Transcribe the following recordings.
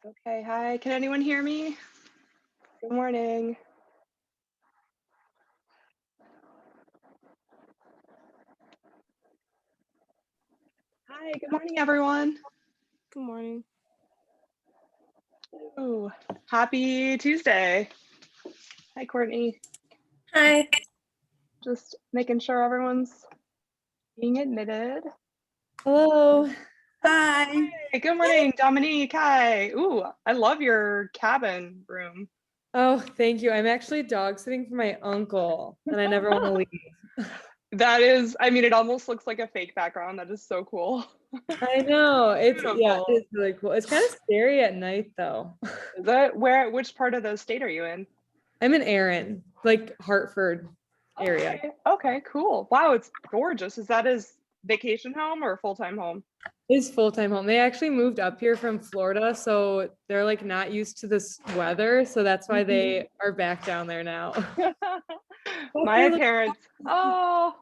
Okay, hi. Can anyone hear me? Good morning. Hi, good morning, everyone. Good morning. Ooh, happy Tuesday. Hi, Courtney. Hi. Just making sure everyone's being admitted. Hello. Hi. Hey, good morning, Dominique. Hi. Ooh, I love your cabin room. Oh, thank you. I'm actually dog sitting for my uncle, and I never want to leave. That is, I mean, it almost looks like a fake background. That is so cool. I know. Yeah, Beautiful. it's really cool. It's kind of scary at night though. Is which part of the state are you in? I'm in Erin, like Hartford area. Okay, cool. Wow, it's gorgeous. Is that his vacation home or full-time home? His full-time home. They actually moved up here from Florida, so they're like not used to this weather, so that's why they are back down there now. My Hopefully look- parents. Oh,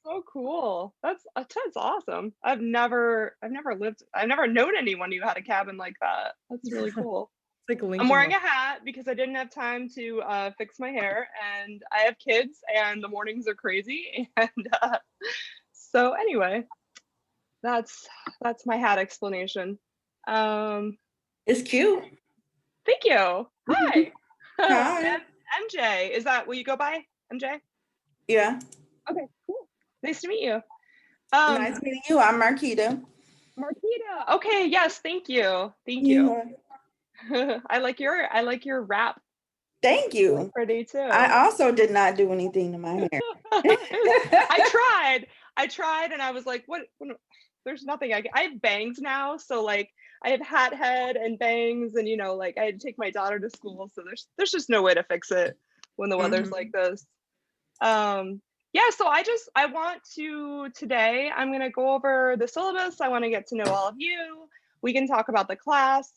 so cool. That's awesome. I've never known anyone who had a cabin like that. That's really cool. It's like I'm Lincoln. wearing a hat because I didn't have time to fix my hair, and I have kids, and the mornings are crazy. And so anyway, that's that's my hat explanation. Um, It's cute. Thank you. Hi. Hi. MJ, will you go by MJ? Yeah. Okay, cool. Nice to meet you. Nice meeting you. I'm Marquita. Marquita. Okay, yes, thank you. Thank you. Yeah. I like your wrap. Thank you. Pretty too. I also did not do anything to my hair. I tried. I tried and I was like, what there's nothing I have bangs now, so like I have hat head and bangs and like I had to take my daughter to school, so there's just no way to fix it when the weather's like this. Yeah, so I want to today, I'm going to go over the syllabus. I want to get to know all of you. We can talk about the class.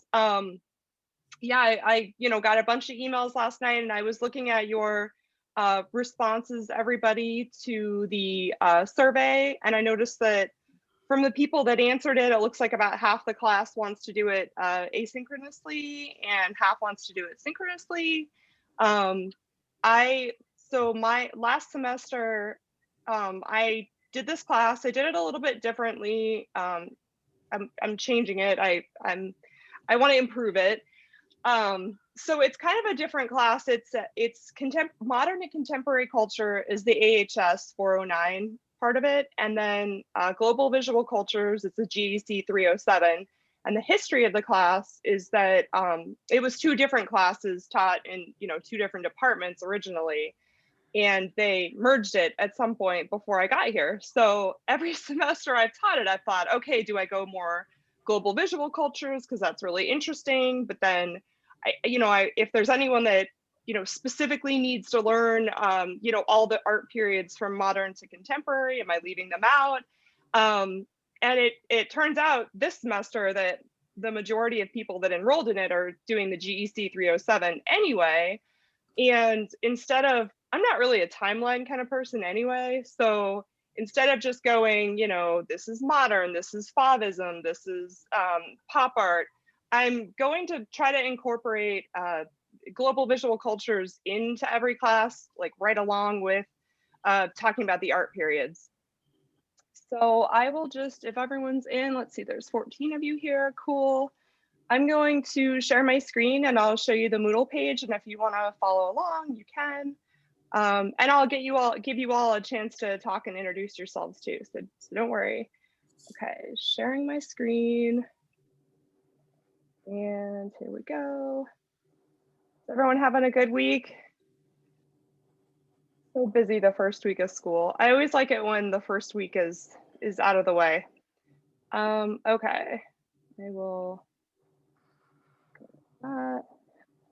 Yeah, I got a bunch of emails last night and I was looking at your responses, everybody, to the survey. And I noticed that from the people that answered it, it looks like about half the class wants to do it asynchronously and half wants to do it synchronously. Um, so my last semester, I did this class. I did it a little bit differently. I'm changing it. I want to improve it. So it's kind of a different class. It's modern and contemporary culture is the AHS 409 part of it, and then global visual cultures, it's a GEC 307. And the history of the class is that it was two different classes taught in two different departments originally, and they merged it at some point before I got here. So every semester I've taught it, I've thought, okay, do I go more global visual cultures because that's really interesting? But then if there's anyone that specifically needs to learn all the art periods from modern to contemporary, am I leaving them out? And it turns out this semester that the majority of people that enrolled in it are doing the GEC 307 anyway. And I'm not really a timeline kind of person anyway. So instead of just going, this is modern, this is Fauvism, this is pop art, I'm going to try to incorporate global visual cultures into every class, like right along with talking about the art periods. So I will just, if everyone's in, let's see, there's 14 of you here, cool. I'm going to share my screen and I'll show you the Moodle page. And if you want to follow along, you can. And I'll give you all a chance to talk and introduce yourselves too. So don't worry. Okay, sharing my screen. And here we go. Is everyone having a good week? So busy the first week of school. I always like it when the first week is out of the way. Okay, I will go with that.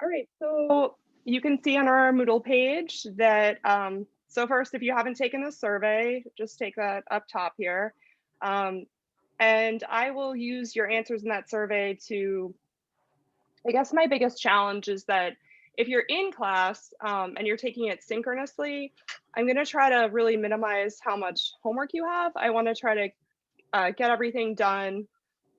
All right, so you can see on our Moodle page that, so first, if you haven't taken the survey, just take that up top here. And I will use your answers in that survey to, I guess my biggest challenge is that if you're in class and you're taking it synchronously, I'm gonna try to really minimize how much homework you have. I wanna try to get everything done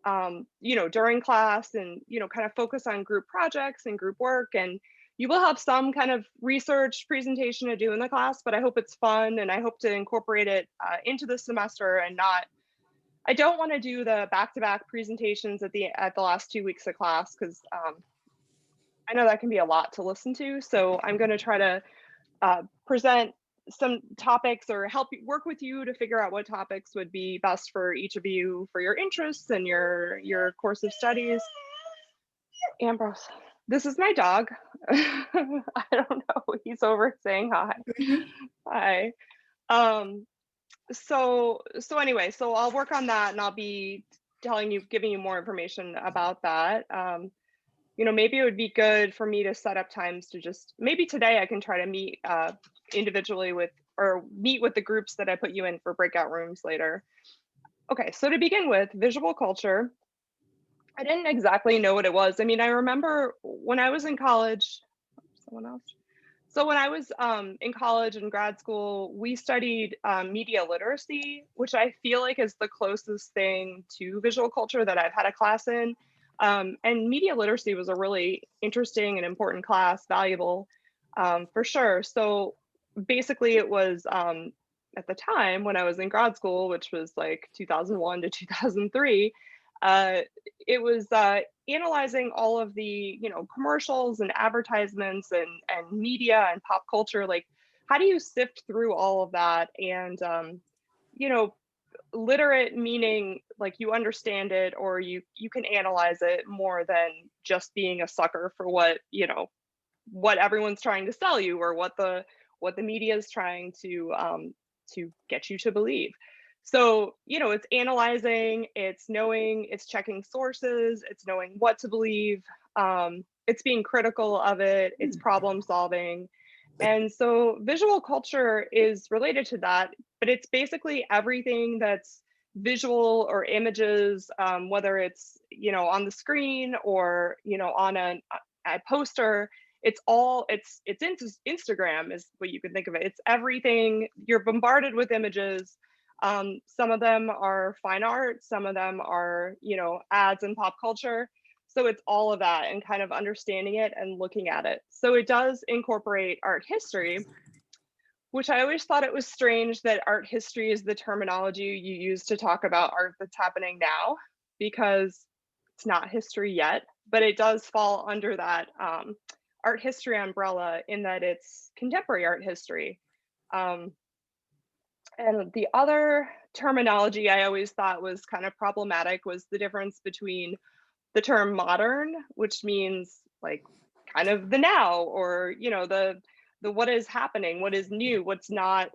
during class, and, kind of focus on group projects and group work. And you will have some kind of research presentation to do in the class, but I hope it's fun, and I hope to incorporate it into the semester, and not, I don't want to do the back-to-back presentations at the last 2 weeks of class, because I know that can be a lot to listen to. So I'm going to try to present some topics, or work with you to figure out what topics would be best for each of you for your interests and your course of studies. Ambrose, this is my dog. I don't know. He's over saying hi. Hi. So anyway, so I'll work on that, and I'll be giving you more information about that. Maybe it would be good for me to set up times to maybe today I can try to meet individually or meet with the groups that I put you in for breakout rooms later. Okay, so to begin with, visual culture, I didn't exactly know what it was. I mean, I remember when I was in college, someone else. So when I was in college and grad school, we studied media literacy, which I feel like is the closest thing to visual culture that I've had a class in. And media literacy was a really interesting and important class, valuable for sure. So basically it was at the time when I was in grad school, which was like 2001 to 2003, it was analyzing all of the commercials and advertisements and media and pop culture. Like, how do you sift through all of that? And literate meaning like you understand it, or you can analyze it more than just being a sucker for what everyone's trying to sell you, or what the media is trying to get you to believe. So, it's analyzing, it's knowing, it's checking sources, it's knowing what to believe, it's being critical of it, it's problem solving. And so visual culture is related to that, but it's basically everything that's visual or images, whether it's, on the screen, or, on a poster. It's Instagram is what you can think of it. It's everything. You're bombarded with images. Some of them are fine art, some of them are, ads and pop culture. So it's all of that, and kind of understanding it and looking at it. So it does incorporate art history, which I always thought it was strange that art history is the terminology you use to talk about art that's happening now, because it's not history yet, but it does fall under that art history umbrella, in that it's contemporary art history. And the other terminology I always thought was kind of problematic was the difference between the term modern, which means like kind of the now, or the what is happening, what is new, what's not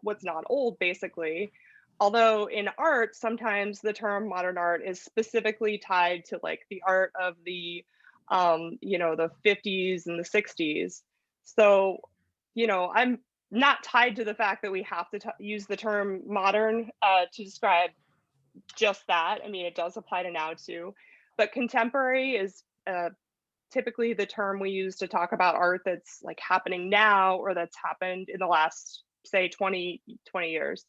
old, basically. Although in art, sometimes the term modern art is specifically tied to like the art of the the 50s and the 60s. So, I'm not tied to the fact that we have to use the term modern to describe just that. I mean, it does apply to now too, but contemporary is typically the term we use to talk about art that's like happening now, or that's happened in the last, say, 20 years.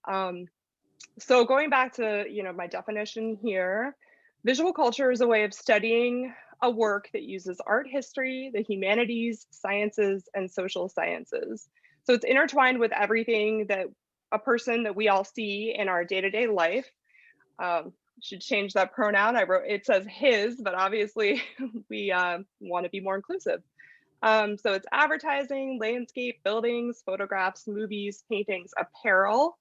So going back to, my definition here, visual culture is a way of studying a work that uses art history, the humanities, sciences, and social sciences. So it's intertwined with everything that a person that we all see in our day-to-day life. Should change that pronoun. It says his, but obviously we want to be more inclusive. So it's advertising, landscape, buildings, photographs, movies, paintings, apparel,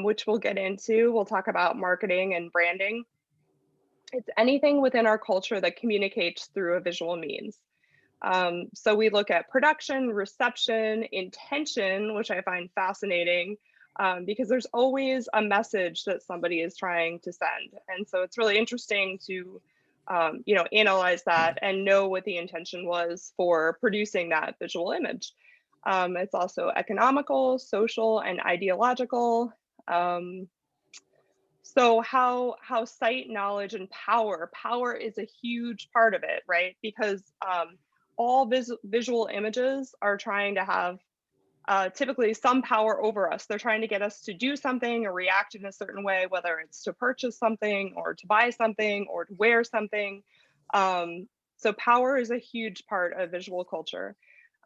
which we'll get into. We'll talk about marketing and branding. It's anything within our culture that communicates through a visual means. So we look at production, reception, intention, which I find fascinating, because there's always a message that somebody is trying to send. And so it's really interesting to, analyze that and know what the intention was for producing that visual image. It's also economical, social, and ideological. So how sight, knowledge, and power is a huge part of it, right? Because all visual images are trying to have typically some power over us. They're trying to get us to do something or react in a certain way, whether it's to purchase something or to buy something or to wear something. So power is a huge part of visual culture.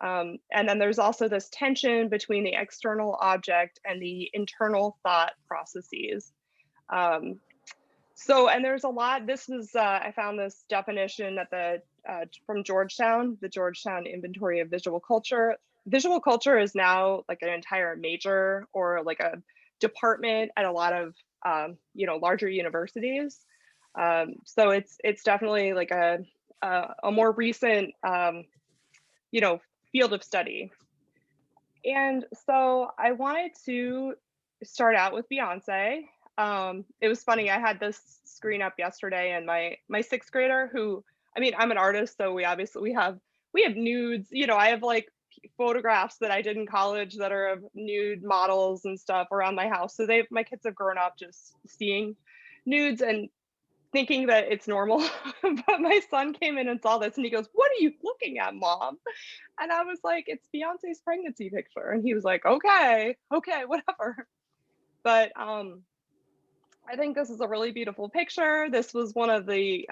And then there's also this tension between the external object and the internal thought processes. And there's a lot, this is, I found this definition at from Georgetown, the Georgetown Inventory of Visual Culture. Visual culture is now like an entire major or like a department at a lot of, larger universities. So it's definitely like a more recent, field of study. And so I wanted to start out with Beyonce. It was funny, I had this screen up yesterday, and my sixth grader, who, I mean, I'm an artist, so we have nudes, I have like photographs that I did in college that are of nude models and stuff around my house. So my kids have grown up just seeing nudes and thinking that it's normal. But my son came in and saw this and he goes, "What are you looking at, Mom?" And I was like, "It's Beyonce's pregnancy picture." And he was like, okay, whatever. But I think this is a really beautiful picture. This was one of the,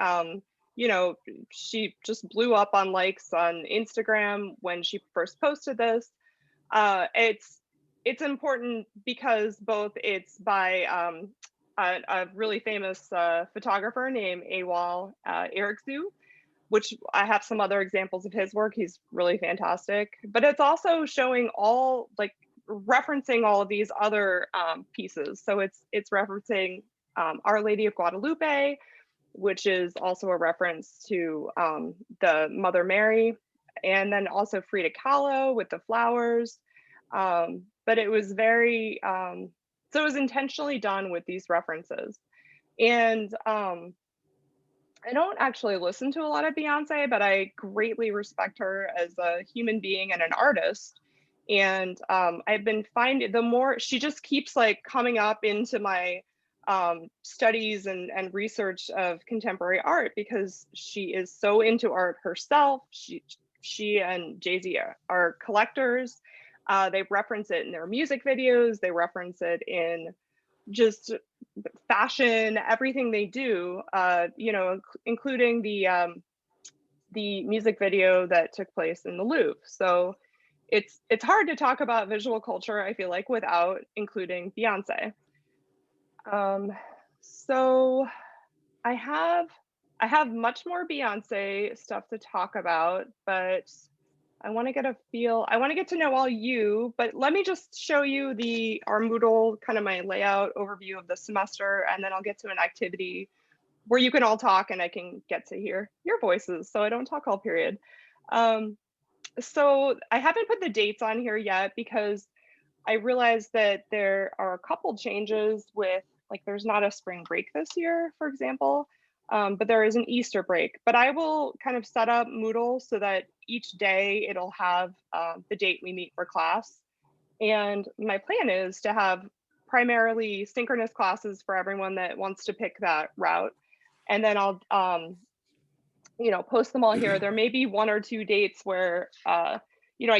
she just blew up on likes on Instagram when she first posted this. It's important because both it's by a really famous photographer named Awal Eriksu, which I have some other examples of his work. He's really fantastic. But it's also showing referencing all of these other pieces. So it's referencing Our Lady of Guadalupe, which is also a reference to the Mother Mary, and then also Frida Kahlo with the flowers. But it was very, so it was intentionally done with these references. And I don't actually listen to a lot of Beyonce, but I greatly respect her as a human being and an artist. And I've been finding the more she just keeps like coming up into my studies and research of contemporary art, because she is so into art herself. She and Jay-Z are collectors. They reference it in their music videos. They reference it in just fashion, everything they do, including the music video that took place in the Louvre. So it's hard to talk about visual culture, I feel like, without including Beyonce. So I have much more Beyonce stuff to talk about, but I want to get to know all you, but let me just show you our Moodle, kind of my layout overview of the semester, and then I'll get to an activity where you can all talk and I can get to hear your voices so I don't talk all period. So I haven't put the dates on here yet because I realized that there are a couple changes with, like, there's not a spring break this year, for example. But there is an Easter break. But I will kind of set up Moodle so that each day it'll have the date we meet for class. And my plan is to have primarily synchronous classes for everyone that wants to pick that route. And then I'll, post them all here. There may be one or two dates where, I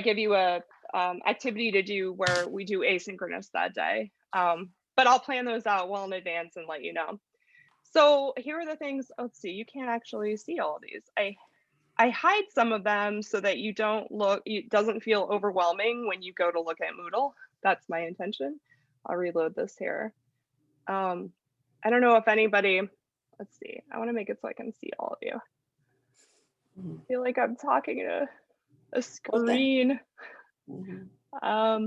give you a activity to do where we do asynchronous that day. But I'll plan those out well in advance and let you know. So here are the things. Let's see, you can't actually see all of these. I hide some of them so that it doesn't feel overwhelming when you go to look at Moodle. That's my intention. I'll reload this here. I don't know if anybody, let's see, I want to make it so I can see all of you. I feel like I'm talking to a screen. Mm-hmm.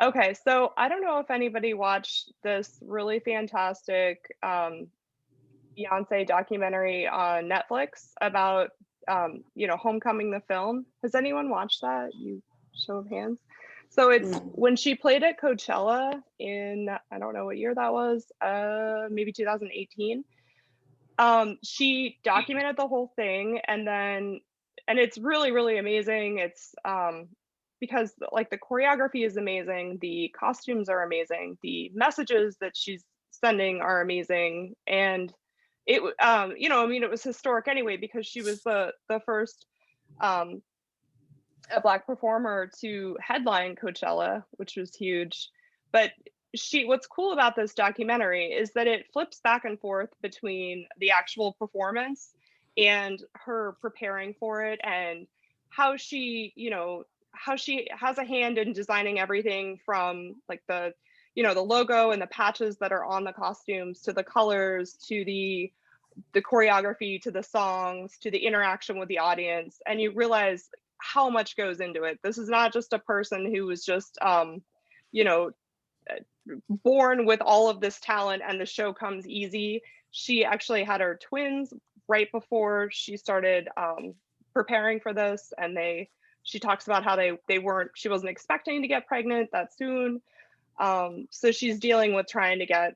Okay, so I don't know if anybody watched this really fantastic Beyonce documentary on Netflix about, Homecoming the film. Has anyone watched that? You show of hands. So it's when she played at Coachella in, I don't know what year that was, maybe 2018. She documented the whole thing, and it's really, really amazing. It's because like the choreography is amazing, the costumes are amazing, the messages that she's sending are amazing, and it it was historic anyway because she was the first a Black performer to headline Coachella, which was huge. But what's cool about this documentary is that it flips back and forth between the actual performance and her preparing for it, and how she, how she has a hand in designing everything from like the, the logo and the patches that are on the costumes, to the colors, to the choreography, to the songs, to the interaction with the audience. And you realize how much goes into it. This is not just a person who was just, you know, born with all of this talent and the show comes easy. She actually had her twins right before she started preparing for this, and she talks about how she wasn't expecting to get pregnant that soon. So she's dealing with trying to get,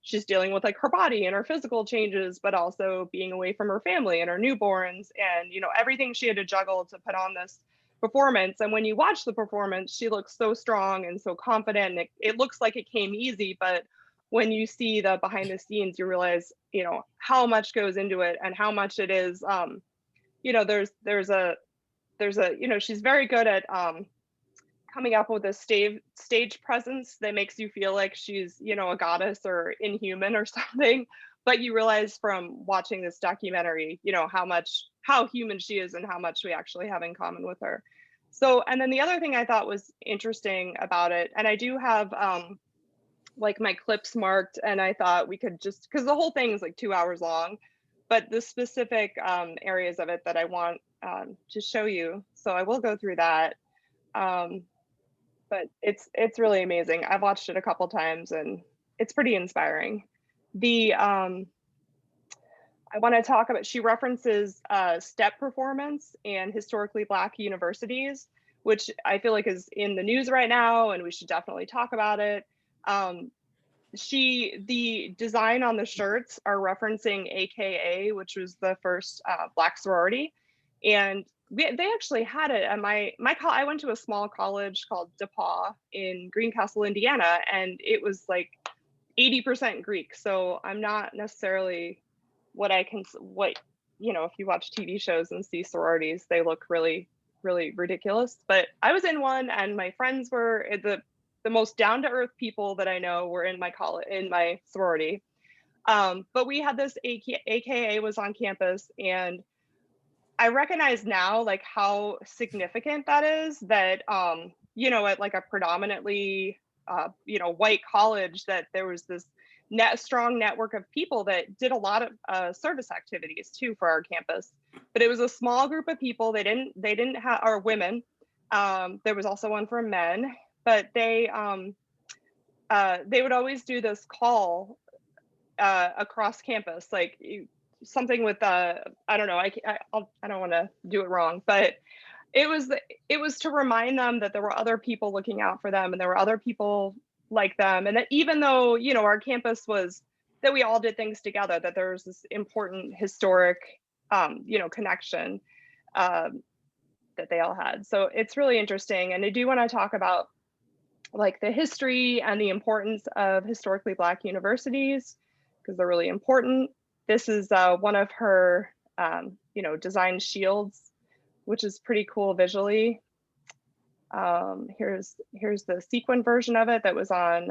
she's dealing with like her body and her physical changes, but also being away from her family and her newborns, and everything she had to juggle to put on this performance. And when you watch the performance, she looks so strong and so confident, and it looks like it came easy. But when you see the behind the scenes, you realize how much goes into it, and how much it is she's very good at coming up with a stage presence that makes you feel like she's a goddess or inhuman or something. But you realize from watching this documentary how human she is, and how much we actually have in common with her. So, and then the other thing I thought was interesting about it, and I do have like my clips marked, and I thought we could just, because the whole thing is like 2 hours long, but the specific areas of it that I want to show you. So I will go through that. But it's really amazing. I've watched it a couple times, and it's pretty inspiring. I want to talk about, she references STEP performance and historically Black universities, which I feel like is in the news right now, and we should definitely talk about it. The design on the shirts are referencing AKA, which was the first Black sorority. And they actually had it at I went to a small college called DePauw in Greencastle, Indiana, and it was like 80% Greek. So I'm not necessarily if you watch TV shows and see sororities, they look really, really ridiculous. But I was in one, and my friends were the most down-to-earth people that I know were in my sorority. But we had this AKA was on campus, and I recognize now like how significant that is, that at like a predominantly white college, that there was this strong network of people that did a lot of service activities too for our campus. But it was a small group of people. They didn't have, or women. There was also one for men, but they would always do this call across campus, like something with I don't know, I don't want to do it wrong, but it was to remind them that there were other people looking out for them, and there were other people like them, and that even though our campus was, that we all did things together, that there was this important historic connection that they all had. So it's really interesting, and I do want to talk about like the history and the importance of historically Black universities, because they're really important. This is one of her designed shields, which is pretty cool visually. Here's the sequin version of it that was on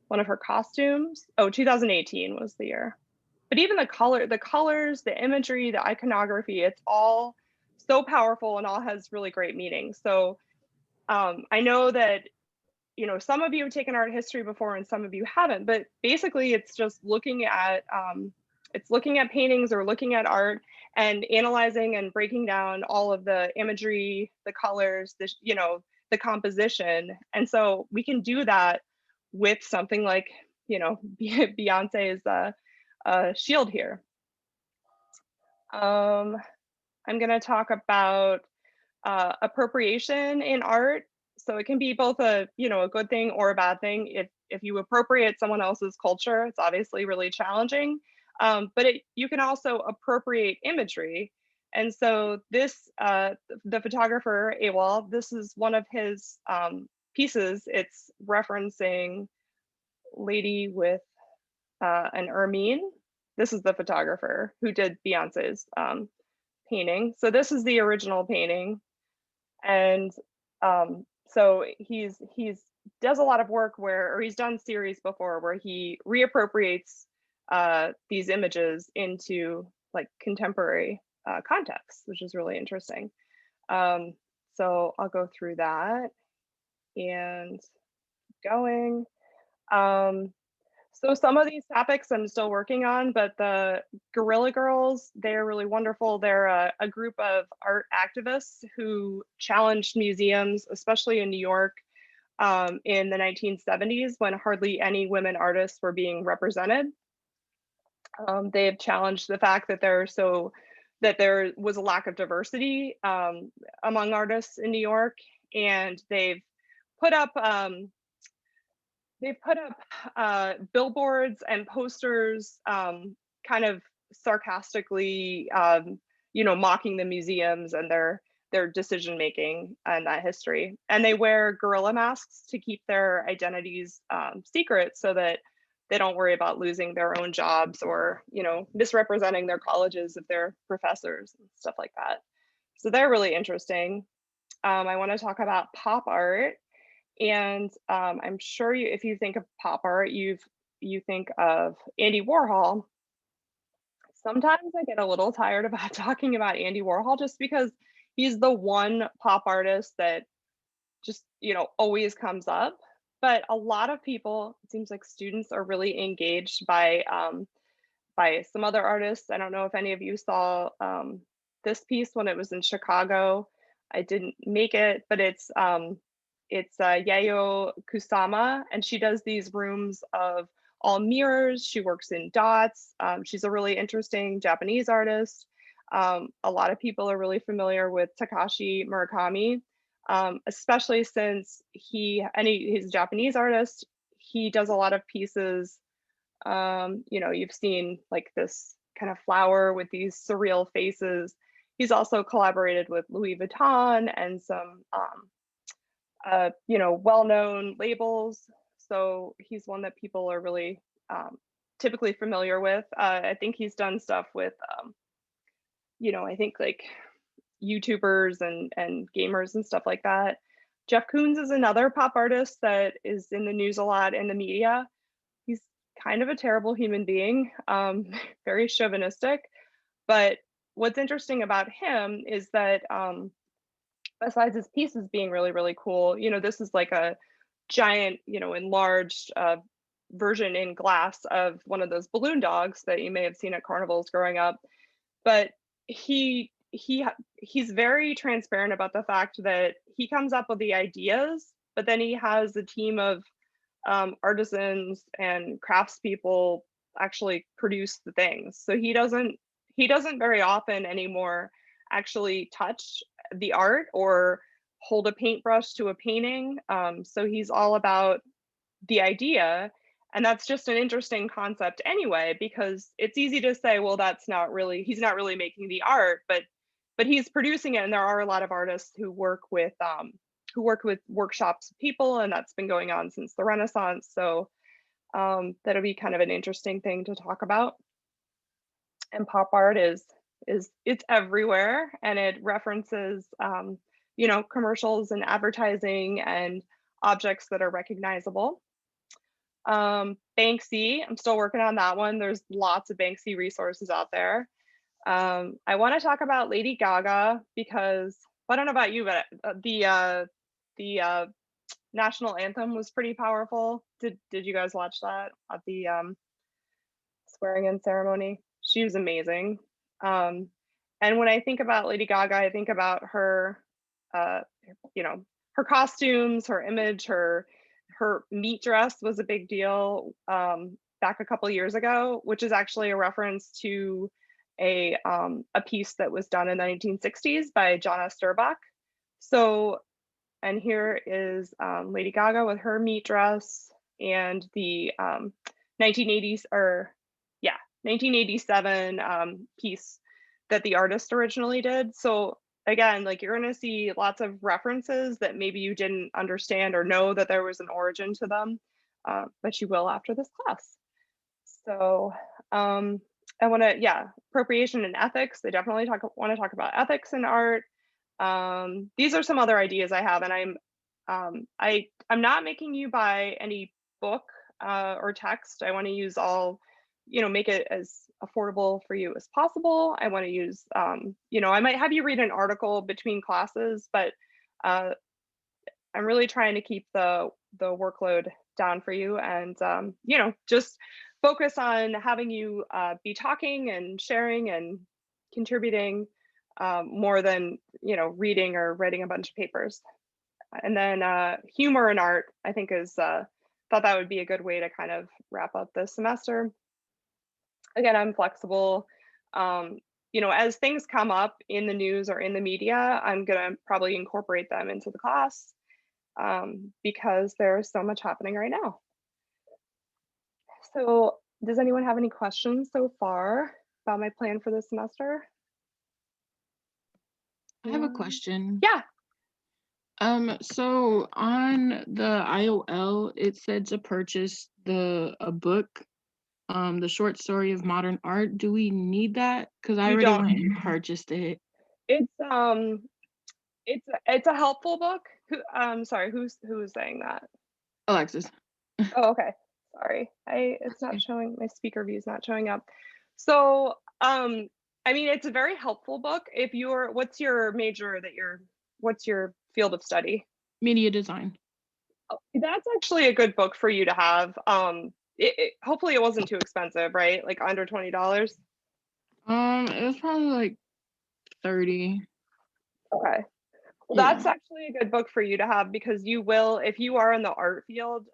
one of her costumes. 2018 was the year. But even the colors, the imagery, the iconography, it's all so powerful and all has really great meaning. So I know that some of you have taken art history before and some of you haven't, but basically it's just looking at paintings or looking at art and analyzing and breaking down all of the imagery, the colors, the composition. And so we can do that with something like, Beyonce's shield here. I'm gonna talk about appropriation in art. So it can be both a good thing or a bad thing. If you appropriate someone else's culture, it's obviously really challenging. But you can also appropriate imagery. And so this, the photographer Awal, this is one of his pieces. It's referencing Lady with an Ermine. This is the photographer who did Beyonce's painting. So this is the original painting. And so he's does a lot of work where, or he's done series before where he reappropriates these images into like contemporary context, which is really interesting. So I'll go through that and going. So some of these topics I'm still working on, but the Guerrilla Girls, they're really wonderful. They're a group of art activists who challenged museums, especially in New York, in the 1970s when hardly any women artists were being represented. They have challenged the fact that there was a lack of diversity among artists in New York, and put up they've put up billboards and posters, kind of sarcastically, mocking the museums and their decision making and that history. And they wear gorilla masks to keep their identities secret, so that they don't worry about losing their own jobs or misrepresenting their colleges if they're professors and stuff like that. So they're really interesting. I want to talk about pop art. And I'm sure if you think of pop art, you think of Andy Warhol. Sometimes I get a little tired about talking about Andy Warhol just because he's the one pop artist that just, always comes up. But a lot of people, it seems like students are really engaged by some other artists. I don't know if any of you saw this piece when it was in Chicago. I didn't make it, but it's Yayoi Kusama, and she does these rooms of all mirrors. She works in dots. She's a really interesting Japanese artist. A lot of people are really familiar with Takashi Murakami, especially since he's a Japanese artist. He does a lot of pieces. You've seen like this kind of flower with these surreal faces. He's also collaborated with Louis Vuitton and some well-known labels. So he's one that people are really typically familiar with. I think he's done stuff with, I think like YouTubers and gamers and stuff like that. Jeff Koons is another pop artist that is in the news a lot in the media. He's kind of a terrible human being, very chauvinistic. But what's interesting about him is that besides his pieces being really, really cool, this is like a giant, enlarged version in glass of one of those balloon dogs that you may have seen at carnivals growing up. But he's very transparent about the fact that he comes up with the ideas, but then he has a team of artisans and craftspeople actually produce the things. So he doesn't very often anymore actually touch the art or hold a paintbrush to a painting. So he's all about the idea. And that's just an interesting concept anyway, because it's easy to say, well, he's not really making the art, but he's producing it. And there are a lot of artists who work with workshops of people, and that's been going on since the Renaissance. So that'll be kind of an interesting thing to talk about. And pop art it's everywhere, and it references commercials and advertising and objects that are recognizable. Banksy, I'm still working on that one. There's lots of Banksy resources out there. I want to talk about Lady Gaga because I don't know about you, but the national anthem was pretty powerful. Did you guys watch that at the swearing in ceremony? She was amazing. And when I think about Lady Gaga, I think about her, her costumes, her image, her meat dress was a big deal back a couple years ago, which is actually a reference to a piece that was done in the 1960s by Jonna Sturbach. So, and here is Lady Gaga with her meat dress and the 1987 piece that the artist originally did. So again, like you're going to see lots of references that maybe you didn't understand or know that there was an origin to them, but you will after this class. So I want to, appropriation and ethics. They definitely want to talk about ethics in art. These are some other ideas I have, and I'm not making you buy any book or text. I want to use all, make it as affordable for you as possible. I want to use, I might have you read an article between classes, but uh, I'm really trying to keep the workload down for you, and just focus on having you be talking and sharing and contributing more than reading or writing a bunch of papers. And then humor and art, I think, is thought that would be a good way to kind of wrap up this semester. Again, I'm flexible. As things come up in the news or in the media, I'm gonna probably incorporate them into the class because there's so much happening right now. So, does anyone have any questions so far about my plan for this semester? I have a question. Yeah. So on the IOL, it said to purchase a book, the short story of modern art. Do we need that? Because I You already don't. went and purchased it. It's a helpful book. Sorry, who is saying that? Alexis. Oh, okay. Sorry. It's not Okay. showing, my speaker view is not showing up. So, I mean, it's a very helpful book. What's your major what's your field of study? Media design. Oh, that's actually a good book for you to have. Hopefully it wasn't too expensive, right? Like under $20. It was probably like 30. Okay. Well, Yeah. that's actually a good book for you to have because you will, if you are in the art field,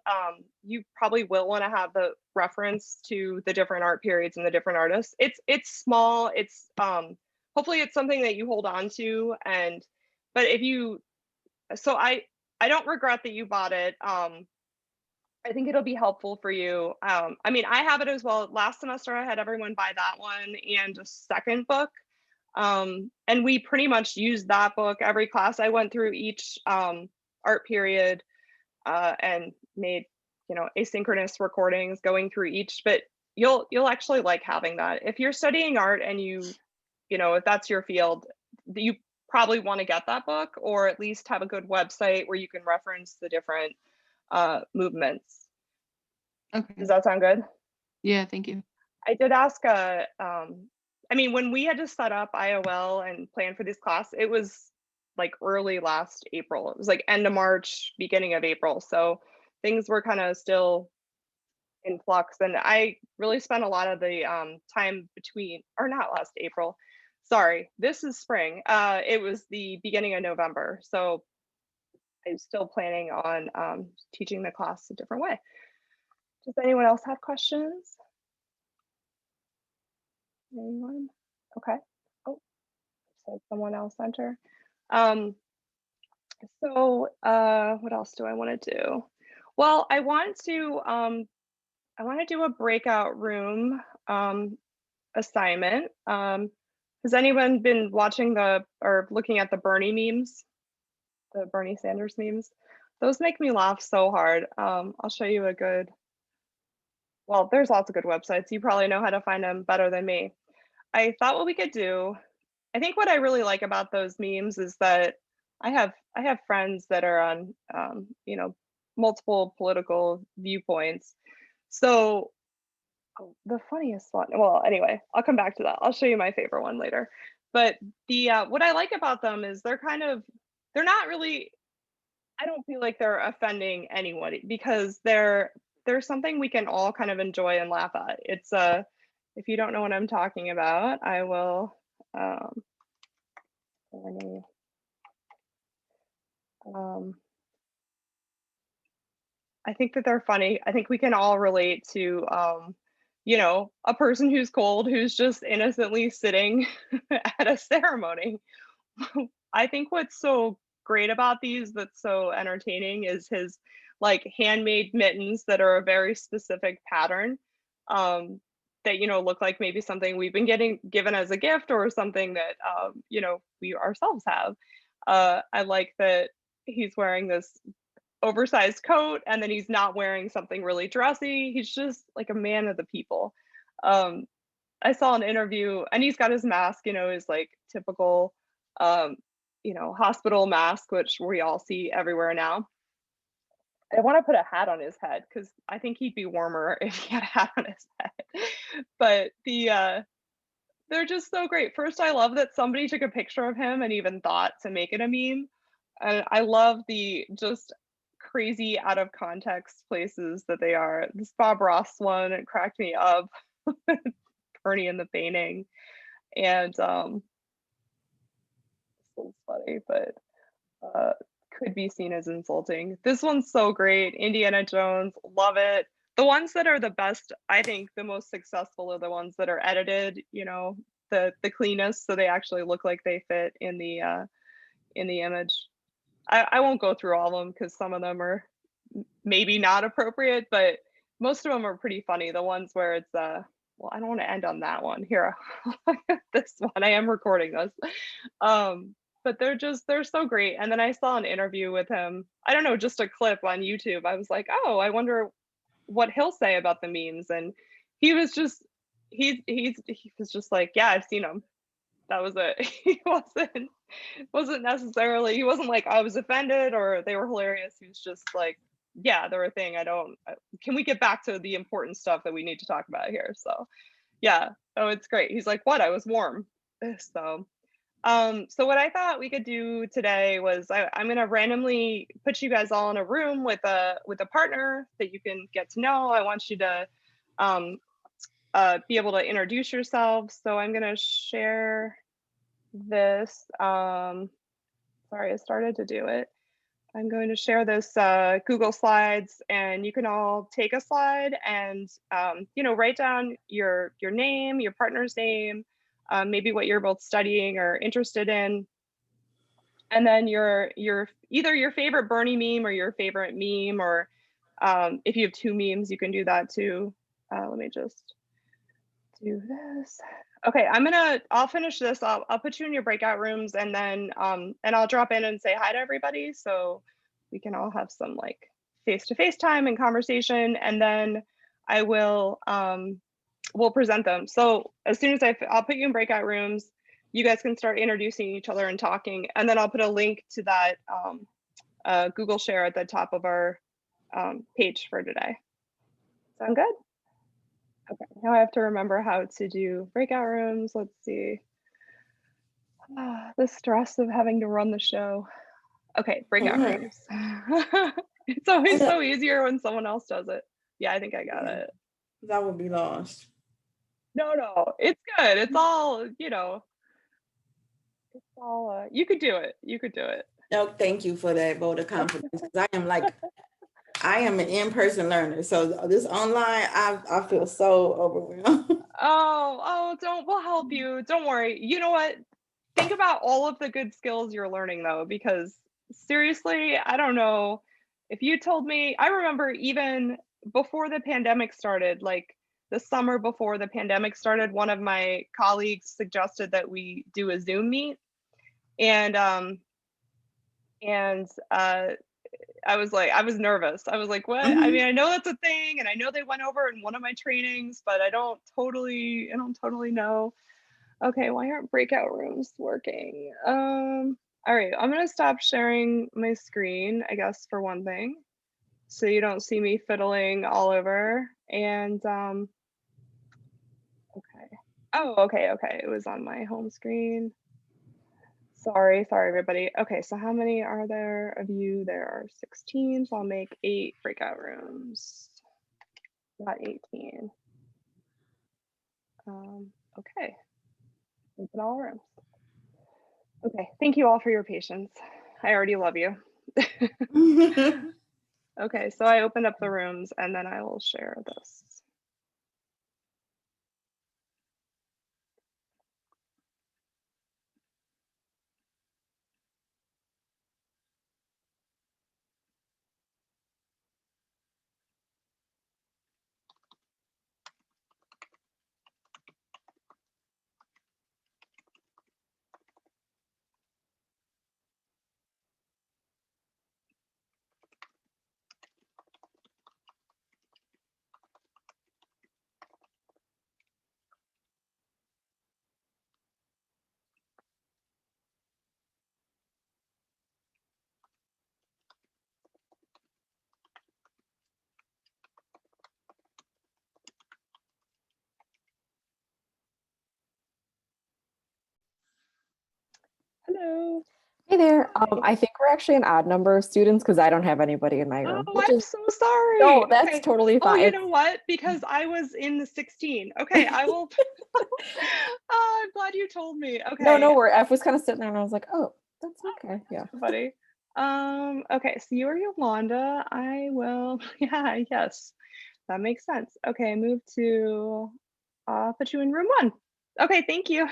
you probably will want to have the reference to the different art periods and the different artists. It's small. It's hopefully it's something that you hold on to. But I don't regret that you bought it. I think it'll be helpful for you. I mean, I have it as well. Last semester, I had everyone buy that one and a second book. And we pretty much used that book every class. I went through each art period and made, asynchronous recordings going through each. But you'll actually like having that. If you're studying art and if that's your field, you probably want to get that book or at least have a good website where you can reference the different movements. Okay. Does that sound good? Yeah, thank you. I did ask I mean, when we had to set up IOL and plan for this class, it was like early last April. It was like end of March, beginning of April. So things were kind of still in flux. And I really spent a lot of the time between, or not last April, sorry, this is spring. It was the beginning of November. So I'm still planning on teaching the class a different way. Does anyone else have questions? Anyone? Okay. Oh, so someone else enter. What else do I want to do? Well, I want to do a breakout room assignment. Has anyone been watching or looking at the Bernie memes? The Bernie Sanders memes? Those make me laugh so hard. I'll show you well, there's lots of good websites. You probably know how to find them better than me. I thought what we could do, I think what I really like about those memes is that I have friends that are on multiple political viewpoints. So the funniest one, well, anyway, I'll come back to that. I'll show you my favorite one later. But the what I like about them is they're not really, I don't feel like they're offending anyone because they're something we can all kind of enjoy and laugh at. It's if you don't know what I'm talking about, I will I think that they're funny. I think we can all relate to a person who's cold who's just innocently sitting at a ceremony. I think what's so great about these that's so entertaining is his like handmade mittens that are a very specific pattern that look like maybe something we've been given as a gift or something that we ourselves have. I like that he's wearing this oversized coat and then he's not wearing something really dressy. He's just like a man of the people. I saw an interview and he's got his mask, his like typical hospital mask, which we all see everywhere now. I want to put a hat on his head because I think he'd be warmer if he had a hat on his head. But they're just so great. First, I love that somebody took a picture of him and even thought to make it a meme. And I love the just crazy out of context places that they are. This Bob Ross one, it cracked me up. Bernie in the painting. And so funny, but could be seen as insulting. This one's so great. Indiana Jones, love it. The ones that are the best, I think the most successful are the ones that are edited, the cleanest, so they actually look like they fit in the image. I won't go through all of them because some of them are maybe not appropriate, but most of them are pretty funny. The ones where it's well, I don't want to end on that one. Here, this one, I am recording this. But they're so great. And then I saw an interview with him. I don't know, just a clip on YouTube. I was like, oh, I wonder what he'll say about the memes. And he was just he was just like, yeah, I've seen them. That was it. He wasn't necessarily, he wasn't like I was offended or they were hilarious. He was just like, yeah, they're a thing. Can we get back to the important stuff that we need to talk about here? So yeah, oh, it's great. He's like, what? I was warm. So what I thought we could do today was I'm gonna randomly put you guys all in a room with a partner that you can get to know. I want you to be able to introduce yourselves. So I'm gonna share this. Sorry, I started to do it. I'm going to share this Google Slides, and you can all take a slide and write down your name, your partner's name, maybe what you're both studying or interested in, and then your either your favorite Bernie meme or your favorite meme, or if you have two memes, you can do that too. Let me just do this. Okay, I'll finish this. I'll put you in your breakout rooms, and then and I'll drop in and say hi to everybody so we can all have some like face-to-face time and conversation, and then I will we'll present them. So as soon as I'll put you in breakout rooms, you guys can start introducing each other and talking, and then I'll put a link to that Google Share at the top of our page for today. Sound good? Okay, now I have to remember how to do breakout rooms. Let's see. The stress of having to run the show. Okay, breakout rooms. It's always so easier when someone else does it. Yeah, I think I got it. That would be lost. No, it's good. It's all, it's all, you could do it. You could do it. No, thank you for that vote of confidence. Because I am an in-person learner. So this online, I feel so overwhelmed. We'll help you. Don't worry. You know what? Think about all of the good skills you're learning though, because seriously, I don't know if you told me, I remember even before the pandemic started, like the summer before the pandemic started, one of my colleagues suggested that we do a Zoom meet. And I was nervous. I was like, what? I mean, I know that's a thing, and I know they went over in one of my trainings, but I don't totally know. Okay, why aren't breakout rooms working? All right, I'm gonna stop sharing my screen, I guess, for one thing, so you don't see me fiddling all over. And okay. Oh, okay. It was on my home screen. Sorry, everybody. Okay, so how many are there of you? There are 16, so I'll make 8 breakout rooms, not 18. Okay, open all rooms. Okay, thank you all for your patience. I already love you. Okay, so I opened up the rooms and then I will share this. Hello. Hey there. Hi. I think we're actually an odd number of students because I don't have anybody in my room, Oh, which I'm is so sorry. no, that's Okay. totally Oh, fine. you know what? Because I was in the 16. Okay, I will. Oh, I'm glad you told me. No, Okay, where F was kind of sitting there and I was like, oh, that's okay. Yeah. buddy. Okay, so you are Yolanda. I will. Yeah, yes, that makes sense. Okay, move to. I'll put you in room 1. Okay, thank you.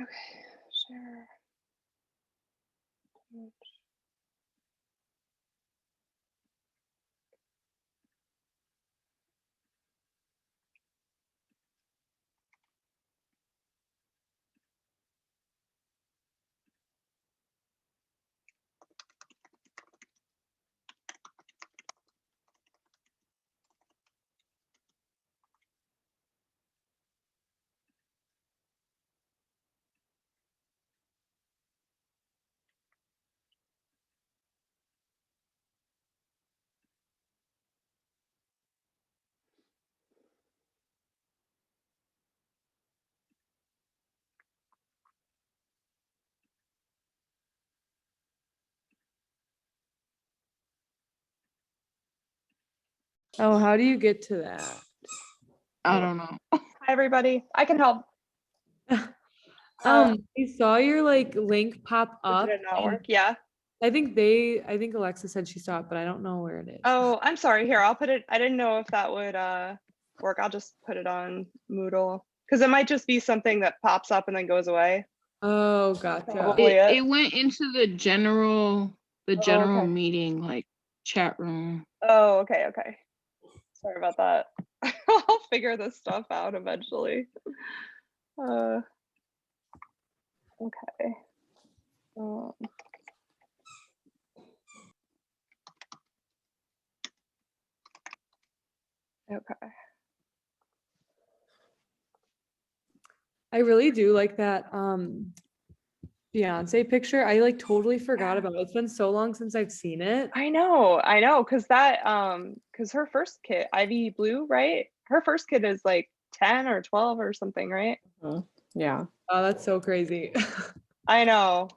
Okay, share. Oh, how do you get to that? I don't know. Hi, everybody. I can help. We saw your like link pop Did up. it not and work? Yeah. I think Alexa said she saw it, but I don't know where it is. Oh, I'm sorry. Here, I'll put it. I didn't know if that would work. I'll just put it on Moodle because it might just be something that pops up and then goes away. Oh, gotcha. Probably It went into the general okay. meeting, like chat room. Oh, okay, okay. Sorry about that. I'll figure this stuff out eventually. Okay. Um, okay. I really do like that Beyonce picture. I like totally forgot about it. It's been so long since I've seen it. I know, because because her first kid, Ivy Blue, right? Her first kid is like 10 or 12 or something, right? Mhm. Yeah. Oh, that's so crazy. I know.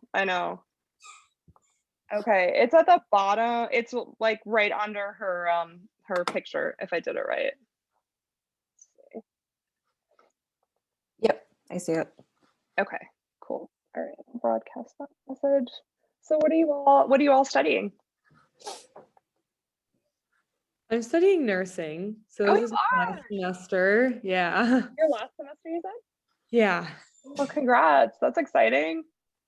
Okay, it's at the bottom. It's like right under her picture, if I did it right. Yep. I see it. Okay, cool. All right, I'll broadcast that message. So what are you all studying? I'm studying nursing. So Oh, this you is my last semester. Yeah. Your last semester, you said? Yeah. Well, congrats. That's exciting.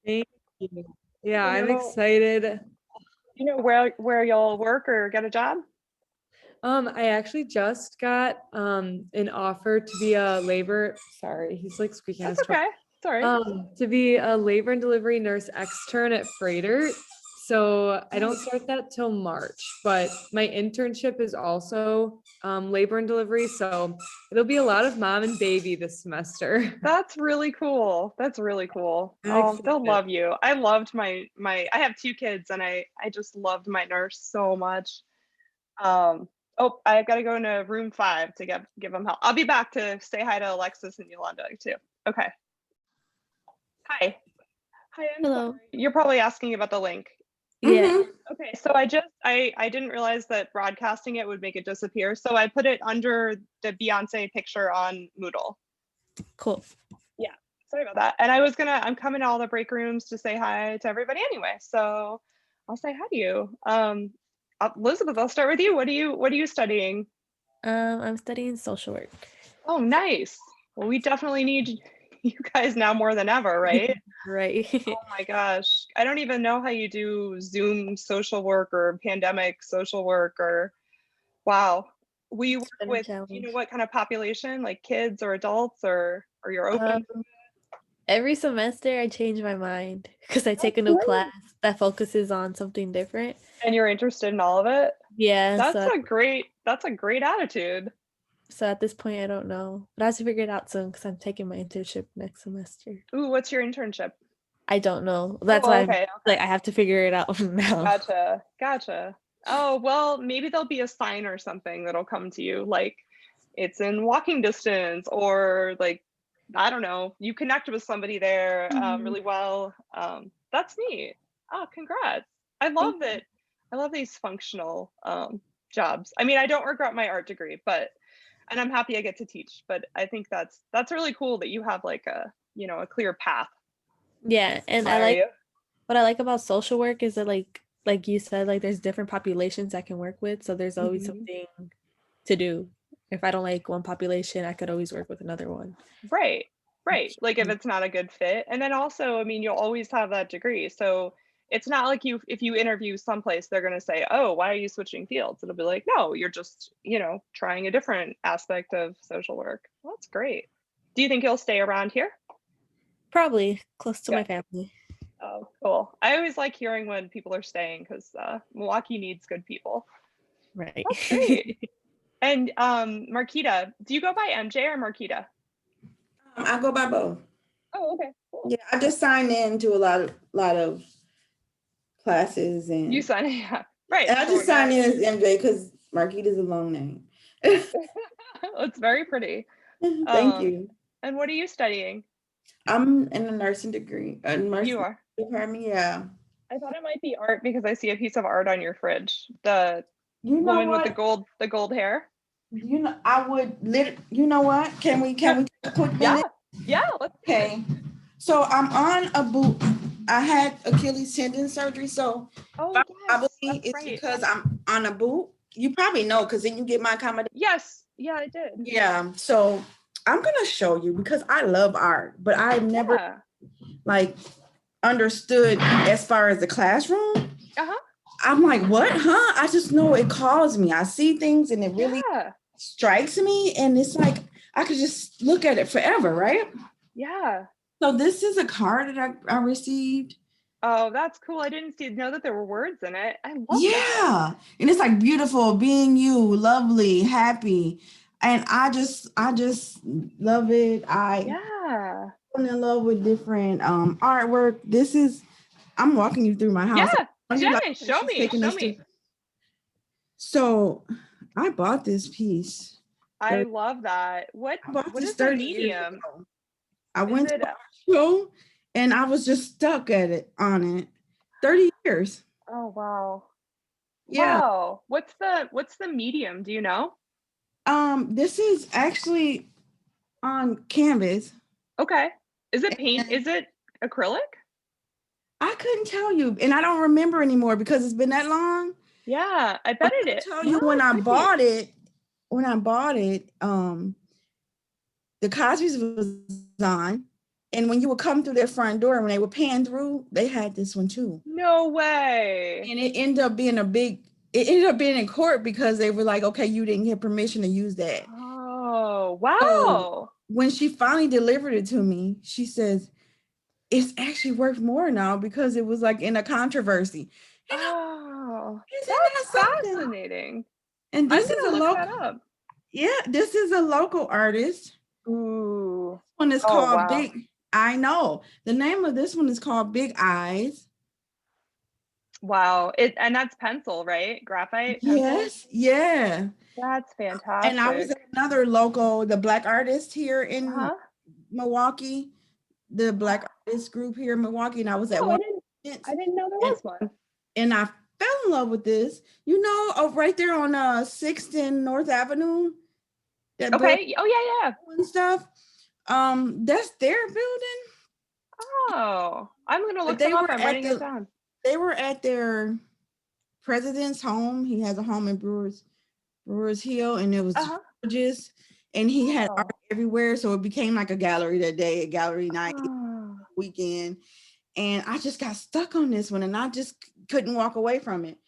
Thank you. Yeah, You I'm know- excited. You know where you'll work or get a job? I actually just got an offer to be a labor. Sorry, he's like squeaking That's his truck. okay. Sorry. To be a labor and delivery nurse extern at Freighter. So I don't start that till March, but my internship is also labor and delivery. So it'll be a lot of mom and baby this semester. That's really cool. That's really cool. I'm Oh, they'll excited. love you. I loved my I have 2 kids and I just loved my nurse so much. Oh, I gotta go into room 5 to give them help. I'll be back to say hi to Alexis and Yolanda too. Okay. Hi. Hi, I'm Hello. sorry. You're probably asking about the link. Yeah. Mhm. Okay, so I didn't realize that broadcasting it would make it disappear. So I put it under the Beyonce picture on Moodle. Cool. Sorry about that. And I'm coming to all the break rooms to say hi to everybody anyway. So I'll say hi to you. Elizabeth, I'll start with you. What are you studying? I'm studying social work. Oh, nice. Well, we definitely need you guys now more than ever, right? Right. Oh my gosh. I don't even know how you do Zoom social work or pandemic social work or wow. Will you work been a with, do you know challenge. what kind of population, like kids or adults or you're open? Every semester I change my mind because I take a new great. class that focuses on something different. And you're interested in all of it? Yeah, That's a great attitude. so at this point I don't know. But I have to figure it out soon because I'm taking my internship next semester. Ooh, what's your internship? I don't know. That's Oh, why okay, I'm like I have to figure it out now. Gotcha. Oh, well, maybe there'll be a sign or something that'll come to you, like it's in walking distance, or like, I don't know, you connect with somebody there Mhm. really well. That's neat. Oh, congrats. I love that. I love these functional jobs. I mean, I don't regret my art degree, and I'm happy I get to teach, but I think that's really cool that you have like a, you know, a clear path. Yeah, and I Admire like you. what I like about social work is that like you said, like there's different populations I can work with, so there's always Mhm. something to do. If I don't like one population, I could always work with another one. Right. Like if Mm. it's not a good fit. And then also, I mean, you'll always have that degree. So it's not like if you interview someplace, they're going to say, "Oh, why are you switching fields?" It'll be like, "No, you're just, you know, trying a different aspect of social work." Well, that's great. Do you think you'll stay around here? Probably close to Good. my family. Oh, cool. I always like hearing when people are staying because Milwaukee needs good people. Right. That's great. And Marquita, do you go by MJ or Marquita? I go by both. Oh, okay. Cool. Yeah, I just signed in to a lot of classes You and sign, yeah. Right. I So just signed in as MJ because Marquita's a long name. it's very pretty. Thank you. And what are you studying? I'm in a nursing degree, a nursing You are. department. Yeah. I thought it might be art because I see a piece of art on your fridge. The You know woman with what? the gold hair. You know, I would you know what? Can we take a quick minute? Yeah, let's do it. Okay. So I'm on a boot. I had Achilles tendon surgery. So Oh, yes, probably that's it's right. because I'm on a boot. You probably know because then you get my accommodation. Yes. Yeah, I did. Yeah. So I'm gonna show you because I love art, but I've never Yeah. like understood as far as the classroom. Uh-huh. I'm like, what? Huh? I just know it calls me. I see things and it really Yeah. strikes me. And it's like, I could just look at it forever, right? Yeah. So this is a card that I received. Oh, that's cool. I didn't know that there were words in it. I love that. Yeah. And it's like beautiful, being you, lovely, happy. And I just love it. Yeah. I'm in love with different artwork. I'm walking you through my house. Yeah. Are you Jen, show she's me. taking Show us me. So I bought this piece. I love that. I bought What this is the 30 years medium? ago. I Is went it to a show and I was just stuck on it. 30 years. Oh, wow. Yeah. Wow. What's the medium? Do you know? This is actually on canvas. Okay. Is it paint? And Is it acrylic? I couldn't tell you, and I don't remember anymore because it's been that long. Yeah, I bet But it I is. can tell you Oh, when I great. bought it, the Cosby's was on, and when you would come through their front door, when they were pan through, they had this one too. No way. And it ended up being it ended up being in court because they were like, okay, you didn't get permission to use that. Oh, So wow. when she finally delivered it to me, she says, it's actually worth more now because it was like in a controversy. And Oh, isn't that's that something? fascinating. And I'm this is a gonna look that local, up. yeah, this is a local artist. Ooh. One is Oh, called wow. Big. I know the name of this one is called Big Eyes. Wow. And that's pencil, right? Graphite pencil? Yes, yeah. That's fantastic. And I was at another local, the Black artist here in Uh-huh. Milwaukee, the Black artist group here in Milwaukee, and I was at Oh, one. I didn't know there was one. And I fell in love with this. You know, right there on 6th and North Avenue. That Okay. Oh, yeah, yeah. and stuff. That's their building. Oh, I'm gonna But look they them up. were I'm at writing it down. They were at their president's home. He has a home in Brewers Hill, and it was Uh-huh. gorgeous. and he had Oh. art everywhere. So it became like a gallery that day, a gallery night, Oh. weekend. And I just got stuck on this one and I just couldn't walk away from it.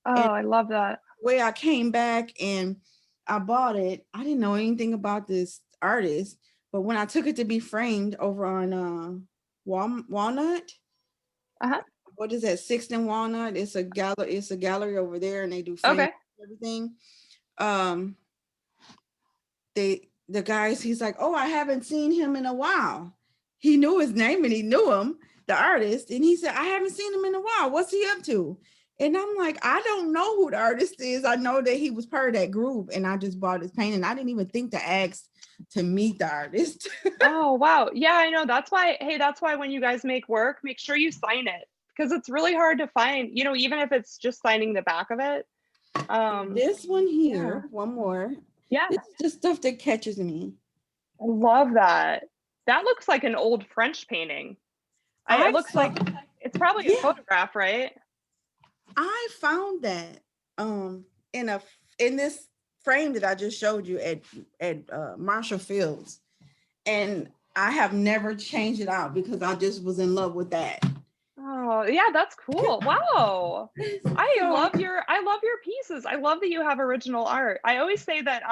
Oh, And I love that. the way I came back and I bought it, I didn't know anything about this artist, but when I took it to be framed over on Walnut, Uh-huh. what is that, Sixth and Walnut? It's a gallery over there, and they do frame Okay. everything. Um, the guys, he's like, oh, I haven't seen him in a while. He knew his name and he knew him, the artist, and he said, I haven't seen him in a while. What's he up to? And I'm like, I don't know who the artist is. I know that he was part of that group, and I just bought his painting. I didn't even think to ask to meet the artist. Oh, wow. Yeah, I know. That's why, hey, that's why when you guys make work, make sure you sign it because it's really hard to find, you know, even if it's just signing the back of it. This one here, one more. Yeah, It's just stuff that catches me. I love that. That looks like an old French painting. It looks like it's probably a Yeah. photograph, right? I found that in this frame that I just showed you at Marshall Fields, and I have never changed it out because I just was in love with that. Oh, yeah, that's cool. Wow. I love your pieces. I love that you have original art. I always say that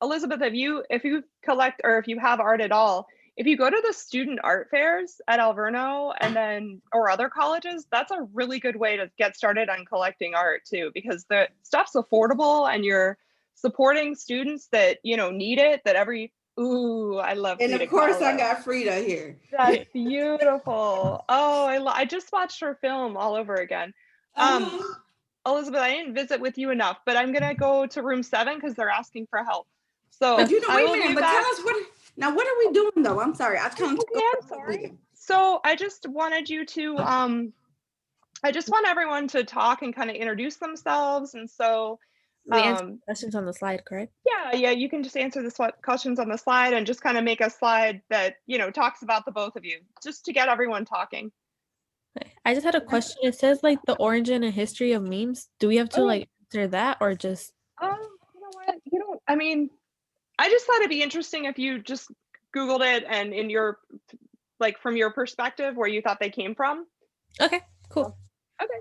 Elizabeth, if you collect or if you have art at all, if you go to the student art fairs at Alverno and then or other colleges, that's a really good way to get started on collecting art too, because the stuff's affordable and you're supporting students that need it. Ooh, I love. And Frida of course, Kahlo. I got Frida here. That's beautiful. Oh, I just watched her film all over again. Elizabeth, I didn't visit with you enough, but I'm gonna go to room 7 because they're asking for help. So But I wait a will minute. be But back. tell us what are we doing though? I'm sorry. Okay, I'm sorry. So I just wanted you to I just want everyone to talk and kind of introduce themselves. And so We answer questions on the slide, correct? yeah, you can just answer the questions on the slide and just kind of make a slide that talks about the both of you, just to get everyone talking. Okay. I just had a question. It says like the origin and history of memes. Do we have to Oh. like answer that or just? You know what? You don't. I mean, I just thought it'd be interesting if you just Googled it and in your from your perspective where you thought they came from. Okay, cool. Okay.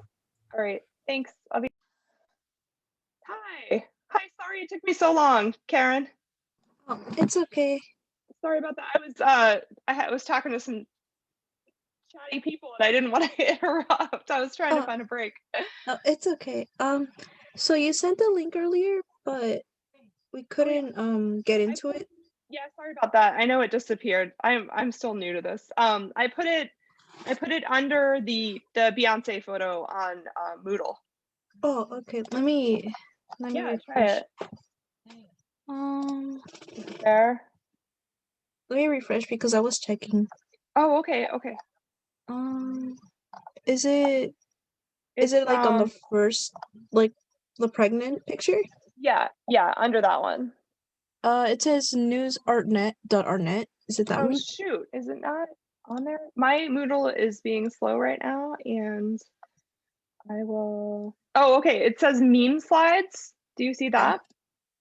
All right. Thanks. Hi. Sorry it took me so long, Karen. Oh, it's okay. Sorry about that. I was talking to some chatty people and I didn't want to interrupt. I was trying to find a break. Oh, it's okay. So you sent the link earlier, but we couldn't get into it. Yeah, sorry about that. I know it disappeared. I'm still new to this. I put it under the Beyonce photo on Moodle. Oh, okay. Let me Yeah, try refresh. it. There. Let me refresh because I was checking. Oh, okay. Is it like on the first, like the pregnant picture? Yeah, under that one. It says newsartnet.artnet. Is it that Oh one? shoot, is it not on there? My Moodle is being slow right now, and I will. Oh, okay. It says meme slides. Do you see that?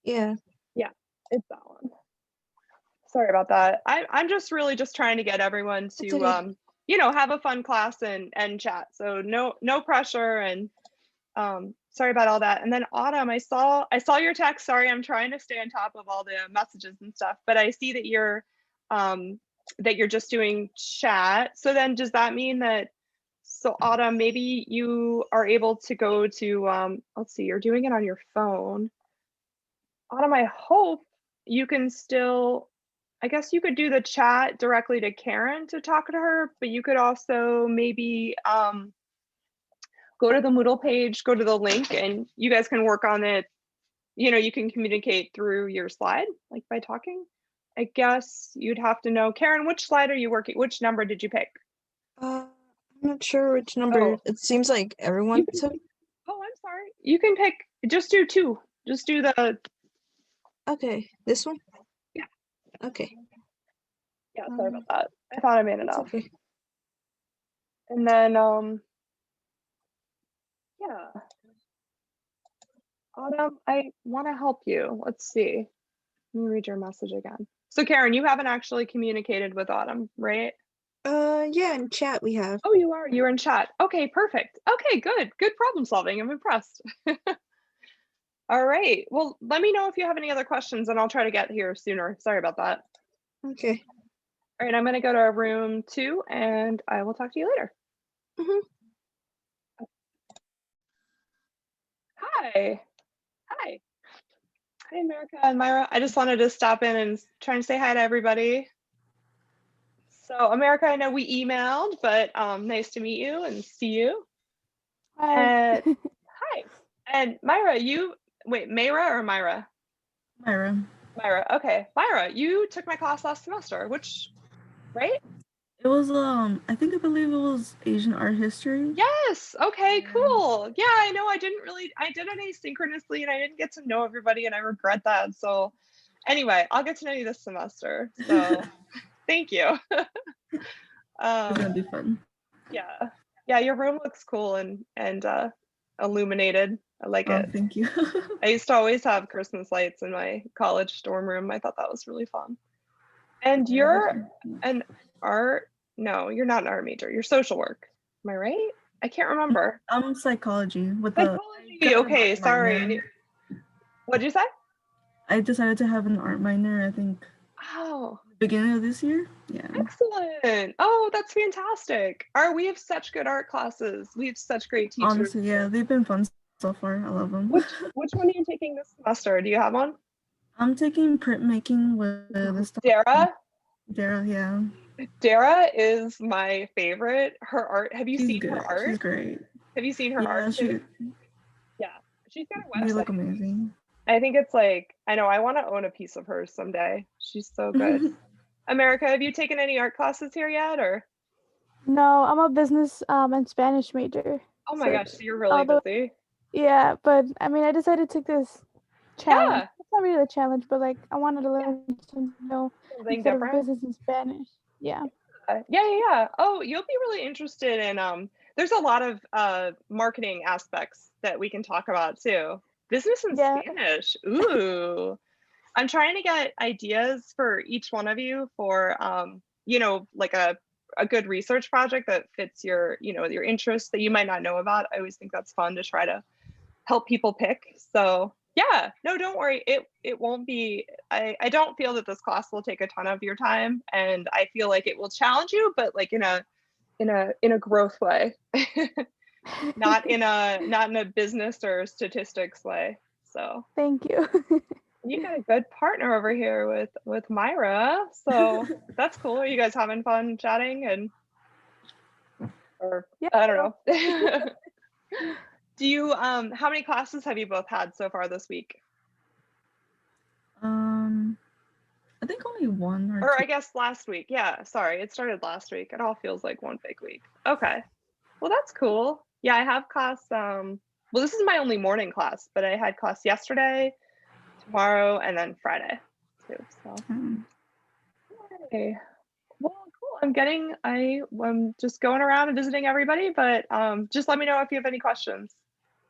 Yeah. Yeah, it's that one. Sorry about that. I'm just really just trying to get everyone to okay. have a fun class and chat. So no pressure and sorry about all that. And then Autumn, I saw your text. Sorry, I'm trying to stay on top of all the messages and stuff, but I see that you're just doing chat. So then does that mean that Autumn, maybe you are able to go to let's see, you're doing it on your phone. Autumn, I hope you can still, I guess you could do the chat directly to Karen to talk to her, but you could also maybe go to the Moodle page, go to the link, and you guys can work on it. You can communicate through your slide, like by talking. I guess you'd have to know. Karen, which slide are you working? Which number did you pick? I'm not sure which number. Oh. It seems like everyone took. Oh, I'm sorry. You can pick, just do 2. Just do the. Okay, this one? Yeah. Okay. Yeah, sorry about that. I thought I made it up. Okay. And then, yeah. Autumn, I want to help you. Let's see. Let me read your message again. So Karen, you haven't actually communicated with Autumn, right? Yeah, in chat we have. Oh, you are. You're in chat. Okay, perfect. Okay, good. Good problem solving. I'm impressed. All right. Well, let me know if you have any other questions and I'll try to get here sooner. Sorry about that. Okay. All right, I'm going to go to room 2 and I will talk to you later. Mhm. Hi. Hi. Hi, America and Myra. I just wanted to stop in and try and say hi to everybody. So, America, I know we emailed, but nice to meet you and see you. Hi. Hi. And Myra, wait, Mayra or Myra? Myra. Myra. Okay. Myra, you took my class last semester, right? It was I believe it was Asian art history. Yes. Okay, Yeah. cool. Yeah, I know I did it asynchronously and I didn't get to know everybody and I regret that. So anyway, I'll get to know you this semester. So thank you. It's gonna be fun. Yeah. Yeah, your room looks cool and illuminated. I like Oh, it. thank you. I used to always have Christmas lights in my college dorm room. I thought that was really fun. And Yeah, you're an art, no, you're not an art major. You're social work. Am I right? I can't remember. I'm psychology with Psychology. Okay, sorry. What'd you say? I decided to have an art minor, I think, Oh, beginning of this year. Yeah. excellent. Oh, that's fantastic. We have such good art classes. We have such great teachers. Honestly, yeah, they've been fun so far. I love them. Which one are you taking this semester? Do you have one? I'm taking printmaking with this Dara? Dara, yeah. Dara is my favorite. Her art. Have you She's seen good. her art? She's great. Have you seen her Yeah, art? she Yeah, she's got a they website. look amazing. I think it's like, I know I want to own a piece of hers someday. She's so good. America, have you taken any art classes here yet, or? No, I'm a business and Spanish major. Oh my So gosh, so you're really busy. yeah, but I mean, I decided to take this challenge. Yeah, It's not really a challenge, but like I wanted to learn to know something instead of different. business in Spanish. Yeah. Yeah. Oh, you'll be really interested in there's a lot of marketing aspects that we can talk about too. Business in Yeah. Spanish. Ooh. I'm trying to get ideas for each one of you for like a good research project that fits your your interests that you might not know about. I always think that's fun to try to help people pick. So yeah, no, don't worry. It won't be, I don't feel that this class will take a ton of your time, and I feel like it will challenge you, but like in a growth way. not in a business or statistics way. So Thank you. you got a good partner over here with Myra. So that's cool. Are you guys having fun chatting or Yeah. I don't know. Do you how many classes have you both had so far this week? I think only one or Or two. I guess last week. Yeah, sorry. It started last week. It all feels like one big week. Okay. Well, that's cool. Yeah, I have class well, this is my only morning class, but I had class yesterday, tomorrow, and then Friday too. So okay. Well, cool. I'm just going around and visiting everybody, but just let me know if you have any questions.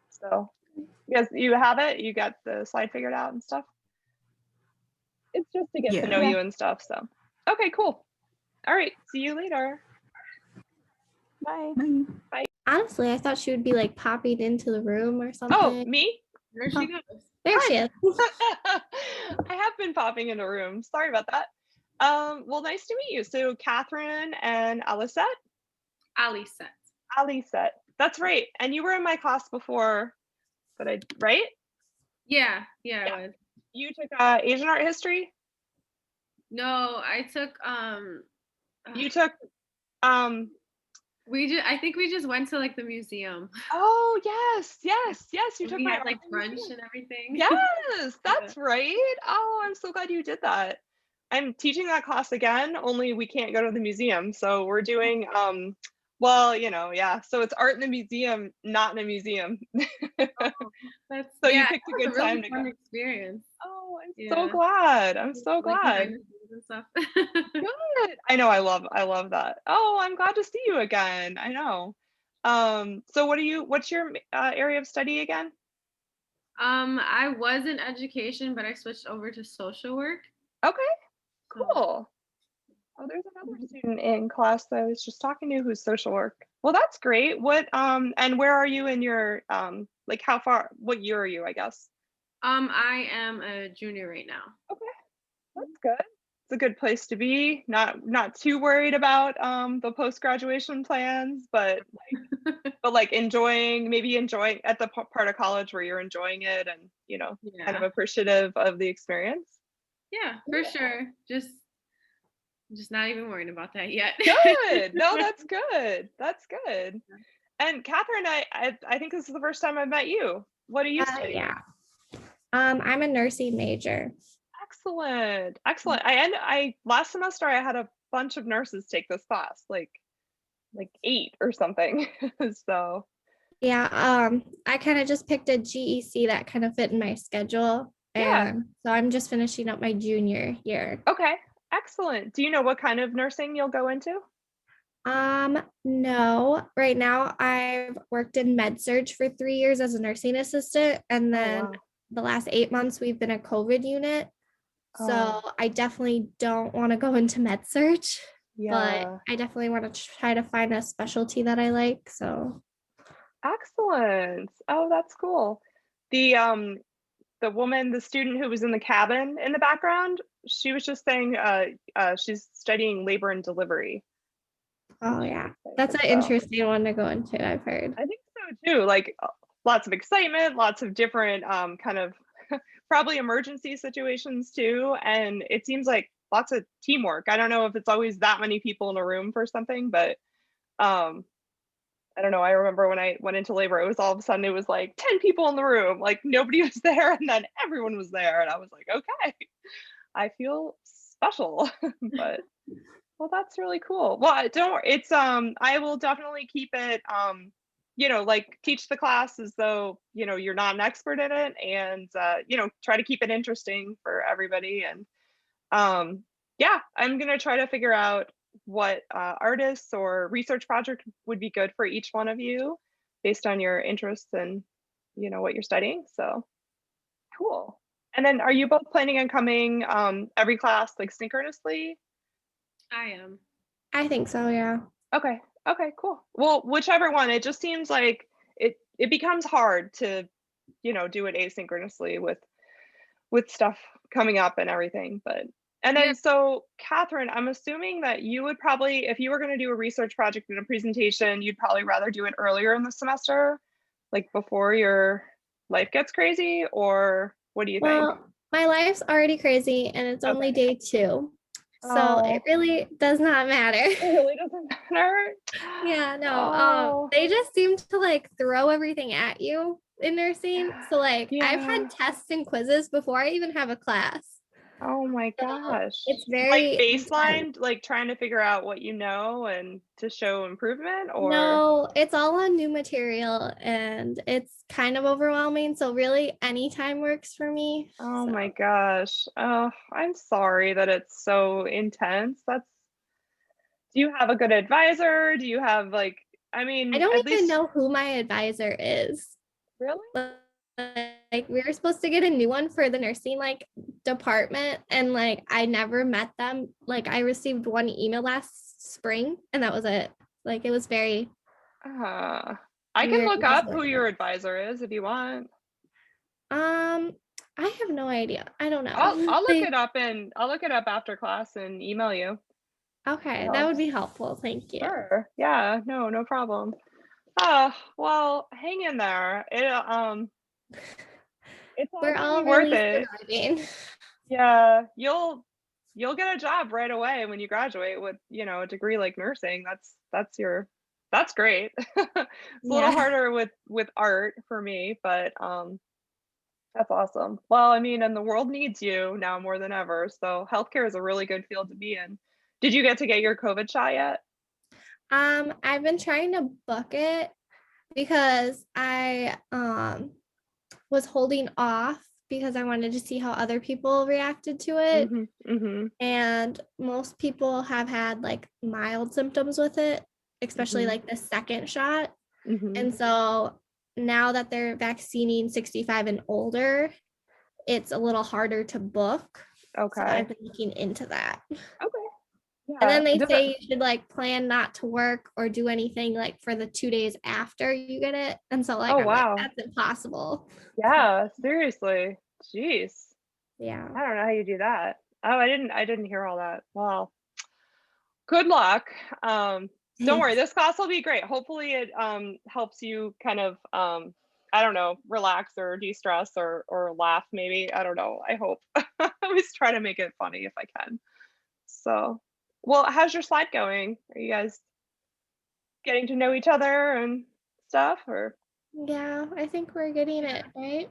So you have it? You got the slide figured out and stuff? It's just to get to know Yeah. you and stuff. So, okay, cool. All right. See you later. Bye. Bye. Honestly, I thought she would be like popping into the room or something. Oh, me? There she goes. There she is. I have been popping into rooms. Sorry about that. Well, nice to meet you. So, Catherine and Alicette? Alicette. That's right. And you were in my class before, right? Yeah, I was. You took Asian art history? No, I took You took I think we just went to like the museum. Oh, yes. You took We my had like art brunch museum. and everything. Yes, that's right. Oh, I'm so glad you did that. I'm teaching that class again, only we can't go to the museum. So we're doing well, yeah. So it's art in the museum, not in a museum. That's So yeah, you picked a it was good really time to fun go. experience. Oh, I'm Yeah. so glad. I'm so Like glad. dinosaurs and stuff. Good. I know. I love that. Oh, I'm glad to see you again. I know. So what's your area of study again? I was in education, but I switched over to social work. Okay, So, cool. Oh, there's another student in class that I was just talking to who's social work. Well, that's great. What and where are you in your like how far, what year are you, I guess? I am a junior right now. Okay, that's good. It's a good place to be. Not too worried about the post-graduation plans, but like maybe enjoying at the part of college where you're enjoying it and, you know, kind of Yeah. appreciative of the experience. Yeah, for sure. Just not even worrying about that yet. Good. No, that's good. That's good. And Catherine, I think this is the first time I've met you. What are you studying? Yeah. I'm a nursing major. Excellent. Excellent. I last semester I had a bunch of nurses take this class, like 8 or something. So Yeah, I kind of just picked a GEC that kind of fit in my schedule. Yeah. And so I'm just finishing up my junior year. okay. Excellent. Do you know what kind of nursing you'll go into? No, right now I've worked in med surg for 3 years as a nursing assistant, and then wow. the last 8 months we've been a COVID unit. So Oh. I definitely don't want to go into med surg, but Yeah. I definitely want to try to find a specialty that I like. So Excellent. Oh, that's cool. The student who was in the cabin in the background, she was just saying she's studying labor and delivery. oh yeah, that's an So interesting one to go into, I've heard. I think so too. Like lots of excitement, lots of different kind of probably emergency situations too. And it seems like lots of teamwork. I don't know if it's always that many people in a room for something, but um I don't know. I remember when I went into labor, it was all of a sudden it was like 10 people in the room, like nobody was there, and then everyone was there, and I was like, okay, I feel special. But well, that's really cool. Well, don't worry. It's I will definitely keep it you know, like teach the class as though, you know, you're not an expert in it, and you know, try to keep it interesting for everybody. And yeah, I'm gonna try to figure out what artists or research project would be good for each one of you based on your interests and, you know, what you're studying. So cool. And then are you both planning on coming every class like synchronously? I am. I think so, yeah. Okay. Okay, cool. Well, whichever one, it just seems like it becomes hard to, you know, do it asynchronously with stuff coming up and everything. But and then Yeah. so Catherine, I'm assuming that you would probably, if you were going to do a research project and a presentation, you'd probably rather do it earlier in the semester, like before your life gets crazy, or what do you think? Well, my life's already crazy and it's only Okay. day 2. So Oh, it really does not matter. it really doesn't matter. Yeah, no. Oh, They just seem to like throw everything at you in nursing. So like I've yeah. had tests and quizzes before I even have a class. Oh my So gosh. it's Like very intense. baseline, like trying to figure out what you know and to show improvement, or No, it's all on new material and it's kind of overwhelming. So really anytime works for me. oh So my gosh. Oh, I'm sorry that it's so intense. Do you have a good advisor? Do you have like, I I mean, don't at even least know who my advisor is. really? Like we were supposed to get a new one for the nursing like department and like I never met them. Like I received one email last spring and that was it. Like it was very I can weird. look up who your advisor is if you want. I have no idea. I don't know. I'll look They- it up and I'll look it up after class and email you. okay, It that would helps. be helpful. Thank you. Sure. Yeah, no problem. Oh, well, hang in there. It's all We're gonna all be worth really it. surviving. Yeah, you'll get a job right away when you graduate with, you know, a degree like nursing. That's great. It's a little Yeah. harder with art for me, but that's awesome. Well, I mean, and the world needs you now more than ever. So healthcare is a really good field to be in. Did you get to get your COVID shot yet? I've been trying to book it because I was holding off because I wanted to see how other people reacted to it. Mm-hmm. And most people have had like mild symptoms with it, especially Mhm. like the second shot. Mm-hmm. And so now that they're vaccinating 65 and older, it's a little harder to book. So Okay. I've been looking into that. Okay. Yeah. And then they Does say it- you should like plan not to work or do anything like for the 2 days after you get it. And so like, Oh, I'm like, wow. that's impossible. Yeah, seriously. Jeez. Yeah. I don't know how you do that. Oh, I didn't hear all that. Well, good luck. Don't worry, this class will be great. Hopefully it helps you kind of I don't know, relax or de-stress or laugh maybe. I don't know. I hope. I always try to make it funny if I can. So, well, how's your slide going? Are you guys getting to know each other and stuff or? Yeah, I think we're getting it, right?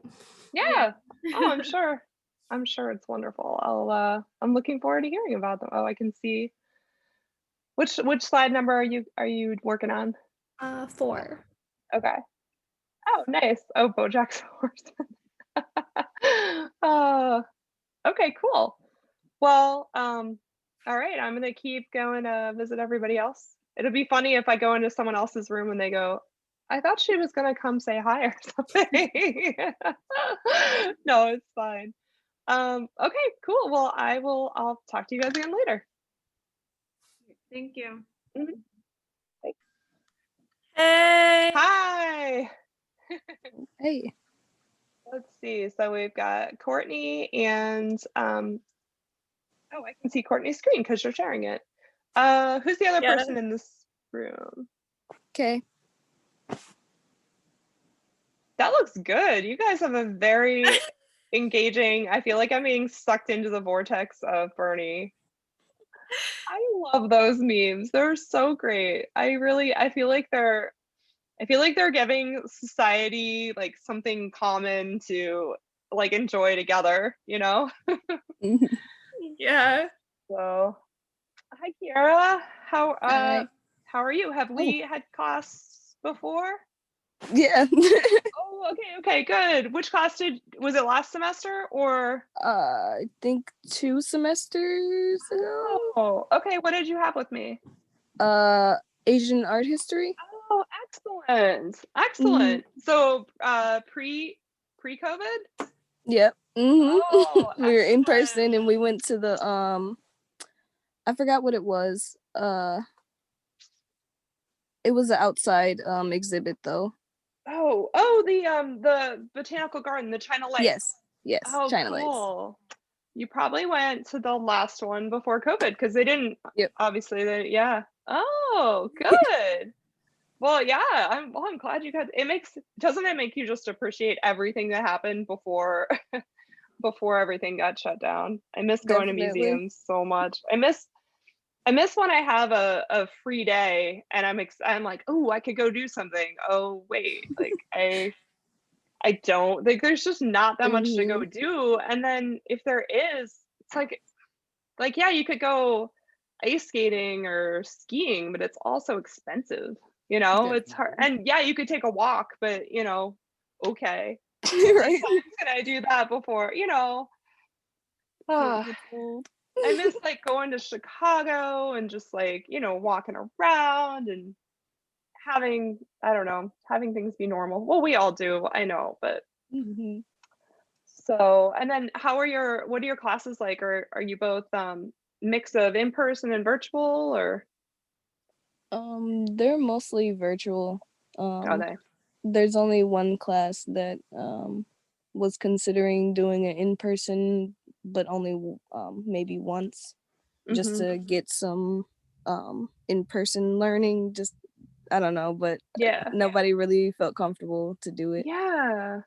Yeah. Oh, I'm sure. I'm sure it's wonderful. I'm looking forward to hearing about them. Oh, I can see. Which slide number are you working on? 4. Okay. Oh, nice. Oh, BoJack's Horseman. Okay, cool. Well, all right. I'm gonna keep going to visit everybody else. It'll be funny if I go into someone else's room and they go, I thought she was gonna come say hi or something. No, it's fine. Okay, cool. Well, I'll talk to you guys again later. Thank you. Mhm. Hey. Hi. Hey. Let's see. So we've got Courtney and oh, I can see Courtney's screen because you're sharing it. Who's the other Yeah. person in this room? Okay. That looks good. You guys have a very engaging, I feel like I'm being sucked into the vortex of Bernie. I love those memes. They're so great. I feel like they're giving society like something common to like enjoy together, you know? Yeah. So hi Kiara. How Hi. how are you? Have we had class before? Yeah. Oh, okay, good. Which class was it last semester or? I think 2 semesters ago. Oh, okay. What did you have with me? Asian art history. Oh, excellent. So pre-COVID? Yep. Oh, We were in person and we went to the I forgot what it was. It was an outside exhibit though. Oh, the botanical garden, the China Lake. Yes. Oh, China Lakes. cool. You probably went to the last one before COVID because they didn't. Yep. Obviously, yeah. Oh, good. Well, yeah. I'm glad you guys. Doesn't it make you just appreciate everything that happened before before everything got shut down? I miss going to Definitely. museums so much. I miss when I have a free day and I'm like, oh, I could go do something. Oh, wait, like I don't think there's just not that much to go do. And then if there is, it's like yeah, you could go ice skating or skiing, but it's also expensive, you know? It's hard. And yeah, you could take a walk, but you know, okay. Right. Times can I do that before, you know? Ah. I miss like going to Chicago and just like, you know, walking around and having, I don't know, having things be normal. Well, we all do, I know, but so, and then what are your classes like? Or are you both mix of in-person and virtual or? They're mostly virtual. They? There's only one class that was considering doing it in person, but only maybe once, just to get some in-person learning. Just I don't know, but nobody really felt comfortable to do it. Yeah.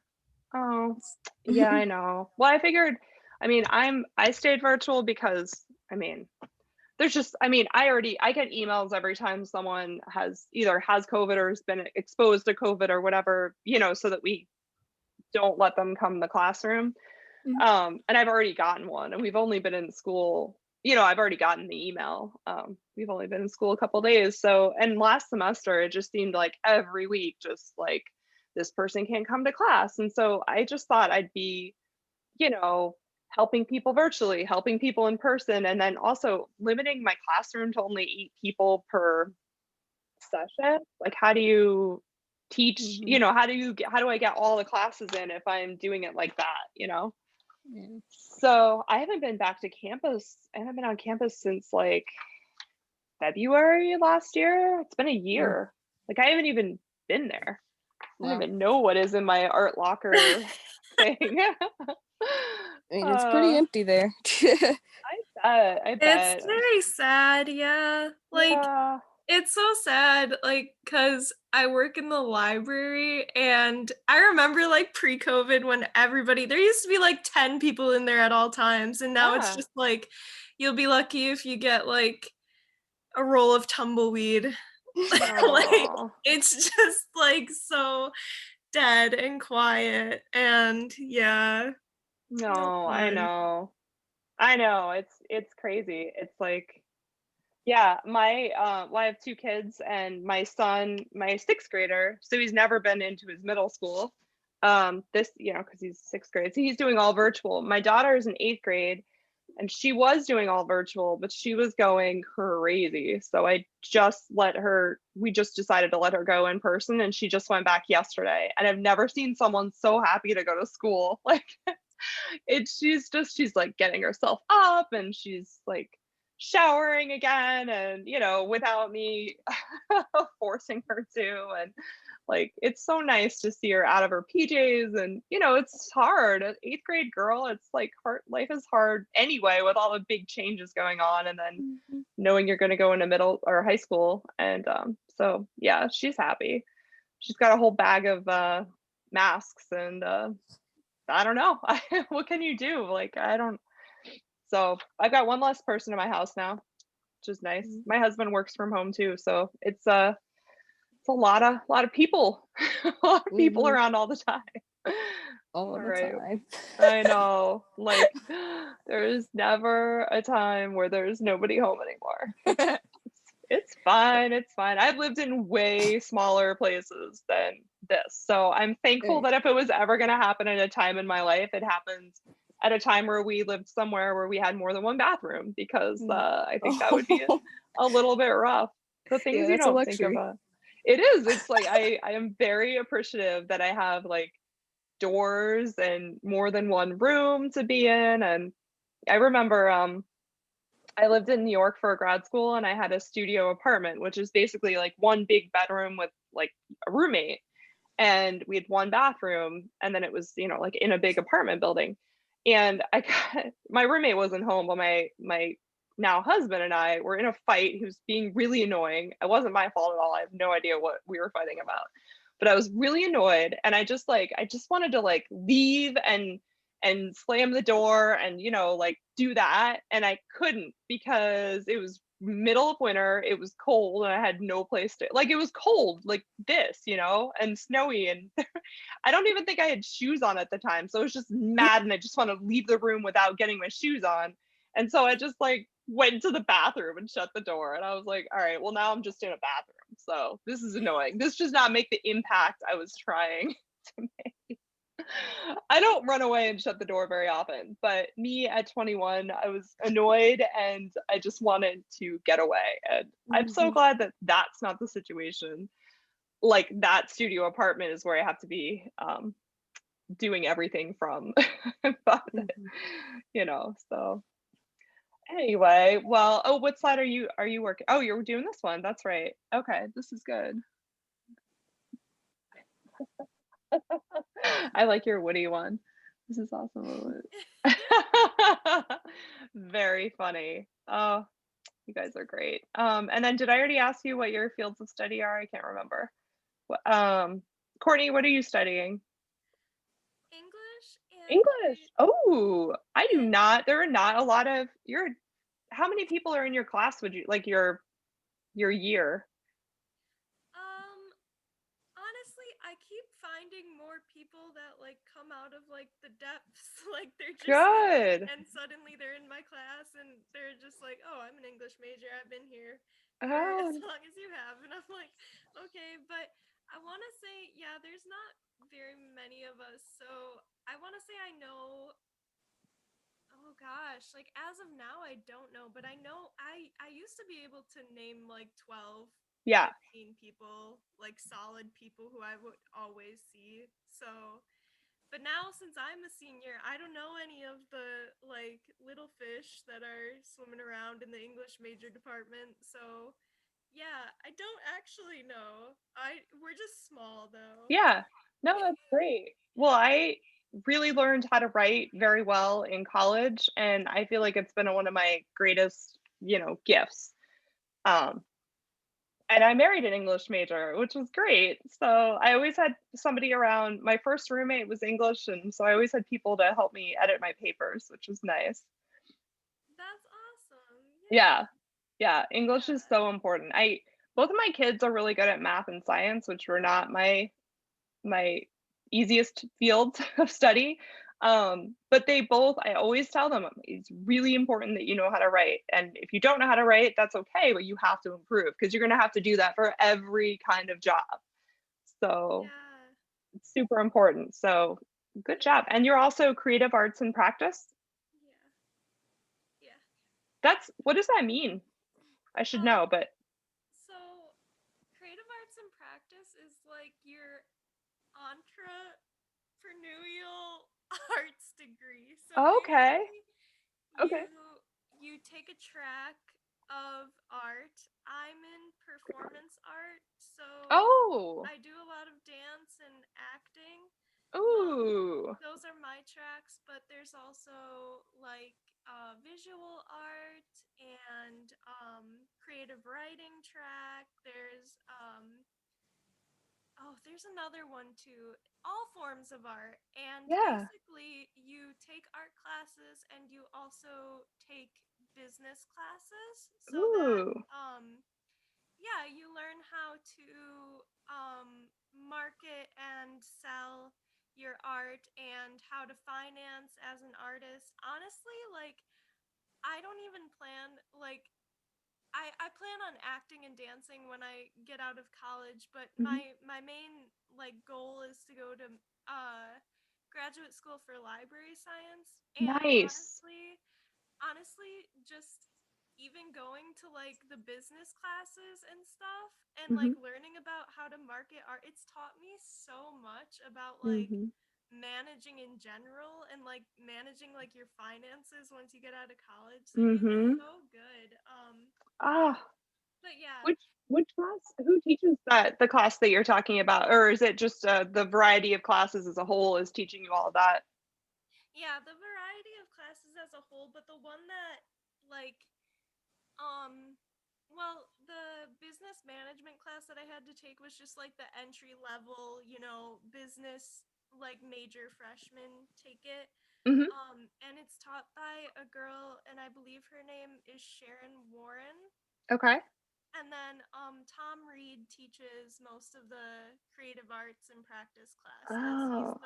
Oh, yeah, I know. Well, I figured, I mean, I stayed virtual because, I mean, there's just, I mean, I get emails every time someone either has COVID or has been exposed to COVID or whatever, you know, so that we don't let them come to the classroom. And I've already gotten one and we've only been in school, you know, I've already gotten the email. We've only been in school a couple days. So, and last semester, it just seemed like every week, just like this person can't come to class. And so I just thought I'd be, you know, helping people virtually, helping people in person, and then also limiting my classroom to only 8 people per session. Like, how do you teach, you know, how do I get all the classes in if I'm doing it like that, you know? So I haven't been back to campus. I haven't been on campus since like February last year. It's been a year. Like I haven't even been there. I don't even know what is in my art locker thing. I mean, it's pretty empty there. I bet. It's very sad, yeah. Like Yeah. it's so sad, like, cause I work in the library and I remember like pre-COVID when there used to be like 10 people in there at all times, and now it's Yeah. just like you'll be lucky if you get like a roll of tumbleweed. Like Aw. it's just like so dead and quiet, and yeah. No, I fun. know. I know. It's crazy. It's like, yeah, well, I have two kids, and my son, my sixth grader, so he's never been into his middle school. This, you know, because he's sixth grade. So he's doing all virtual. My daughter is in eighth grade, and she was doing all virtual, but she was going crazy. So we just decided to let her go in person, and she just went back yesterday. And I've never seen someone so happy to go to school. Like she's like getting herself up, and she's like showering again, and you know, without me forcing her to. And like it's so nice to see her out of her PJs. And you know, it's hard. An eighth grade girl, it's like hard. Life is hard anyway with all the big changes going on, and then knowing you're going to go into middle or high school. And so yeah, she's happy. She's got a whole bag of masks, and I don't know. What can you do? Like I don't. So I've got one less person in my house now, which is nice. My husband works from home too, so it's a lot of people, a lot of people around all the time. All the right. time. I know. Like there's never a time where there's nobody home anymore. It's fine. It's fine. I've lived in way smaller places than this, so I'm thankful that if it was ever going to happen at a time in my life, it happens at a time where we lived somewhere where we had more than one bathroom, because I think that would be a little bit rough. The things you don't think about. It is. It's like I am very appreciative that I have like doors and more than one room to be in. And I remember I lived in New York for grad school, and I had a studio apartment, which is basically like one big bedroom with like a roommate. And we had one bathroom, and then it was, you know, like in a big apartment building. And my roommate wasn't home, but my now husband and I were in a fight. He was being really annoying. It wasn't my fault at all. I have no idea what we were fighting about, but I was really annoyed, and I just wanted to like leave and slam the door and, you know, like do that. And I couldn't, because it was middle of winter, it was cold, and I had no place to, like, it was cold like this, you know, and snowy, and I don't even think I had shoes on at the time. So I was just mad, and I just want to leave the room without getting my shoes on. And so I just like went to the bathroom and shut the door. And I was like, all right, well, now I'm just in a bathroom. So this is annoying. This does not make the impact I was trying to make. I don't run away and shut the door very often, but me at 21, I was annoyed, and I just wanted to get away. And I'm so glad that that's not the situation. Like that studio apartment is where I have to be doing everything from. But, you know, so anyway, well, oh, what slide are you working? Oh, you're doing this one. That's right. Okay, this is good. I like your Woody one. This is awesome. Very funny. Oh, you guys are great. And then did I already ask you what your fields of study are? I can't remember. Courtney, what are you studying? English. Oh, I do not. There are not a lot of how many people are in your class? Would you like your year? Honestly, I keep finding more people that like come out of like the depths, like they're just Good. and suddenly they're in my class, and they're just like, oh, I'm an English major, I've been here for as long as you have. And I'm like, okay, but I want to say, yeah, there's not very many of us, so I want to say I know, oh gosh, like as of now I don't know, but I know I used to be able to name like 12 Yeah. 15 people, like solid people who I would always see. So, but now since I'm a senior, I don't know any of the like little fish that are swimming around in the English major department. So, yeah, I don't actually know. We're just small though. Yeah. No, that's great. Well, I really learned how to write very well in college, and I feel like it's been one of my greatest, gifts. Um, and I married an English major, which was great. So I always had somebody around. My first roommate was English, and so I always had people to help me edit my papers, which was nice. That's awesome. Yeah. Yeah, English is so important. Both of my kids are really good at math and science, which were not my easiest fields of study. But I always tell them it's really important that you know how to write. And if you don't know how to write, that's okay, but you have to improve because you're going to have to do that for every kind of job. So it's super important. So good job. And you're also creative arts in practice? Yeah. What does that mean? I should know, but. So creative arts in practice is like your entrepreneurial arts degree. So Okay. Okay. You take a track of art. I'm in performance art, so I do a lot of dance and acting. Ooh. Those are my tracks, but there's also like visual art and creative writing track. There's another one too. All forms of art. And basically you take art classes and you also take business classes so that you learn how to market and sell your art and how to finance as an artist. Honestly, like I don't even plan I plan on acting and dancing when I get out of college, but my main like goal is to go to graduate school for library science. And Nice. honestly, just even going to like the business classes and stuff and like learning about how to market art, it's taught me so much about like managing in general and like managing like your finances once you get out of college. Like it's so good. But yeah. Which class? Who teaches that? The class that you're talking about, or is it just the variety of classes as a whole is teaching you all of that? Yeah, the variety of classes as a whole, but the one that like the business management class that I had to take was just like the entry level, business like major freshman take it. And it's taught by a girl, and I believe her name is Sharon Warren. Okay. And then Tom Reed teaches most of the creative arts and practice classes.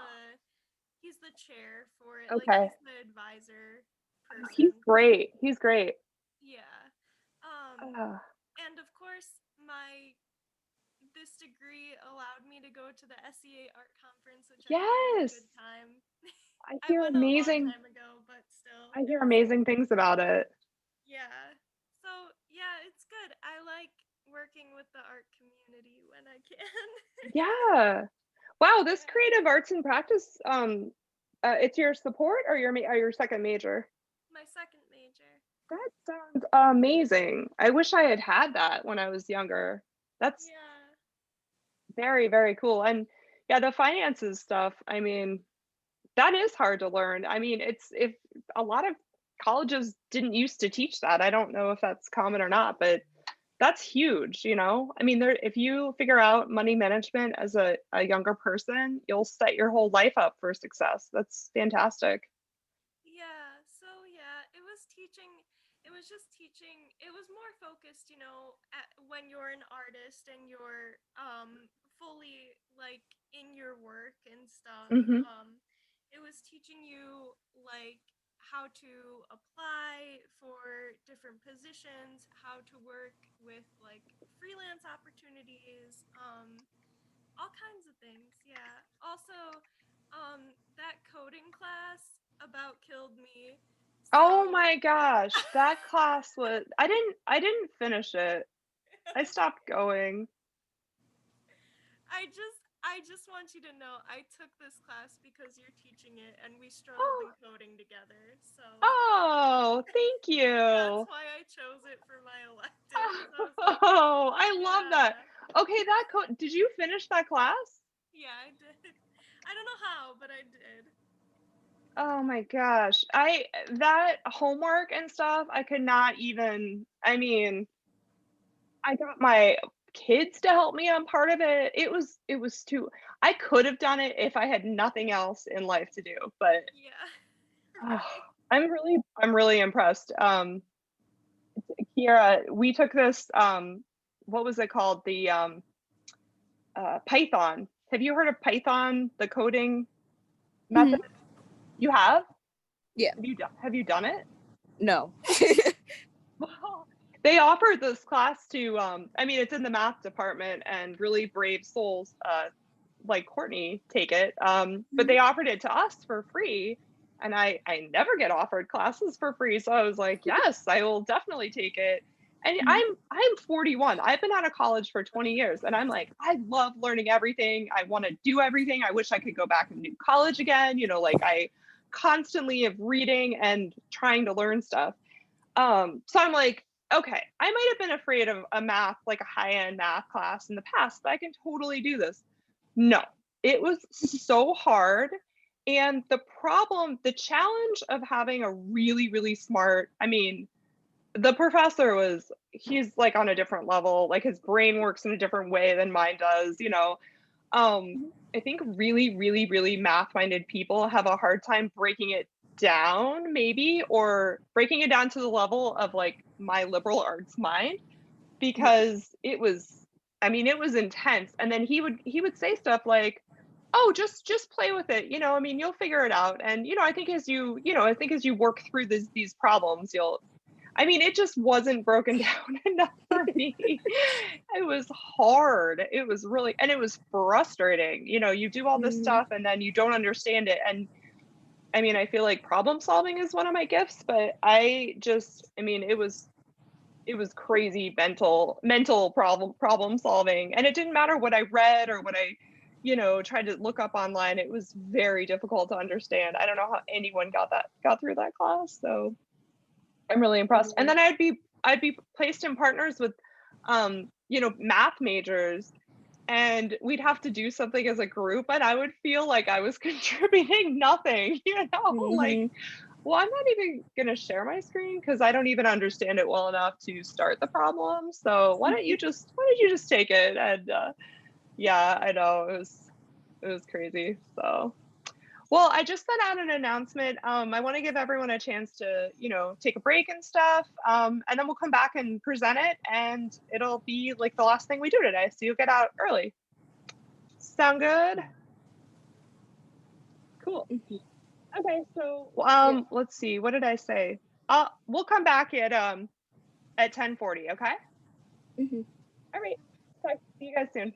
He's the chair for it. Okay. Like he's the advisor person. He's great. He's great. Yeah. And of course, this degree allowed me to go to the SEA Art Conference, which I had a good time. I hear amazing. A long time ago, but still. I hear amazing things about it. Yeah. So yeah, it's good. I like working with the art community when I can. Yeah. Wow, this creative arts and practice, it's your support or your second major? My second major. That sounds amazing. I wish I had had that when I was younger. That's very, very cool. And yeah, the finances stuff, I mean, that is hard to learn. I mean, if a lot of colleges didn't used to teach that. I don't know if that's common or not, but that's huge, I mean, if you figure out money management as a younger person, you'll set your whole life up for success. That's fantastic. Yeah, so yeah, it was just teaching, it was more focused, when you're an artist and you're fully like in your work and stuff. It was teaching you like how to apply for different positions, how to work with like freelance opportunities, all kinds of things. Yeah. Also, that coding class about killed me. Oh my gosh, that class was I didn't finish it. I stopped going. I just want you to know I took this class because you're teaching it and we struggled in coding together. So Oh, thank you. that's why I chose it for my elective. 'cause I was like, Oh, I love that. yeah. Okay, did you finish that class? Yeah, I did. I don't know how, but I did. Oh my gosh. That homework and stuff, I could not even, I mean, I got my kids to help me on part of it. It was too, I could have done it if I had nothing else in life to do, but Yeah. I'm really impressed. Kiera, we took this, what was it called? The Python. Have you heard of Python, the coding method? You have? Yeah. Have you done it? No. They offered this class to, I mean, it's in the math department, and really brave souls like Courtney take it. But they offered it to us for free. And I never get offered classes for free. So I was like, yes, I will definitely take it. And I'm 41. I've been out of college for 20 years. And I'm like, I love learning everything. I want to do everything. I wish I could go back and do college again. You know, like I constantly am reading and trying to learn stuff. So I'm like, okay, I might have been afraid of a math, like a high-end math class in the past, but I can totally do this. No, it was so hard. And the challenge of having a really, really smart, I mean, the professor he's like on a different level, like his brain works in a different way than mine does, you know. I think really, really, really math-minded people have a hard time breaking it down, maybe, or breaking it down to the level of like my liberal arts mind, because it was intense. And then he would say stuff like, oh, just play with it, you know, I mean, you'll figure it out. And you know, I think as you work through these problems, it just wasn't broken down enough for me. It was hard. It was really, and it was frustrating. You know, you do all this stuff and then you don't understand it. And I mean, I feel like problem solving is one of my gifts, but it was crazy mental problem solving. And it didn't matter what I read or what I, tried to look up online. It was very difficult to understand. I don't know how anyone got through that class. So I'm really impressed. And then I'd be placed in partners with, math majors, and we'd have to do something as a group, and I would feel like I was contributing nothing, like, well, I'm not even gonna share my screen because I don't even understand it well enough to start the problem. So why don't you just take it? And yeah, I know it was crazy. So. Well, I just sent out an announcement. I want to give everyone a chance to, take a break and stuff. And then we'll come back and present it, and it'll be like the last thing we do today. So you'll get out early. Sound good? Cool. Okay, so let's see. What did I say? We'll come back at 10:40. Okay. All right. See you guys soon.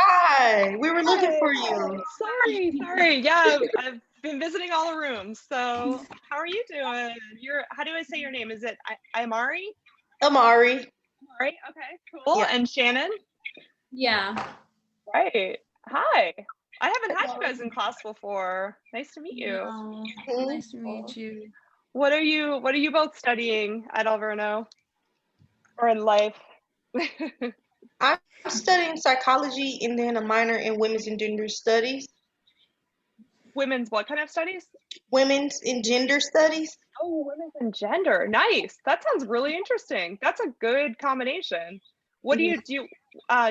Hi, we were looking for you. Sorry. Yeah, I've been visiting all the rooms. So how are you doing? How do I say your name? Is it Amari? Amari. Okay, cool. Yeah. And Shannon? Yeah. Right. Hi. I haven't had you guys in class before. Nice to meet you. Nice to meet you. What are you both studying at Alverno? or in life? I'm studying psychology and then a minor in women's and gender studies. Women's what kind of studies? Women's and gender studies. Oh, women's and gender. Nice. That sounds really interesting. That's a good combination. What do you do?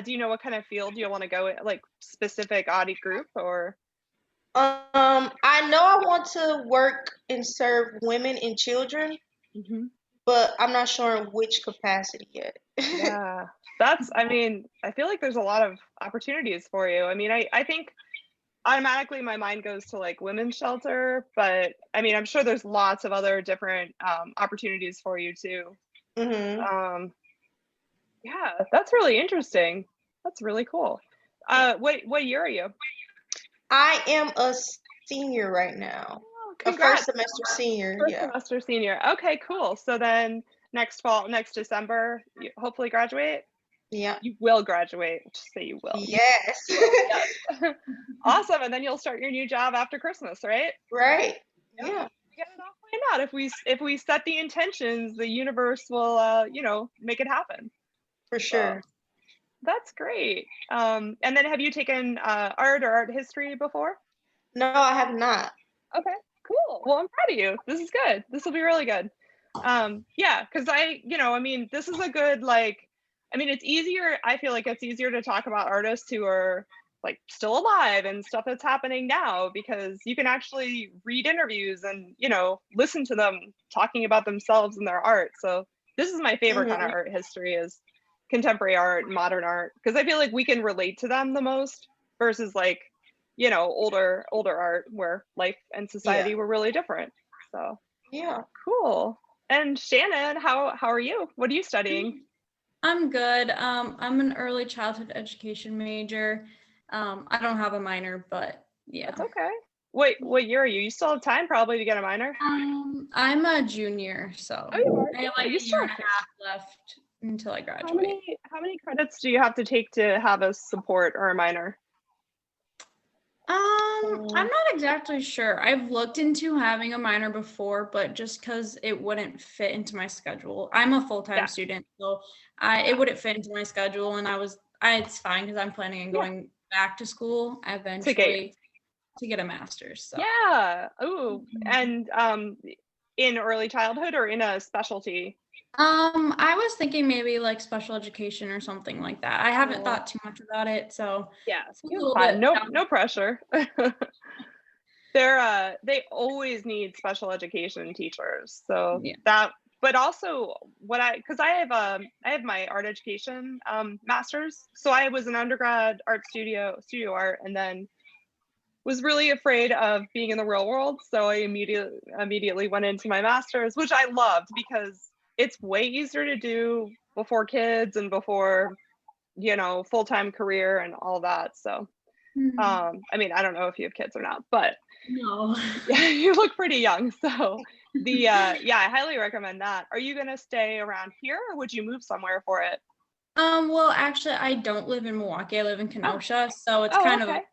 Do you know what kind of field you want to go in, like specific Audi group or? I know I want to work and serve women and children, but I'm not sure in which capacity yet. Yeah, I mean, I feel like there's a lot of opportunities for you. I mean, I think automatically my mind goes to like women's shelter, but I mean, I'm sure there's lots of other different opportunities for you too. Yeah, that's really interesting. That's really cool. What year are you? I am a senior right now. A Congrats. first semester senior. First semester senior. Okay, cool. So then next December, you hopefully graduate? Yeah. You will graduate. Just say you will. Yes. Yes. Awesome. And then you'll start your new job after Christmas, right? Right. Yeah. Why not? If we set the intentions, the universe will make it happen. For sure. That's great. And then have you taken art or art history before? No, I have not. Okay, cool. Well, I'm proud of you. This is good. This will be really good. Yeah, because I mean, this is a good, it's easier. I feel like it's easier to talk about artists who are like still alive and stuff that's happening now, because you can actually read interviews and, listen to them talking about themselves and their art. So this is my favorite kind of art history is contemporary art, modern art, because I feel like we can relate to them the most versus older art where life and society were really different. So yeah, cool. And Shannon, how are you? What are you studying? I'm good. I'm an early childhood education major. I don't have a minor, but yeah. That's okay. Wait, what year are you? You still have time probably to get a minor? I'm a junior, so I have like a year and a half left until I graduate. How many credits do you have to take to have a support or a minor? I'm not exactly sure. I've looked into having a minor before, but just because it wouldn't fit into my schedule. I'm a full-time student, so it wouldn't fit into my schedule, and it's fine because I'm planning on going back to school eventually to get a master's. So. Yeah. Ooh. And in early childhood or in a specialty? I was thinking maybe like special education or something like that. I haven't thought too much about it, so yeah, no pressure. They always need special education teachers, so but also because I have my art education master's, so I was an undergrad art studio art, and then was really afraid of being in the real world, so I immediately went into my master's, which I loved because it's way easier to do before kids and before, full-time career and all that. So, I mean, I don't know if you have kids or not, but no, you look pretty young. So I highly recommend that. Are you going to stay around here or would you move somewhere for it? Well, actually, I don't live in Milwaukee. I live in Kenosha, so it's kind of a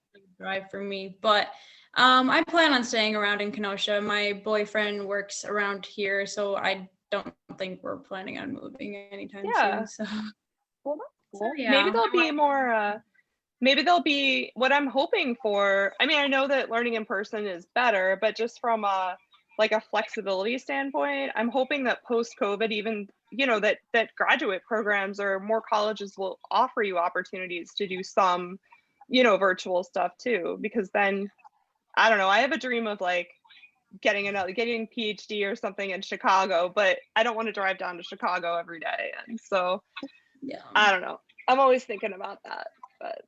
drive for me, but I plan on staying around in Kenosha. My boyfriend works around here, so I don't think we're planning on moving anytime soon. So, well, that's cool. Maybe there'll be more. Maybe there'll be what I'm hoping for. I mean, I know that learning in person is better, but just from a flexibility standpoint, I'm hoping that post-COVID, even that graduate programs or more colleges will offer you opportunities to do some, virtual stuff too. Because then, I don't know. I have a dream of getting PhD or something in Chicago, but I don't want to drive down to Chicago every day. And so I don't know. I'm always thinking about that, but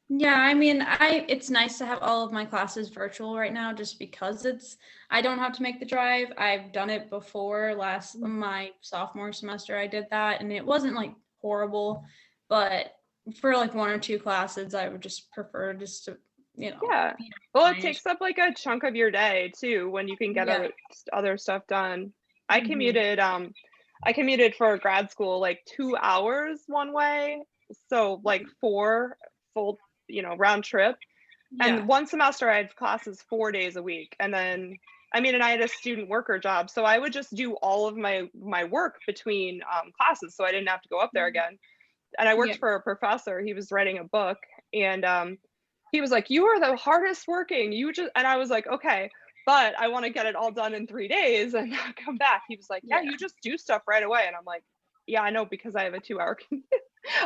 yeah, I mean, it's nice to have all of my classes virtual right now, just because I don't have to make the drive. I've done it before my sophomore semester. I did that and it wasn't horrible, but for 1 or 2 classes, I would just prefer just to well, it takes up a chunk of your day too when you can get other stuff done. I commuted for grad school 2 hours one way, so 4 full round trip, and one semester I had classes 4 days a week, and then I mean, and I had a student worker job, so I would just do all of my work between classes, so I didn't have to go up there again. And I worked Yeah. for a professor. He was writing a book, and he was like, "You are the hardest working. You just," and I was like, "Okay, but I want to get it all done in 3 days and not come back." He was like, "Yeah, you just do stuff right away," and I'm like, "Yeah, I know, because I have a 2-hour commute."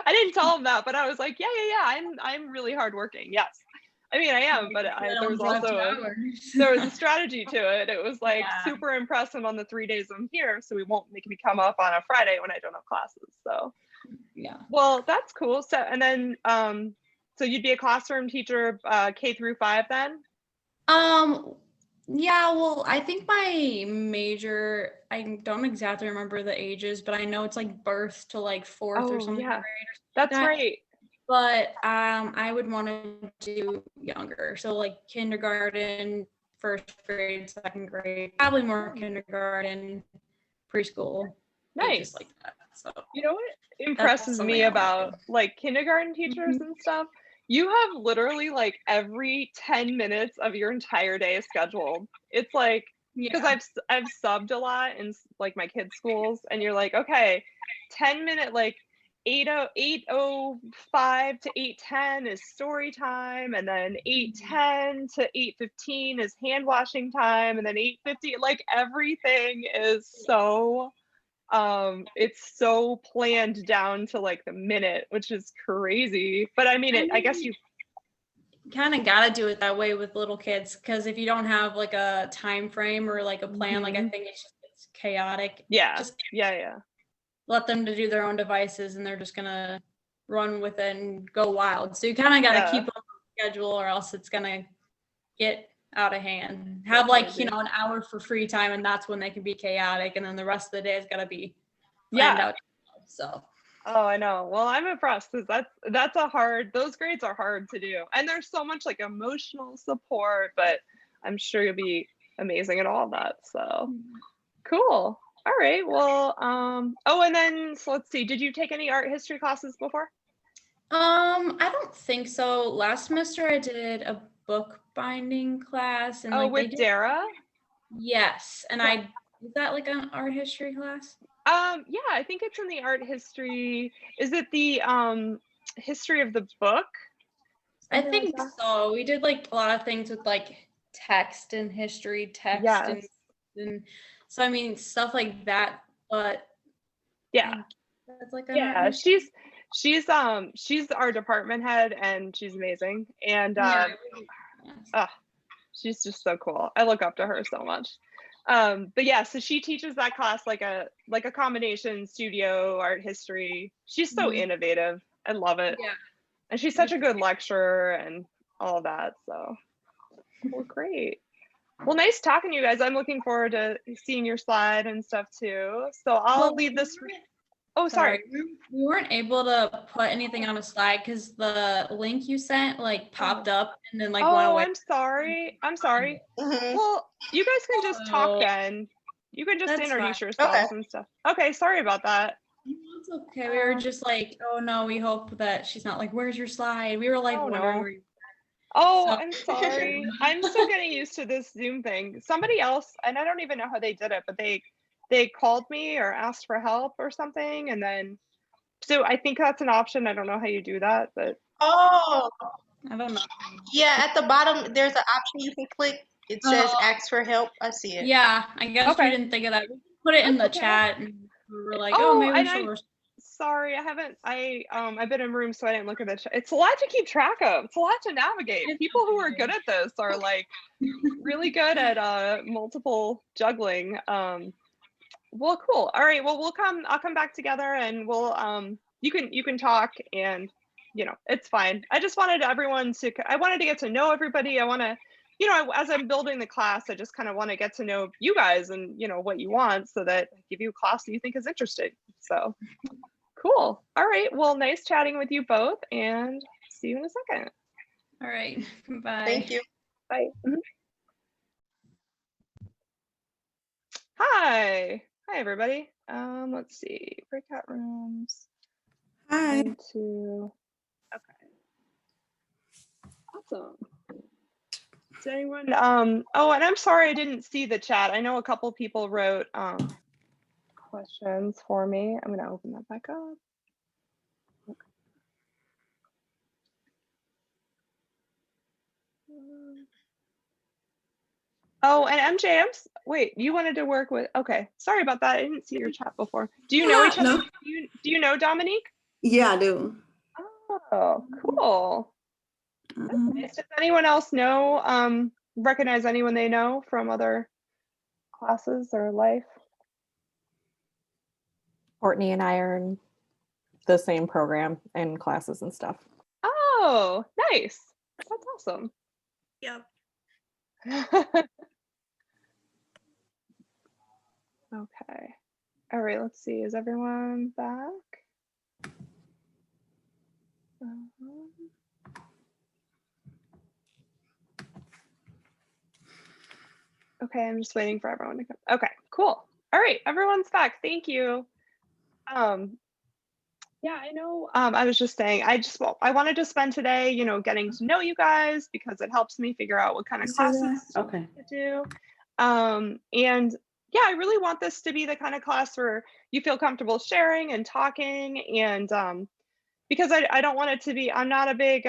I didn't tell him that, but I was like, "Yeah, I'm really hardworking. Yes." I mean, I am, but there was also there was a strategy to it. It was like super impress him on the 3 days I'm here, so he won't make me come up on a Friday when I don't have classes. So yeah. Well, that's cool. So and then so you'd be a classroom teacher K through 5 then? Yeah, well, I think my major, I don't exactly remember the ages, but I know it's like birth to like 4th or Oh something yeah, grade or something like that's that. right. But I would want to do younger. So like kindergarten, 1st grade, 2nd grade, probably more kindergarten, preschool, ages Nice. like that. So You know what that's impresses something me I wanna about like kindergarten teachers Mhm. and stuff? You have literally like every 10 minutes of your entire day scheduled. It's like because Yeah. I've subbed a lot in like my kids' schools, and you're like, okay, 10-minute like 8:05 to 8:10 is story time, and then 8:10 to 8:15 is hand washing time, and then 8:50 like everything is so it's so planned down to like the minute, which is crazy. But I mean, I guess you kind of got to do it that way with little kids, because if you don't have like a time frame or like a plan, like I think it's chaotic. Yeah. Just Yeah. let them to do their own devices, and they're just gonna run with it and go wild. So you kind of got to keep on schedule, or else it's gonna get out of hand. Have like, you know, an hour for free time, and that's when they can be chaotic, and then the rest of the day is gonna be planned out. So Oh, I know. Well, I'm impressed because that's a hard, those grades are hard to do. And there's so much like emotional support, but I'm sure you'll be amazing at all that. So cool. All right. Well, oh, and then so let's see. Did you take any art history classes before? I don't think so. Last semester I did a book binding class, and like with Dara? Yes. And is that like an art history class? Yeah, I think it's in the art history. Is it the history of the book? I think so. We did like a lot of things with like text and history, text and so I mean stuff like that, but yeah. That's like she's our department head, and she's amazing. And she's just so cool. I look up to her so much. But yeah, so she teaches that class like a combination studio art history. She's so innovative. I love it. Yeah. And she's such a good lecturer and all that. So well, great. Well, nice talking to you guys. I'm looking forward to seeing your slide and stuff too. So I'll leave this. Oh, sorry. We weren't able to put anything on a slide because the link you sent like popped up and then like went away. I'm sorry. Well, you guys can just talk then. You can just introduce yourselves and stuff. Okay, sorry about that. It's okay. We were just like, oh no, we hope that she's not like, where's your slide? We were like wondering where you I'm sorry. I'm still getting used to this Zoom thing. Somebody else, and I don't even know how they did it, but they called me or asked for help or something, and then so I think that's an option. I don't know how you do that, but I don't know. Yeah, at the bottom there's an option you can click. It says ask for help. I see it. Yeah, I guess we didn't think of that. We put it in the chat and we were like, oh maybe she'll sorry, I've been in rooms, so I didn't look at the chat. It's a lot to keep track of. It's a lot to navigate. People who are good at this are like really good at multiple juggling. Well, cool. All right. Well, I'll come back together, and we'll you can talk, and you know, it's fine. I just wanted I wanted to get to know everybody. I want to, you know, as I'm building the class, I just kind of want to get to know you guys and, you know, what you want, so that I give you a class that you think is interesting. So cool. All right. Well, nice chatting with you both, and see you in a second. All right. Bye. Thank you. Bye. Hi, everybody. Let's see, breakout rooms. Hi. Okay. Awesome. Did anyone, oh, and I'm sorry I didn't see the chat. I know a couple people wrote questions for me. I'm gonna open that back up. Oh, and MJ, wait, you wanted to work with, okay, sorry about that. I didn't see your chat before. Do you know each other? No. Do you know Dominique? Yeah, I do. Oh, cool. That's nice. Does anyone else know, recognize anyone they know from other classes or life? Courtney and I are in the same program and classes and stuff. Oh, nice. That's awesome. Yep. Okay. All right, let's see. Is everyone back? Okay, I'm just waiting for everyone to come. Okay, cool. All right, everyone's back. Thank you. Yeah, I know. I was just saying, I wanted to spend today, you know, getting to know you guys because it helps me figure out what kind of classes Okay. to do. And yeah, I really want this to be the kind of class where you feel comfortable sharing and talking, and because I don't want it to be, I'm not a big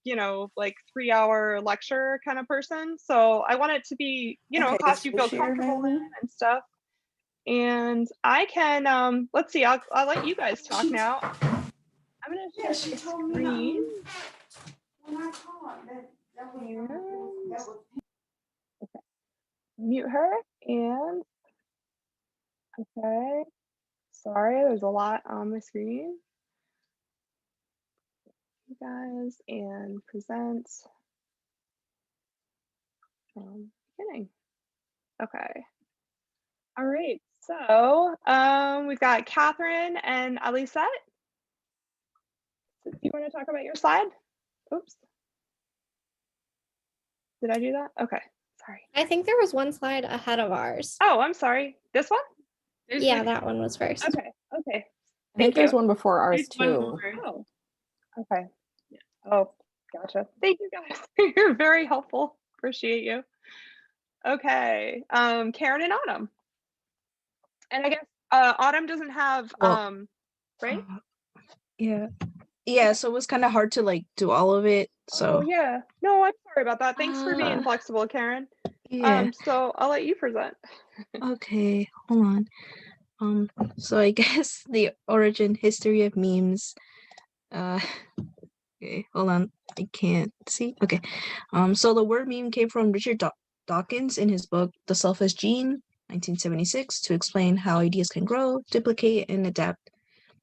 you know, like 3-hour lecture kind of person. So I want it to be, you know, a class you feel comfortable in and stuff. And I can let's see, I'll let you guys talk now. I'm gonna share the screen. Okay. Mute her and okay. Sorry, there's a lot on the screen. You guys and present from beginning. Okay. All right. So we've got Catherine and Alisette. Do you want to talk about your slide? Oops. Did I do that? Okay. Sorry. I think there was one slide ahead of ours. Oh, I'm sorry. This one? Yeah, that one was first. Okay. Okay. I think there's one before ours There's one too. more. Oh. Okay. Oh, gotcha. Thank you guys. You're very helpful. Appreciate you. Okay. Karen and Autumn. And I guess Autumn doesn't have right? Yeah, so it was kind of hard to like do all of it. So Oh yeah. No, I'm sorry about that. Thanks for being flexible, Karen. yeah. So I'll let you present. Okay, hold on. So I guess the origin history of memes. Okay, hold on. I can't see. Okay. So the word meme came from Richard Dawkins in his book The Selfish Gene, 1976, to explain how ideas can grow, duplicate, and adapt.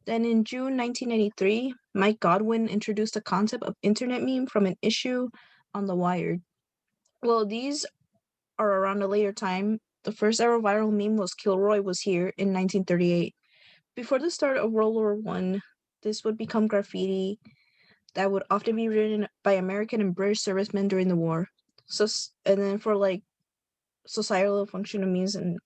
Then in June 1993, Mike Godwin introduced the concept of internet meme from an issue on The Wired. Well, these are around a later time. The first ever viral meme was Kilroy was here in 1938. Before the start of World War I, this would become graffiti that would often be written by American and British servicemen during the war. So, and then for like societal function of memes, in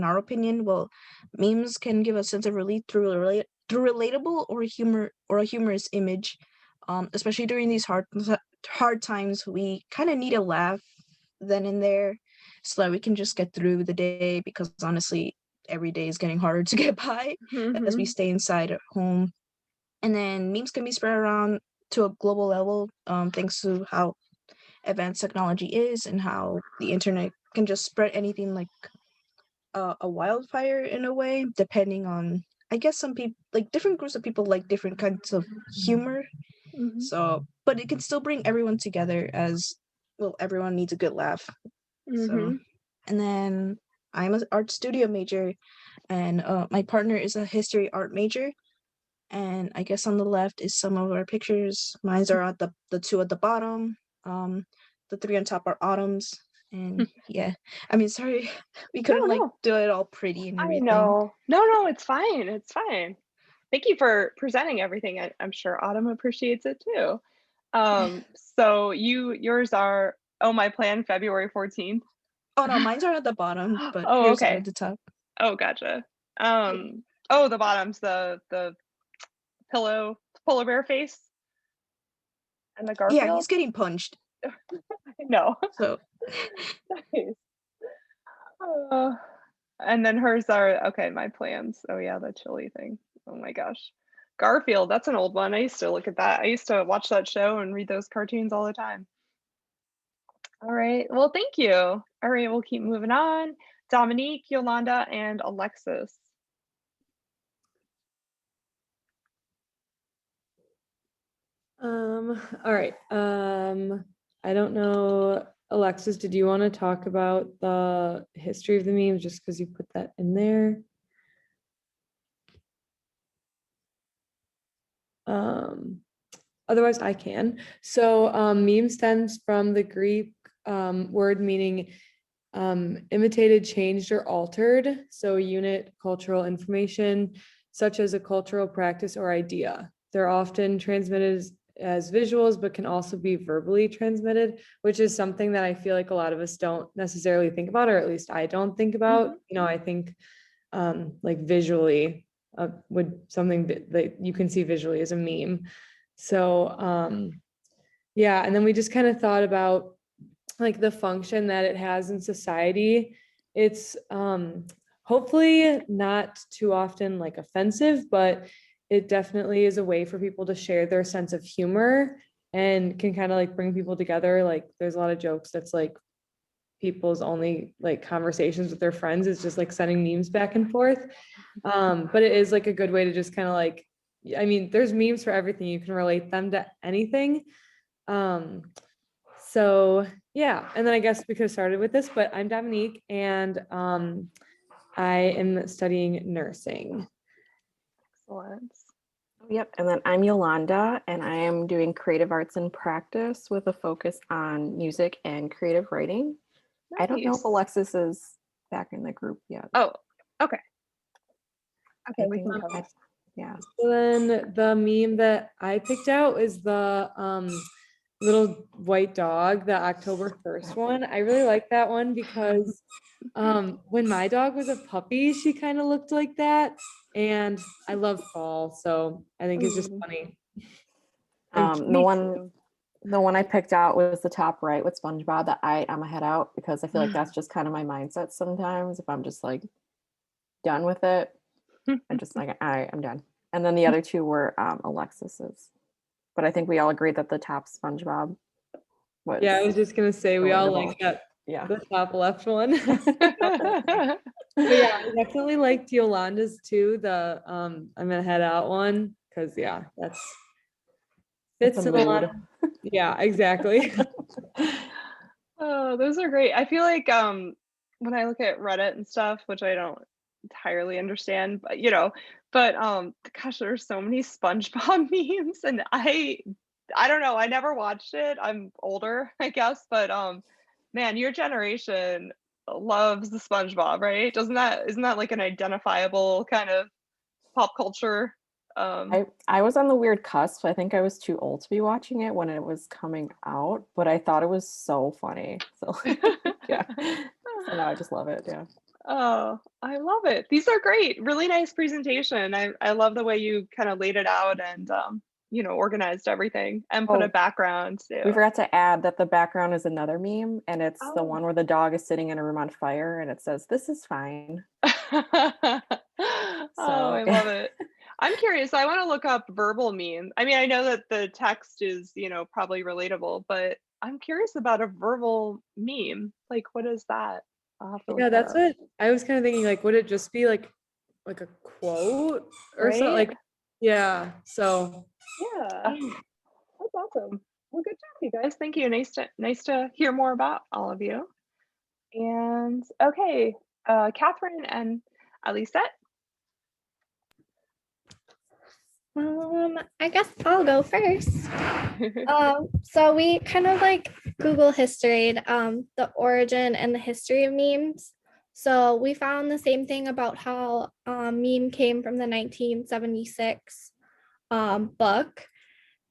our opinion, well, memes can give a sense of relief through relatable or a humorous image, especially during these hard times. We kind of need a laugh then and there, so that we can just get through the day. Because honestly, every day is getting harder to get by as we stay inside at home. And then memes can be spread around to a global level, thanks to how advanced technology is and how the internet can just spread anything like a wildfire in a way, depending on, I guess, some people, like different groups of people like different kinds of humor. So, but it can still bring everyone together, as well, everyone needs a good laugh. So, and then I'm an art studio major, and my partner is a history art major. And I guess on the left is some of our pictures. Mine's are at the two at the bottom. The three on top are Autumn's. And yeah, I mean, sorry, we couldn't do it all pretty and everything. I know. No, it's fine. It's fine. Thank you for presenting everything. I'm sure Autumn appreciates it too. So yours are, my plan February 14th. Oh no, mine's are at the bottom, but Oh, yours okay. are at the top. Oh, gotcha. The bottom's the polar bear face and the Garfield. Yeah, he's getting punched. No. So Nice. And then hers are okay, my plans. Oh yeah, the chili thing. Oh my gosh. Garfield, that's an old one. I used to look at that. I used to watch that show and read those cartoons all the time. All right. Well, thank you. All right, we'll keep moving on. Dominique, Yolanda, and Alexis. All right. I don't know, Alexis, did you want to talk about the history of the memes just because you put that in there? Otherwise I can. So meme stems from the Greek word meaning imitated, changed, or altered. So unit cultural information, such as a cultural practice or idea. They're often transmitted as visuals, but can also be verbally transmitted, which is something that I feel like a lot of us don't necessarily think about, or at least I don't think about. You know, I think like visually would something that you can see visually as a meme. So yeah, and then we just kind of thought about like the function that it has in society. It's hopefully not too often like offensive, but it definitely is a way for people to share their sense of humor and can kind of like bring people together. Like there's a lot of jokes that's like people's only like conversations with their friends is just like sending memes back and forth. But it is like a good way to just kind of like, I mean, there's memes for everything. You can relate them to anything. So yeah, and then I guess we could have started with this, but I'm Dominique and I am studying nursing. Excellent. Yep, and then I'm Yolanda, and I am doing creative arts and practice with a focus on music and creative writing. I don't know if Nice. Alexis is back in the group yet. Oh, okay. I we think can cover. yeah. So then the meme that I picked out is the little white dog, the October 1st one. I really like that one because when my dog was a puppy, she kind of looked like that. And I love fall, so I think it's just funny. The one I picked out was the top right with SpongeBob, that I am a head out, because I feel like that's just kind of my mindset sometimes. If I'm just like done with it, I'm just like, I'm done. And then the other two were Alexis's. But I think we all agreed that the top SpongeBob was. Yeah, I was just gonna say we all relatable. like that. Yeah. The top left one. But yeah, I definitely liked Yolanda's too. The I'm gonna head out one, because yeah, that's It's fits a in a lot. mood. Yeah, exactly. Oh, those are great. I feel like when I look at Reddit and stuff, which I don't entirely understand, but gosh, there's so many SpongeBob memes, and I don't know, I never watched it. I'm older, I guess, but man, your generation loves the SpongeBob, right? Isn't that like an identifiable kind of pop culture? I was on the weird cusp. I think I was too old to be watching it when it was coming out, but I thought it was so funny. So yeah. So now I just love it. Yeah. Oh, I love it. These are great. Really nice presentation. I love the way you kind of laid it out and organized everything and put a background too. We forgot to add that the background is another meme, and it's the one where the dog is sitting in a room on fire and it says, "This is fine." Oh, I love it. I'm curious. I want to look up verbal memes. I mean, I know that the text is, probably relatable, but I'm curious about a verbal meme. Like, what is that? I'll have to look Yeah, that that's up. what I was kind of thinking. Like, would it just be like a quote or something? Right? Like, yeah. So Yeah, that's awesome. Well, good job, you guys. Thank you. Nice to hear more about all of you. And okay, Catherine and Alicette. I guess I'll go first. So we kind of like Google history, the origin and the history of memes. So we found the same thing about how meme came from the 1976 book.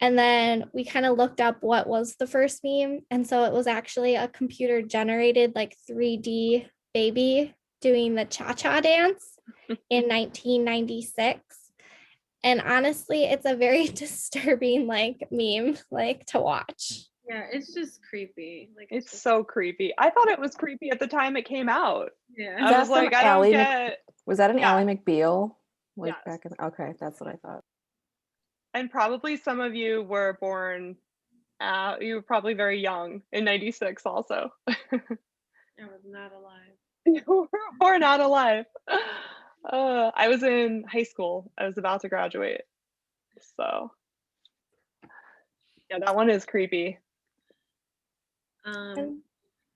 And then we kind of looked up what was the first meme. And so it was actually a computer generated like 3D baby doing the cha-cha dance in 1996. And honestly, it's a very disturbing like meme like to watch. Yeah, it's just creepy. Like It's so creepy. I thought it was creepy at the time it came out. yeah. Was I that was from like, I don't Ally get. was that an Yeah. Ally McBeal? Like Yes. back in okay, that's what I thought. And probably some of you were born, you were probably very young in 96 also. I was not alive. You were not alive. I was in high school. I was about to graduate. So yeah, that one is creepy.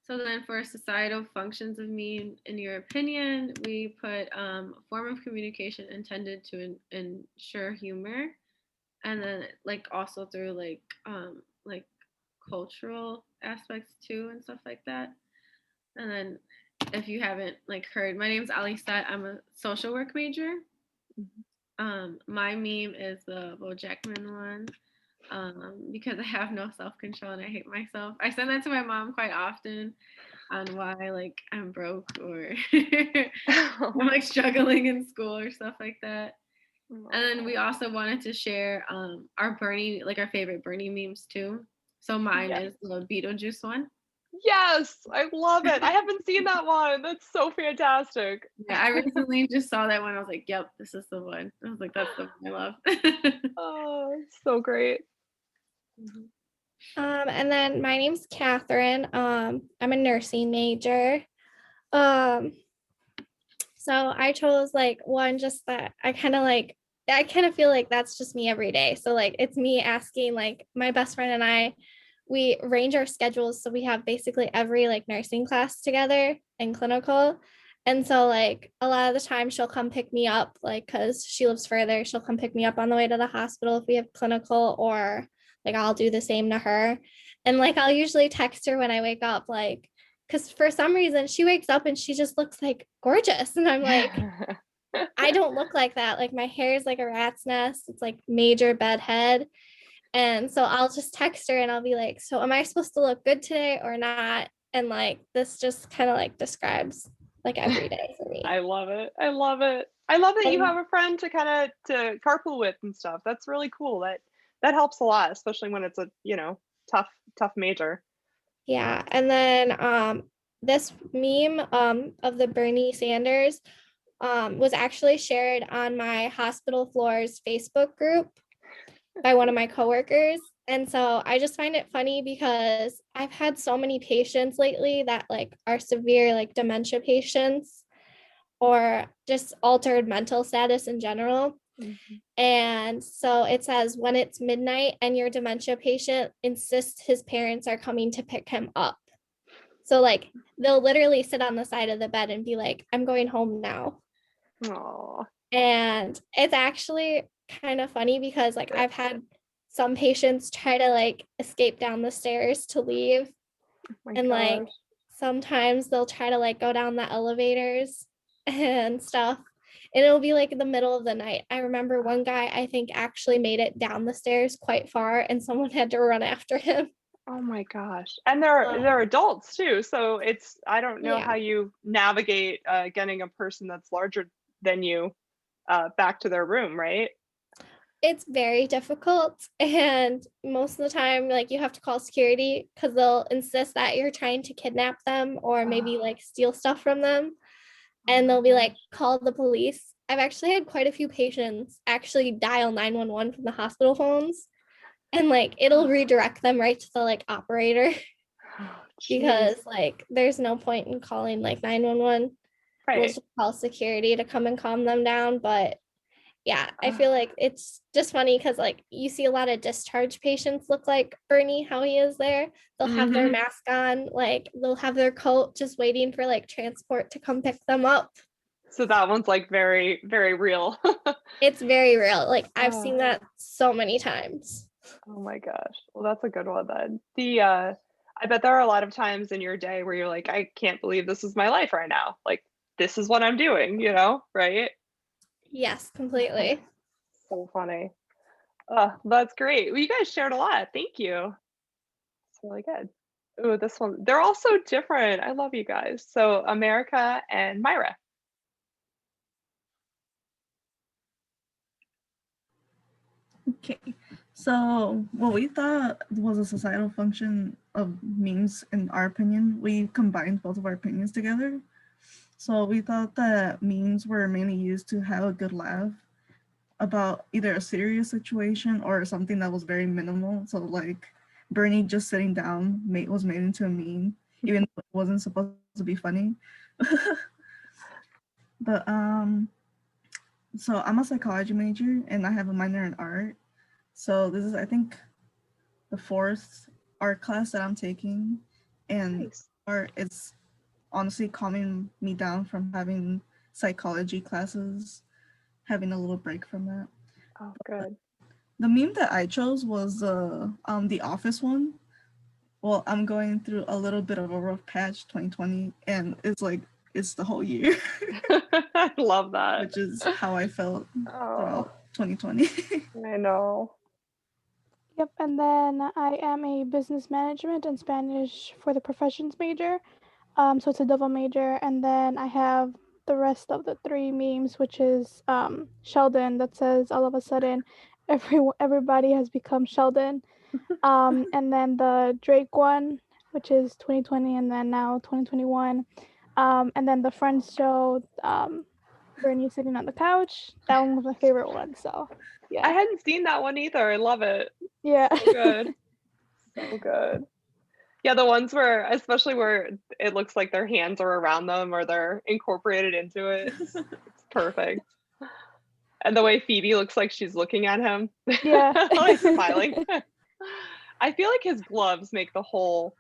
So then for societal functions of meme, in your opinion, we put a form of communication intended to ensure humor, and then like also through like cultural aspects too and stuff like that. And then if you haven't like heard, my name's Ali Stat. I'm a social work major. My meme is the BoJackman one. Because I have no self-control and I hate myself. I send that to my mom quite often on why like I'm broke or I'm like struggling in school or stuff like that. And then we also wanted to share our Bernie, like our favorite Bernie memes too. So mine is the Beetlejuice one. Yes, I love it. I haven't seen that one. That's so fantastic. Yeah, I recently just saw that one. I was like, yep, this is the one. I was like, that's the one I love. Oh, so great. And then my name's Catherine. I'm a nursing major. So I chose like one just that I kind of feel like that's just me every day. So like it's me asking like my best friend and I, we arrange our schedules so we have basically every like nursing class together and clinical. And so like a lot of the time she'll come pick me up, like because she lives further, she'll come pick me up on the way to the hospital if we have clinical, or like I'll do the same to her. And like I'll usually text her when I wake up, like, because for some reason she wakes up and she just looks like gorgeous. And I'm like, I don't look like that. Like my hair is like a rat's nest. It's like major bedhead. And so I'll just text her and I'll be like, so am I supposed to look good today or not? And like this just kind of like describes like every day for me. I love it. I love it. I love that you have a friend to kind of to carpool with and stuff. That's really cool. That helps a lot, especially when it's a, tough major. Yeah. And then this meme of the Bernie Sanders was actually shared on my hospital floors Facebook group by one of my coworkers. And so I just find it funny because I've had so many patients lately that like are severe like dementia patients or just altered mental status in general. And so it says when it's midnight and your dementia patient insists his parents are coming to pick him up. So like they'll literally sit on the side of the bed and be like, I'm going home now. Aww. And it's actually kind of funny because like I've had some patients try to like escape down the stairs to leave. And like sometimes they'll try to like go down the elevators and stuff. And it'll be like in the middle of the night. I remember one guy, I think, actually made it down the stairs quite far and someone had to run after him. Oh my gosh. And they're adults too. So I don't know how you navigate getting a person that's larger than you back to their room, right? It's very difficult. And most of the time, like you have to call security because they'll insist that you're trying to kidnap them or maybe like steal stuff from them. And they'll be like, call the police. I've actually had quite a few patients actually dial 911 from the hospital phones. And like it'll redirect them right to the like operator because like there's no point in calling like 911. Right. We'll just call security to come and calm them down. But yeah, I feel like it's just funny because like you see a lot of discharge patients look like Bernie, how he is there. They'll have their mask on, like they'll have their coat just waiting for like transport to come pick them up. So that one's like very, very real. It's very real. Like I've seen that so many times. Oh my gosh. Well, that's a good one then. I bet there are a lot of times in your day where you're like, I can't believe this is my life right now. Like this is what I'm doing, right? Yes, completely. So funny. That's great. Well, you guys shared a lot. Thank you. It's really good. Oh, this one. They're all so different. I love you guys. So America and Myra. Okay. So what we thought was a societal function of memes, in our opinion, we combined both of our opinions together. So we thought that memes were mainly used to have a good laugh about either a serious situation or something that was very minimal. So like Bernie just sitting down was made into a meme, even though it wasn't supposed to be funny. But so I'm a psychology major and I have a minor in art. So this is, I think, the fourth art class that I'm taking, and art is honestly calming me down from having psychology classes, having a little break from that. Oh, good. The meme that I chose was the Office one. Well, I'm going through a little bit of a rough patch 2020, and it's the whole year. I love that. Which is how I felt throughout 2020. I know. Yep, and then I am a business management and Spanish for the professions major. So it's a double major, and then I have the rest of the three memes, which is Sheldon that says all of a sudden everybody has become Sheldon. And then the Drake one, which is 2020 and then now 2021. And then the Friends show, Bernie sitting on the couch. That one was my favorite one. So yeah. I hadn't seen that one either. I love it. Yeah. So good. So good. Yeah, the ones where, especially where it looks like their hands are around them or they're incorporated into it. It's perfect. And the way Phoebe looks like she's looking at him. Yeah. Like smiling. I feel like his gloves make the whole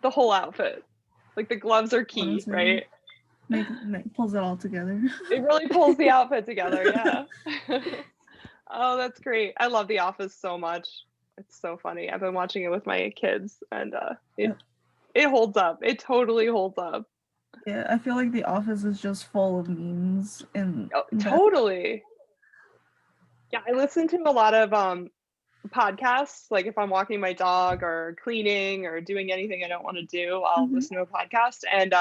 outfit. Like the gloves are key, Honestly, right? Pulls it all together. It really pulls the outfit together, yeah. Oh, that's great. I love The Office so much. It's so funny. I've been watching it with my kids, and it holds up. It totally holds up. Yeah, I feel like The Office is just full of memes and totally. Yeah, I listen to a lot of podcasts. Like if I'm walking my dog or cleaning or doing anything I don't want to do, I'll listen to a podcast. And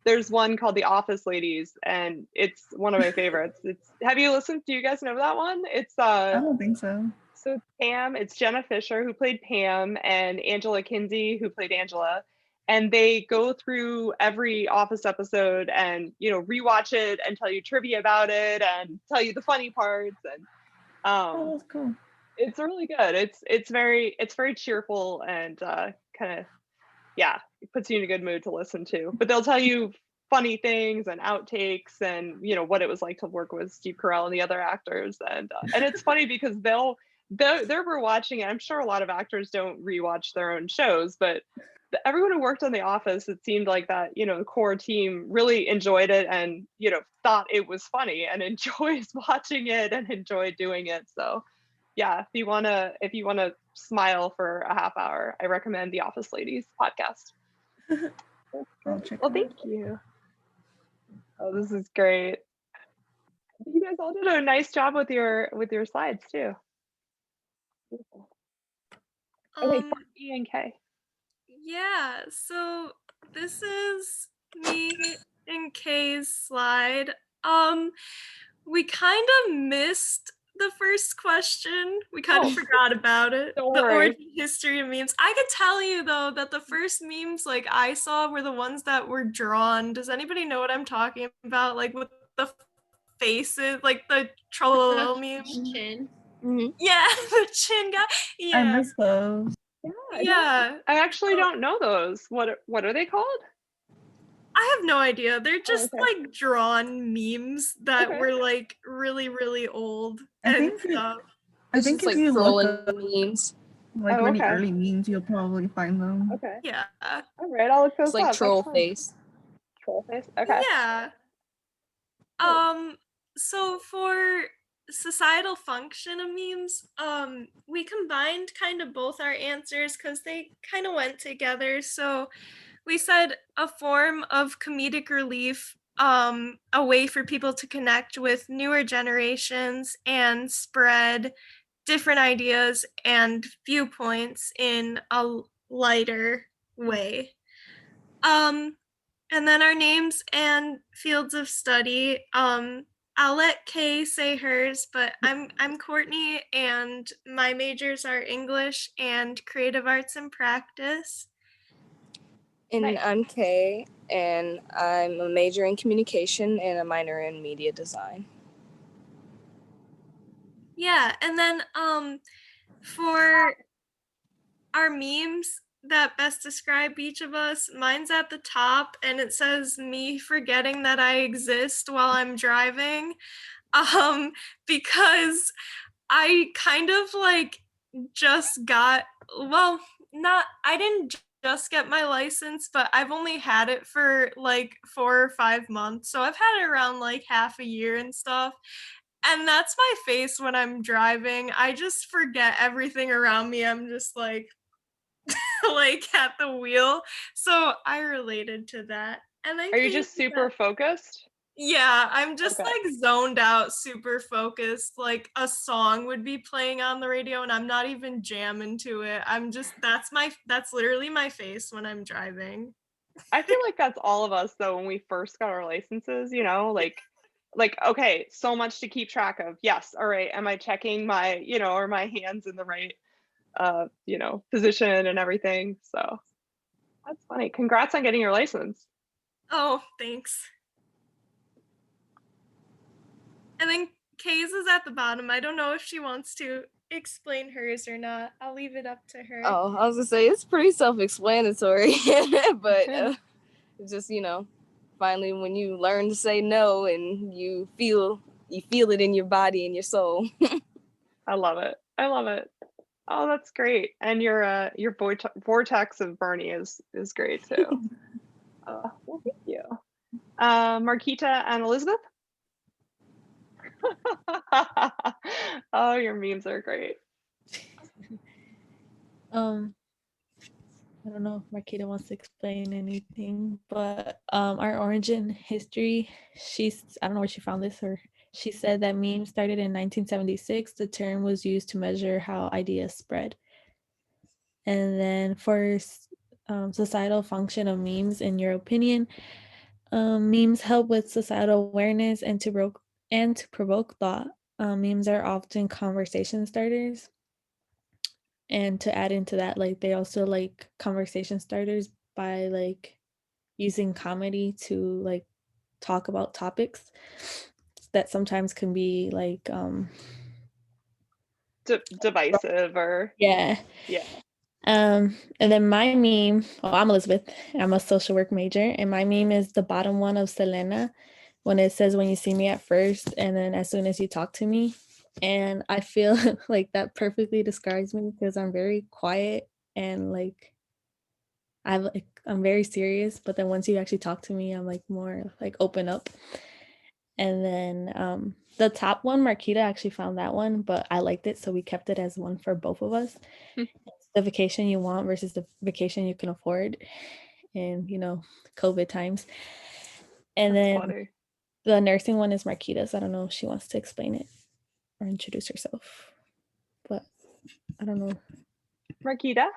there's one called The Office Ladies, and it's one of my favorites. Have you listened? Do you guys know that one? It's I don't think so. So Pam, it's Jenna Fisher who played Pam and Angela Kinsey who played Angela. And they go through every Office episode and, rewatch it and tell you trivia about it and tell you the funny parts. And that's cool. It's really good. It's very cheerful and kind of, it puts you in a good mood to listen to. But they'll tell you funny things and outtakes and what it was like to work with Steve Carell and the other actors. And it's funny because they're rewatching it. I'm sure a lot of actors don't rewatch their own shows, but everyone who worked on The Office, it seemed like that, the core team really enjoyed it and, thought it was funny and enjoys watching it and enjoyed doing it. So yeah, if you want to smile for a half hour, I recommend The Office Ladies podcast. Well, thank you. Oh, this is great. You guys all did a nice job with your slides too. Beautiful. Okay, part E and K. Yeah, so this is me and Kay's slide. We kind of missed the first question. We kind of forgot about it. The origin history of memes. I could tell you though that the first memes like I saw were the ones that were drawn. Does anybody know what I'm talking about? Like with the faces, like the Trololo meme. Chin. Mm-hmm. Yeah, the chin guy. Yeah. I miss those. Yeah. I actually don't know those. What are they called? I have no idea. They're just like drawn memes that were like really, really old and stuff. I think if you look up memes, like really early memes, you'll probably find them. Okay. Yeah. All right, I'll look those it's like up. troll face. Troll face. Okay. Yeah. So for societal function of memes, we combined kind of both our answers because they kind of went together. So we said a form of comedic relief, a way for people to connect with newer generations and spread different ideas and viewpoints in a lighter way. And then our names and fields of study. I'll let Kay say hers, but I'm Courtney, and my majors are English and creative arts and practice. And I'm Kay, and I'm a major in communication and a minor in media design. Yeah, and then for our memes that best describe each of us, mine's at the top and it says me forgetting that I exist while I'm driving. Because I kind of like just got, well, not, I didn't just get my license, but I've only had it for like 4 or 5 months. So I've had it around like half a year and stuff. And that's my face when I'm driving. I just forget everything around me. I'm just like, like at the wheel. So I related to that. And then Are you just super focused? Yeah, I'm just like zoned out, super focused. Like a song would be playing on the radio and I'm not even jamming to it. I'm just, that's literally my face when I'm driving. I feel like that's all of us though when we first got our licenses, you know, like okay, so much to keep track of. Yes, all right, am I checking my, you know, are my hands in the right you know, position and everything. So that's funny. Congrats on getting your license. Oh, thanks. And then Kay's is at the bottom. I don't know if she wants to explain hers or not. I'll leave it up to her. Oh, I was gonna say it's pretty self-explanatory, but just, you know, finally when you learn to say no and you feel it in your body and your soul. I love it. I love it. Oh, that's great. And your vortex of Bernie is great too. Well, thank you. Marquita and Elizabeth. Oh, your memes are great. I don't know if Marquita wants to explain anything, but our origin history, I don't know where she found this, or she said that memes started in 1976. The term was used to measure how ideas spread. And then for societal function of memes, in your opinion, memes help with societal awareness and to provoke thought. Memes are often conversation starters. And to add into that, like they also like conversation starters by like using comedy to like talk about topics that sometimes can be like divisive or yeah. And then my meme, I'm Elizabeth, I'm a social work major, and my meme is the bottom one of Selena when it says when you see me at first and then as soon as you talk to me. And I feel like that perfectly describes me because I'm very quiet and like I'm very serious, but then once you actually talk to me, I'm like more like open up. And then the top one, Marquita actually found that one, but I liked it, so we kept it as one for both of us. The vacation you want versus the vacation you can afford in, you know, COVID times. And That's then funny. The nursing one is Marquita's. I don't know if she wants to explain it or introduce herself, but I don't know. Marquita?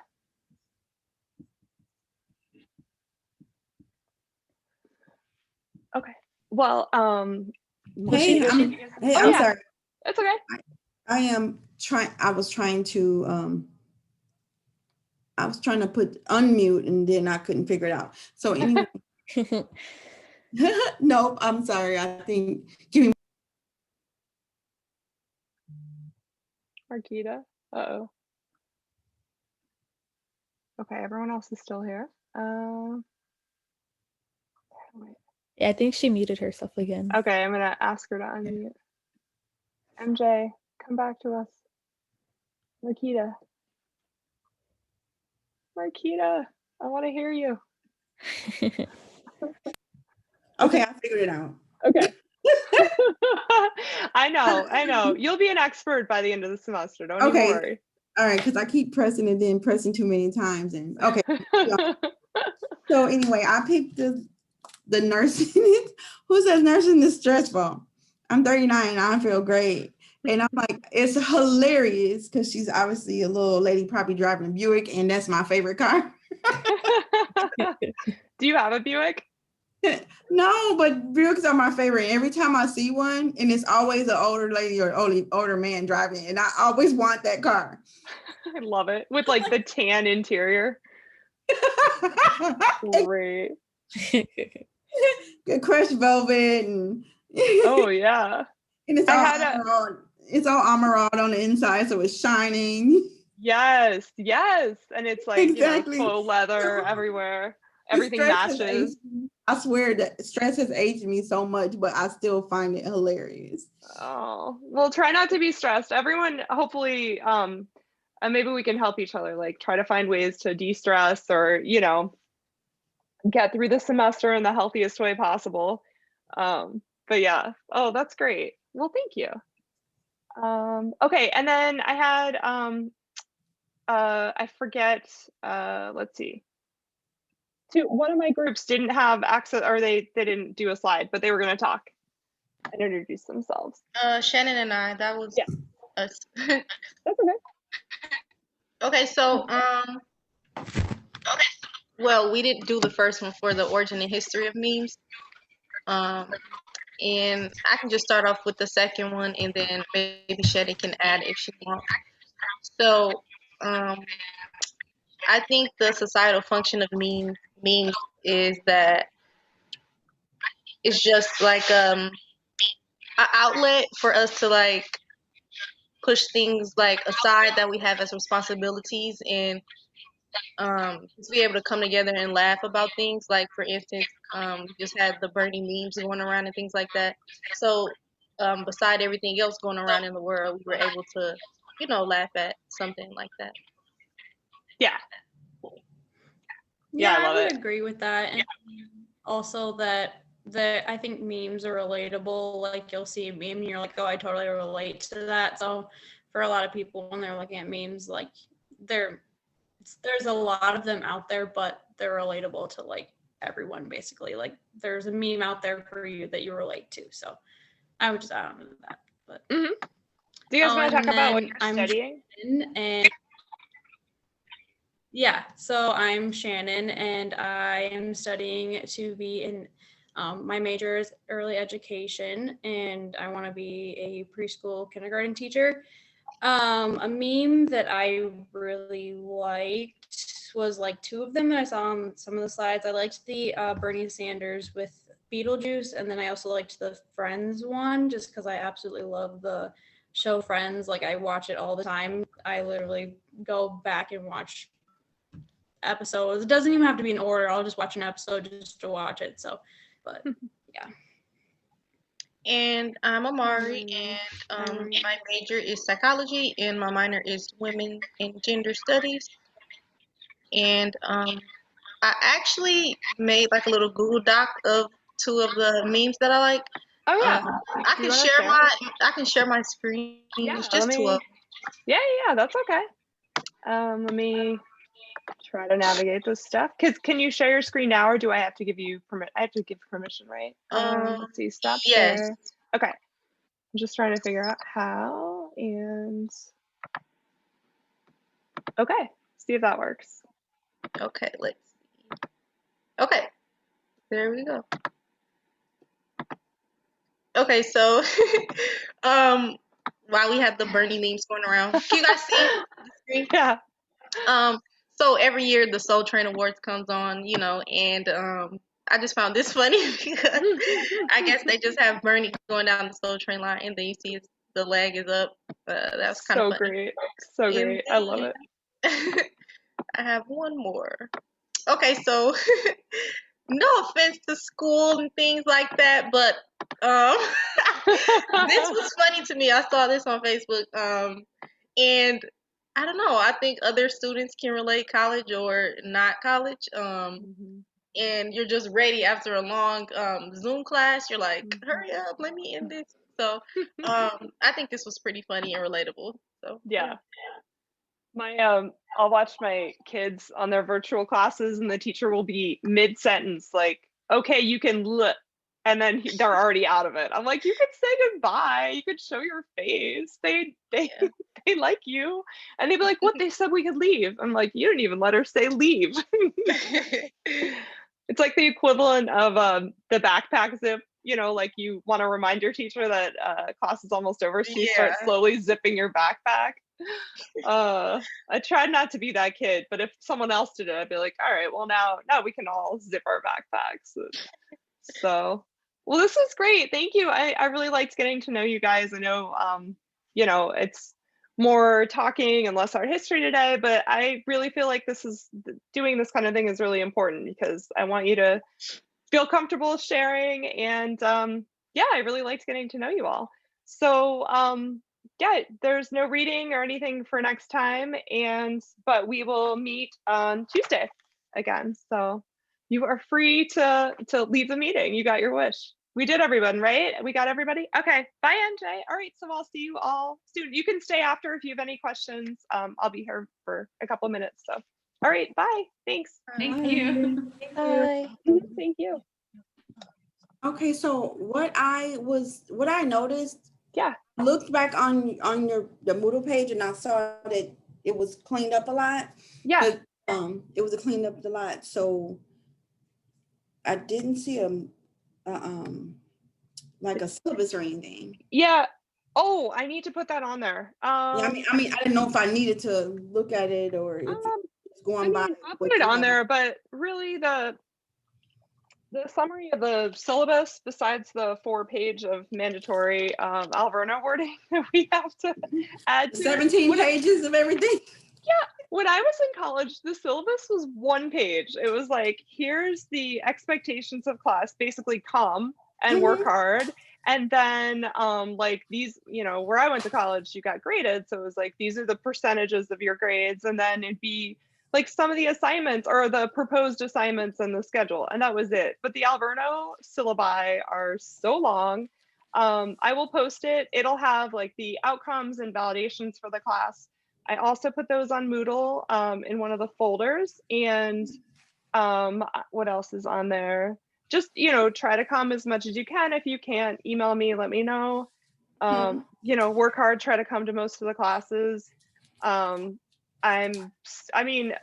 Okay. Well, Hey, I'm sorry. It's okay. I was trying to put unmute and then I couldn't figure it out. So anyway. No, I'm sorry. I think give me Marquita. Uh-oh. Okay, everyone else is still here. Yeah, I think she muted herself again. Okay, I'm gonna ask her to unmute. MJ, come back to us. Marquita. Marquita, I want to hear you. Okay, I figured it out. Okay. I know. You'll be an expert by the end of the semester. Don't even worry. All right, because I keep pressing and then pressing too many times. And okay. So anyway, I picked the nursing. Who says nursing is stressful? I'm 39 and I feel great. And I'm like, it's hilarious because she's obviously a little lady probably driving a Buick, and that's my favorite car. Do you have a Buick? No, but Buicks are my favorite. Every time I see one, and it's always an older lady or older man driving, and I always want that car. I love it with like the tan interior. Great. Good crushed velvet and oh yeah. And it's all armor on the inside, so it's shining. Yes, and it's like exactly. Faux leather everywhere. Everything matches. I swear that stress has aged me so much, but I still find it hilarious. Oh, well, try not to be stressed. Everyone, hopefully, and maybe we can help each other, like try to find ways to de-stress or, get through the semester in the healthiest way possible. But yeah, oh, that's great. Well, thank you. Okay, and then I had, I forget, let's see. One of my groups didn't have access, or they didn't do a slide, but they were going to talk and introduce themselves. Shannon and I, that was us. That's okay. Okay, so well, we didn't do the first one for the origin and history of memes. And I can just start off with the second one, and then maybe Shannon can add if she wants. So I think the societal function of memes is that it's just like an outlet for us to like push things like aside that we have as responsibilities and to be able to come together and laugh about things. Like for instance, just had the Bernie memes going around and things like that. So beside everything else going around in the world, we were able to, laugh at something like that. Yeah. Yeah, I would agree with that. And also that I think memes are relatable. Like you'll see a meme and you're like, oh, I totally relate to that. So for a lot of people, when they're looking at memes, like there's a lot of them out there, but they're relatable to like everyone basically. Like there's a meme out there for you that you relate to. So I would just add on to that. But do you guys want to talk about what you're studying? And yeah, so I'm Shannon and I am studying to be in my major is early education and I want to be a preschool kindergarten teacher. A meme that I really liked was like two of them that I saw on some of the slides. I liked the Bernie Sanders with Beetlejuice, and then I also liked the Friends one just because I absolutely love the show Friends. Like I watch it all the time. I literally go back and watch episodes. It doesn't even have to be in order. I'll just watch an episode just to watch it. So, but yeah. And I'm Amari, and my major is psychology, and my minor is women and gender studies. And I actually made like a little Google Doc of two of the memes that I like. Oh yeah, I can share my screen. Yeah, it's just two of them. Yeah, that's okay. Let me try to navigate this stuff. Can you share your screen now, or do I have to give you permit? I have to give permission, right? Let's see. Stop yes. share. Okay. I'm just trying to figure out how and okay. See if that works. Okay, let's see. Okay, there we go. Okay, so while we have the Bernie memes going around, can you guys see the screen? Yeah. So every year the Soul Train Awards comes on, and I just found this funny because I guess they just have Bernie going down the Soul Train line, and then you see the leg is up. That's kind of funny. So great. I love it. I have one more. Okay, so no offense to school and things like that, but this was funny to me. I saw this on Facebook, and I don't know. I think other students can relate, college or not college. And you're just ready after a long Zoom class. You're like, hurry up, let me end this. So I think this was pretty funny and relatable. So yeah. I'll watch my kids on their virtual classes, and the teacher will be mid-sentence, like, "Okay, you can look," and then they're already out of it. I'm like, "You could say goodbye. You could show your face. They like you," and they'd be like, "What? They said we could leave." I'm like, "You didn't even let her say leave." It's like the equivalent of the backpack zip, you know, like you want to remind your teacher that class is almost over, so you start slowly zipping your backpack. I tried not to be that kid, but if someone else did it, I'd be like, all right, well now we can all zip our backpacks. So, well, this is great. Thank you. I really liked getting to know you guys. I know, you know, it's more talking and less art history today, but I really feel like doing this kind of thing is really important because I want you to feel comfortable sharing. And yeah, I really liked getting to know you all. So yeah, there's no reading or anything for next time, but we will meet on Tuesday again. So you are free to leave the meeting. You got your wish. We did, everyone, right? We got everybody? Okay, bye, NJ. All right, so I'll see you all soon. You can stay after if you have any questions. I'll be here for a couple minutes, so. All right, bye, thanks. Thank you. Bye. Thank you. Okay, so what I noticed, yeah, I looked back on the Moodle page and I saw that it was cleaned up a lot. Yeah. It was cleaned up a lot, so I didn't see like a syllabus or anything. Yeah. Oh, I need to put that on there. Yeah, I mean, I didn't know if I needed to look at it or if it's going by. I'll put it on there, but really the summary of the syllabus, besides the 4-page of mandatory Alverno wording that we have to add to 17 pages of everything. Yeah, when I was in college, the syllabus was 1 page. It was like, here's the expectations of class, basically come and work hard. And then like these, you know, where I went to college, you got graded. So it was like, these are the percentages of your grades. And then it'd be like some of the assignments or the proposed assignments and the schedule. And that was it. But the Alverno syllabi are so long. I will post it. It'll have like the outcomes and validations for the class. I also put those on Moodle in one of the folders. And what else is on there? Just, you know, try to come as much as you can. If you can't, email me, let me know. You know, work hard, try to come to most of the classes. I mean,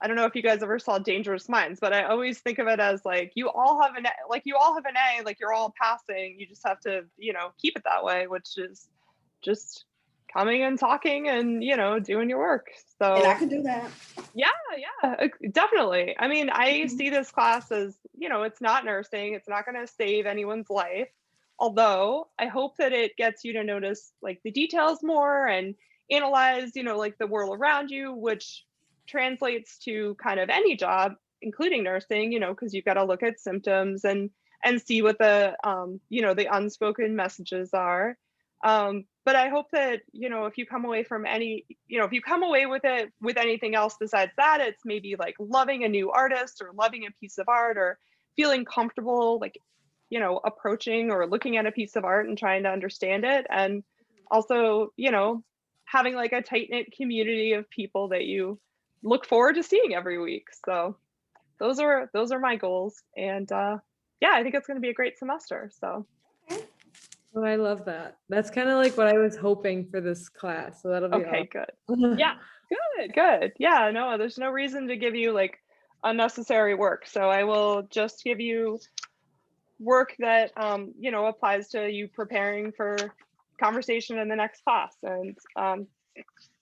I don't know if you guys ever saw Dangerous Minds, but I always think of it as like, you all have an A, like you're all passing. You just have to, you know, keep it that way, which is just coming and talking and, you know, doing your work. So and I can do that. Yeah, definitely. I mean, I see this class as, you know, it's not nursing. It's not going to save anyone's life. Although I hope that it gets you to notice like the details more and analyze, you know, like the world around you, which translates to kind of any job, including nursing, you know, because you've got to look at symptoms and see what the, you know, the unspoken messages are. But I hope that, you know, if you come away from if you come away with it with anything else besides that, it's maybe like loving a new artist or loving a piece of art or feeling comfortable, like, you know, approaching or looking at a piece of art and trying to understand it. And also, you know, having like a tight-knit community of people that you look forward to seeing every week. So those are my goals. And yeah, I think it's going to be a great semester. So. Oh, I love that. That's kind of like what I was hoping for this class. So that'll be okay. Good. Yeah. Good. Yeah. No, there's no reason to give you like unnecessary work. So I will just give you work that you know, applies to you preparing for conversation in the next class. And I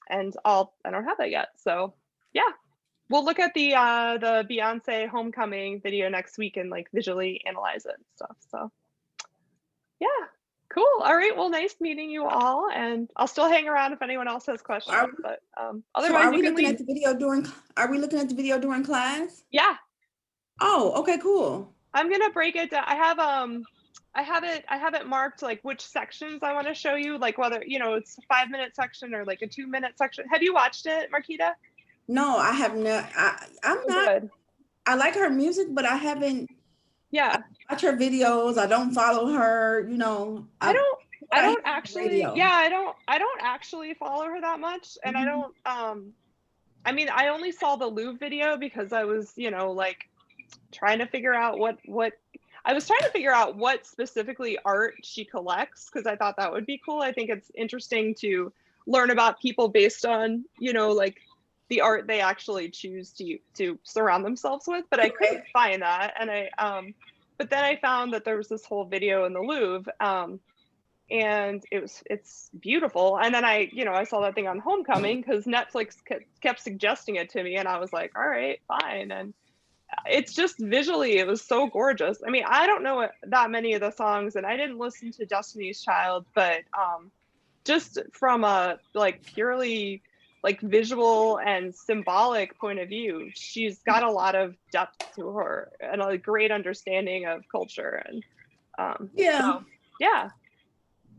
don't have that yet. So yeah, we'll look at the Beyonce homecoming video next week and like visually analyze it and stuff. So yeah. Cool. All right. Well, nice meeting you all, and I'll still hang around if anyone else has questions. But otherwise, are we looking at the video during? Are we looking at the video during class? Yeah. Oh, okay, cool. I'm gonna break it down. I have it marked like which sections I want to show you, like whether, you know, it's a 5-minute section or like a 2-minute section. Have you watched it, Marquita? No, I have not. I'm not. Good. I like her music, but I haven't. Yeah. I watch her videos. I don't follow her, you know. I don't actually follow her that much. And I don't, I mean, I only saw the Louvre video because I was, you know, like trying to figure out what specifically art she collects, because I thought that would be cool. I think it's interesting to learn about people based on, you know, like the art they actually choose to surround themselves with, but I couldn't find that. And but then I found that there was this whole video in the Louvre, and it's beautiful. And then I saw that thing on Homecoming because Netflix kept suggesting it to me, and I was like, all right, fine. And it's just visually, it was so gorgeous. I mean, I don't know that many of the songs, and I didn't listen to Destiny's Child, but just from a like purely like visual and symbolic point of view, she's got a lot of depth to her and a great understanding of culture. And yeah.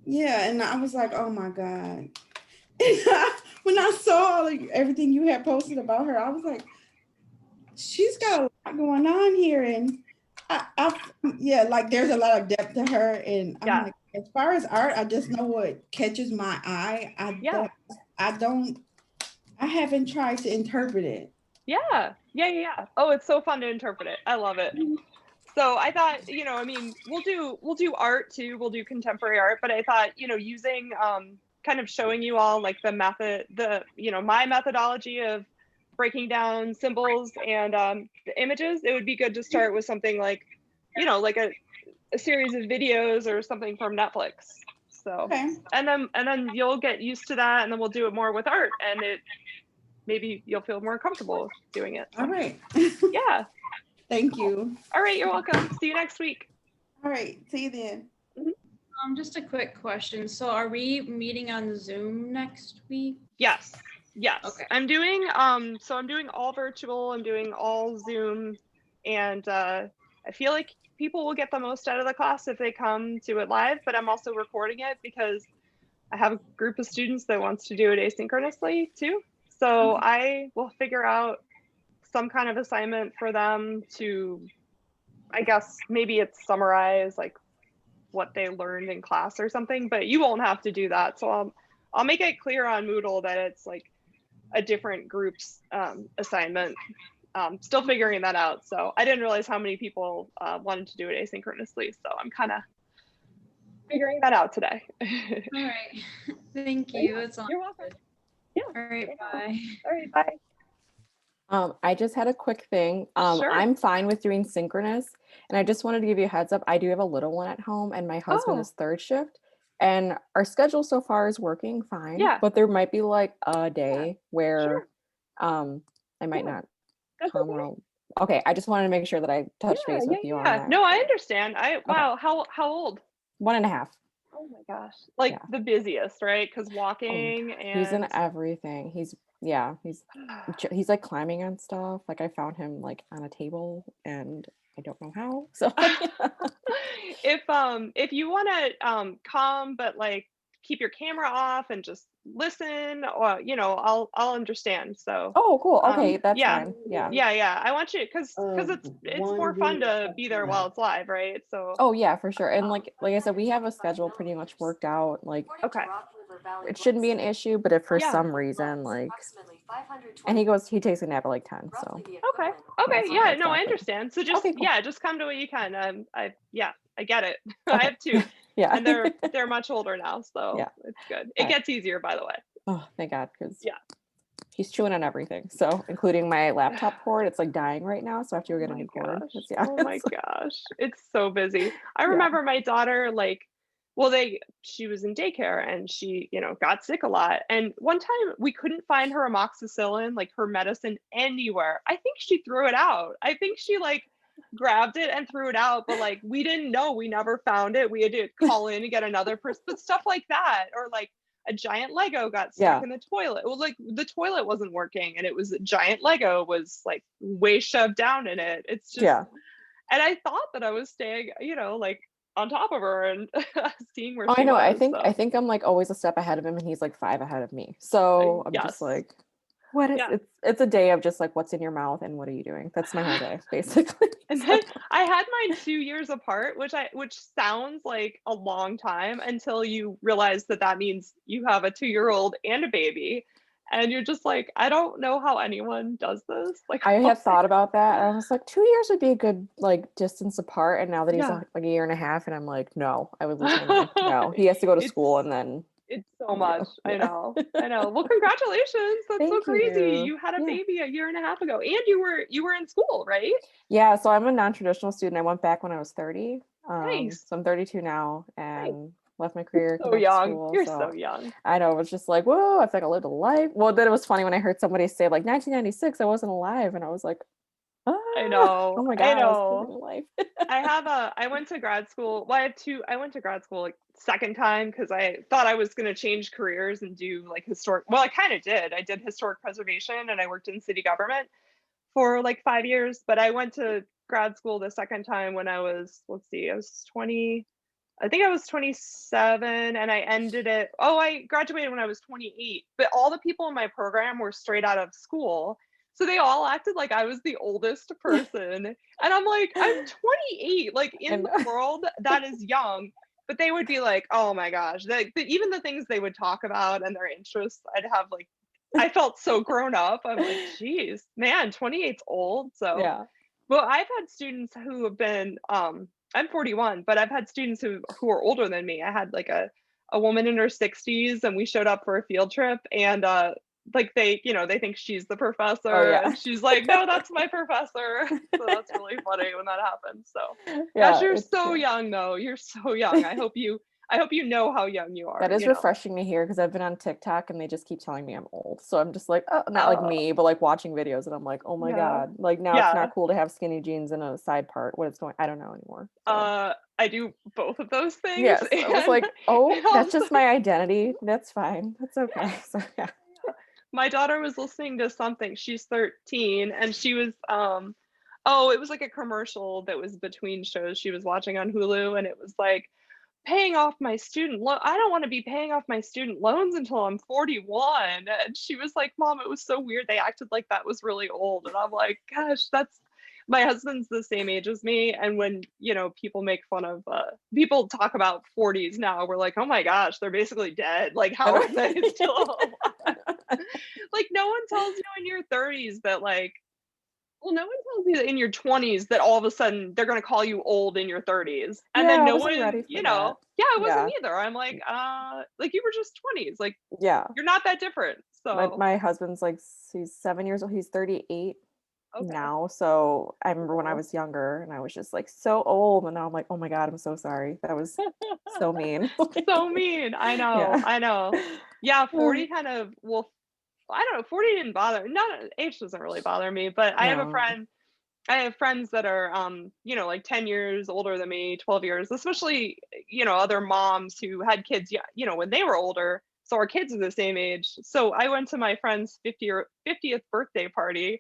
Yeah, and I was like, oh my God. When I saw everything you had posted about her, I was like, she's got a lot going on here. And like there's a lot of depth to her. And I'm like, as far as art, I just know what catches my eye. I haven't tried to interpret it. Yeah. Oh, it's so fun to interpret it. I love it. So I thought, I mean, we'll do art too. We'll do contemporary art, but I thought, using kind of showing you all like the method, my methodology of breaking down symbols and the images, it would be good to start with something like, like a series of videos or something from Netflix. So, and then you'll get used to that, and then we'll do it more with art, and maybe you'll feel more comfortable doing it. So. All right. Yeah. Thank you. All right, you're welcome. See you next week. All right, see you then. Just a quick question. So are we meeting on Zoom next week? Yes. Okay. I'm doing all virtual, I'm doing all Zoom, and I feel like people will get the most out of the class if they come to it live, but I'm also recording it because I have a group of students that wants to do it asynchronously too. So I will figure out some kind of assignment for them to, I guess maybe it's summarize like what they learned in class or something, but you won't have to do that. So I'll make it clear on Moodle that it's like a different group's assignment. Still figuring that out. So I didn't realize how many people wanted to do it asynchronously. So I'm kind of figuring that out today. All right. Thank you. That's all. You're welcome. Yeah. All right. Bye. All right. Bye. I just had a quick thing. Sure. I'm fine with doing synchronous, and I just wanted to give you a heads up. I do have a little one at home, and my husband is third shift, and our schedule so far is working fine. Yeah. But there might be like a day where I might not come. Okay, I just wanted to make sure that I touched base with you on that. No, I understand. Wow. How old? 1.5. Oh my gosh. Like the busiest, right? Because walking and he's in everything. He's like climbing on stuff. Like I found him like on a table and I don't know how. So if you want to come but like keep your camera off and just listen, or I'll understand. So cool. Okay, that's fine. Yeah. I want you because it's more fun to be there while it's live, right? So yeah, for sure. And like I said, we have a schedule pretty much worked out. Like it shouldn't be an issue, but if for some reason like and he takes a nap at like 10. So okay. Yeah, no, I understand. So just just come to what you can. I get it. I have 2. Yeah. And they're much older now, so it's good. It gets easier, by the way. Oh, thank God, because he's chewing on everything. So including my laptop cord, it's like dying right now. So I have to go get a new cord. Oh my gosh. It's so busy. I remember my daughter, she was in daycare and she, got sick a lot. And one time we couldn't find her amoxicillin, like her medicine anywhere. I think she threw it out. I think she grabbed it and threw it out, but we didn't know. We never found it. We had to call in and get another person, but stuff like that, or a giant Lego got stuck in the toilet. Well, the toilet wasn't working, and it was a giant Lego was way shoved down in it. It's just, and I thought that I was staying, on top of her and seeing where she I know. was, I think I'm always a step ahead of him, and he's 5 ahead of me. So I'm just what is it's a day of just what's in your mouth and what are you doing? That's my whole day, basically. And then I had mine 2 years apart, which sounds like a long time until you realize that means you have a 2-year-old and a baby. And you're just I don't know how anyone does this. I have thought about that. And I was 2 years would be a good distance apart. And now that he's a year and a half, and I'm no, I would lose my mind. No, he has to go to school and then It's so much. I know. I know. Well, congratulations. That's so Thank crazy. you. You had a Yeah. baby a year and a half ago, and you were in school, right? Yeah, so I'm a non-traditional student. I went back when I was 30. Nice. So I'm 32 now and left my career, came So back to young. school. You're So so young. I know, it was just like, whoa, I feel like I lived a life. Well, then it was funny when I heard somebody say like 1996, I wasn't alive, and I was like, I oh know. my I God, I was living know. a life. I went to grad school. Well, I went to grad school like second time because I thought I was going to change careers and do like historic. Well, I kind of did. I did historic preservation and I worked in city government for like 5 years. But I went to grad school the second time when I was, let's see, I was 20. I think I was 27 and I ended it. Oh, I graduated when I was 28. But all the people in my program were straight out of school. So they all acted like I was the oldest person. And I'm like, I'm 28. Like in the world, that is young. But they would be like, oh my gosh. Even the things they would talk about and their interests, I'd have like, I felt so grown up. I'm like, geez, man, 28's old. So, Yeah. well, I've had students who have been, I'm 41, but I've had students who are older than me. I had like a woman in her 60s and we showed up for a field trip and like they think she's the professor and she's like, no, that's my professor. So that's really funny when that happens. So Yeah, gosh, you're it's so true. young though. You're so young. I hope you know how young you are. That is you know? refreshing to hear because I've been on TikTok and they just keep telling me I'm old. So I'm just like, oh, not like me, but like watching videos and I'm like, oh my Yeah. God. Like now it's Yeah. not cool to have skinny jeans and a side part. What is going? I don't know anymore. So. I do both of those things. Yes, I was like, oh, and that's just my identity. That's fine. That's okay. So yeah. My daughter was listening to something. She's 13 and she was it was like a commercial that was between shows she was watching on Hulu and it was like paying off my student loan. I don't want to be paying off my student loans until I'm 41. And she was like, Mom, it was so weird. They acted like that was really old. And I'm like, gosh, my husband's the same age as me. And when, people make fun of, people talk about 40s now, we're like, oh my gosh, they're basically dead. Like, how are they still alive? Like, no one tells you in your 30s that like, well, no one tells you in your 20s that all of a sudden they're going to call you old in your 30s. And then no one, ready for that. yeah, I wasn't either. I'm like, you were just 20s. Like, yeah, you're not that different. So my husband's like, he's 7 years old. He's 38 now. So I remember when I was younger and I was just like so old. And now I'm like, oh my God, I'm so sorry. That was so mean. So mean. I know. Yeah. I know. Yeah. 40 kind of, well, I don't know. 40 didn't bother. Age doesn't really bother me, but I have friends that are, like 10 years older than me, 12 years, especially, other moms who had kids, when they were older. So our kids are the same age. So I went to my friend's 50th birthday party,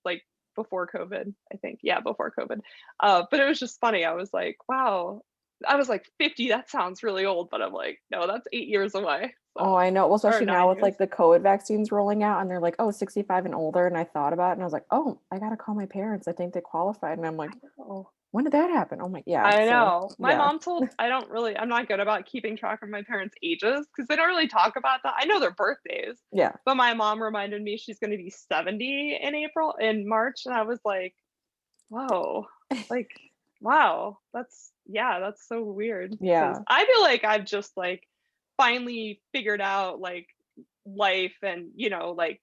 like before COVID, I think. Yeah, before COVID. But it was just funny. I was like, wow. I was like 50, that sounds really old, but I'm like, no, that's 8 years away. So, oh, I know. Well, especially now with years. like the COVID vaccines rolling out and they're like, oh, 65 and older. And I thought about it and I was like, oh, I got to call my parents. I think they qualified. And I'm like, oh, when did that happen? Oh my, yeah. I know. My yeah. mom told, I'm not good about keeping track of my parents' ages because they don't really talk about that. I know their birthdays. Yeah. But my mom reminded me she's going to be 70 in March. And I was like, whoa, like, wow, that's so weird. Yeah. I feel like I've just like finally figured out like life and, like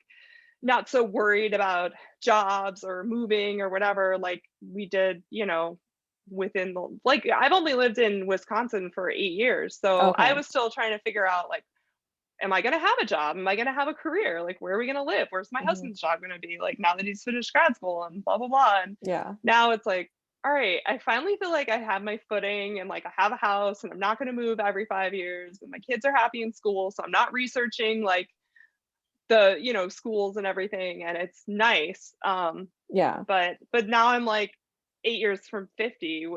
not so worried about jobs or moving or whatever, like we did, within I've only lived in Wisconsin for 8 years. So I was still trying to figure out like, am I going to have a job? Am I going to have a career? Like, where are we going to live? Where's my husband's job going to be? Like now that he's finished grad school and blah, blah, blah. And yeah, now it's like, all right, I finally feel like I have my footing and like I have a house and I'm not going to move every 5 years and my kids are happy in school. So I'm not researching like the, schools and everything. And it's nice. Yeah. But now I'm like 8 years from 50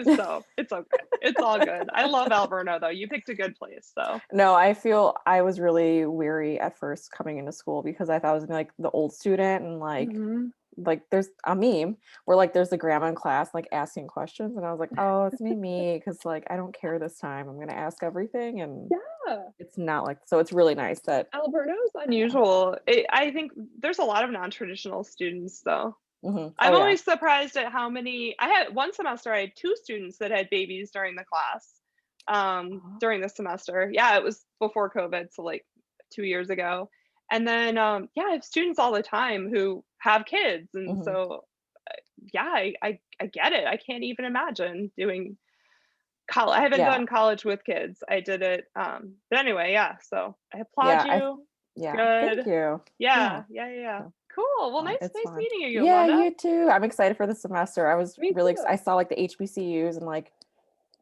so it's okay. It's all good. I love Alverno though. You picked a good place. So no, I feel I was really weary at first coming into school because I thought I was gonna be like the old student and like there's a meme where like there's the grandma in class like asking questions and I was like, oh, it's me because like I don't care this time. I'm gonna ask everything and it's not like, so it's really nice that Alberto's unusual. I think there's a lot of non-traditional students though. Mm-hmm. I'm always surprised at how many. I had one semester I had 2 students that had babies during the class. during the semester. Yeah, it was before COVID, so like 2 years ago. And then yeah, I have students all the time who have kids, and Mhm. so yeah, I get it. I can't even imagine doing college. I haven't Yeah. done college with kids. I did it but anyway, yeah, so I applaud Yeah, you. It's yeah, thank good. you. Yeah, Yeah. yeah. Cool. Well, nice It's fun. meeting you, Yeah, Yolanda. you too. I'm excited for the semester. I was Me really too. I saw like the HBCUs and like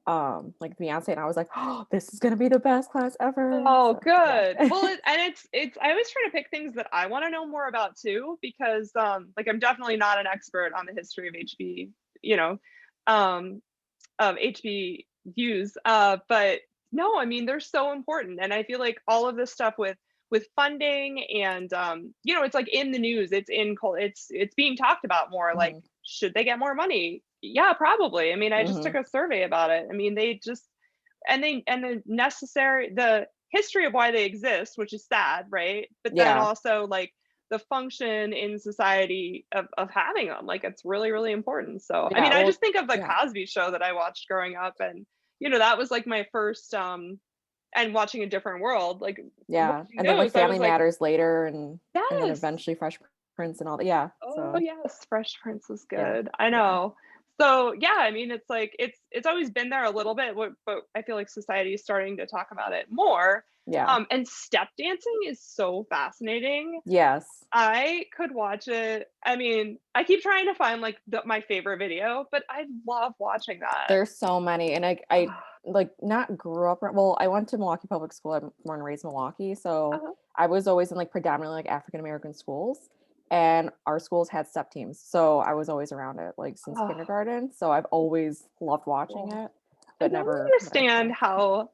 Beyonce, and I was like, oh, this is gonna be the best class ever. Oh, So yeah. good. Well, it's I always try to pick things that I want to know more about too, because like I'm definitely not an expert on the history of HB, you know, of HBUs. But no, I mean they're so important, and I feel like all of this stuff with funding and you know, it's like in the news, it's being talked about more. Like, Mhm. should they get more money? Yeah, probably. I mean, I just took Mhm. a survey about it. I mean, they just and the history of why they exist, which is sad, right? But then Yeah. also like the function in society of having them, like it's really, really important. So I mean, Yeah, I well, just think of the yeah. Cosby Show that I watched growing up, and you know, that was like my first and watching A Different World, like Yeah. watching And then like those, I was Family like, Matters later and then yes. eventually Fresh Prince and all that. Yeah. Oh So yes, Fresh Prince was yeah. good. I know. So yeah, I mean, it's like it's always been there a little bit, but I feel like society is starting to talk about it more. Yeah. And step dancing is so fascinating. Yes. I could watch it. I mean, I keep trying to find like my favorite video, but I love watching that. There's so many, and I like not grew up. Well, I went to Milwaukee Public School. I'm born and raised in Milwaukee, so I was always in like predominantly like African American schools, and our schools had step teams, so I was always around it like since kindergarten. So I've always loved watching it, but never understand how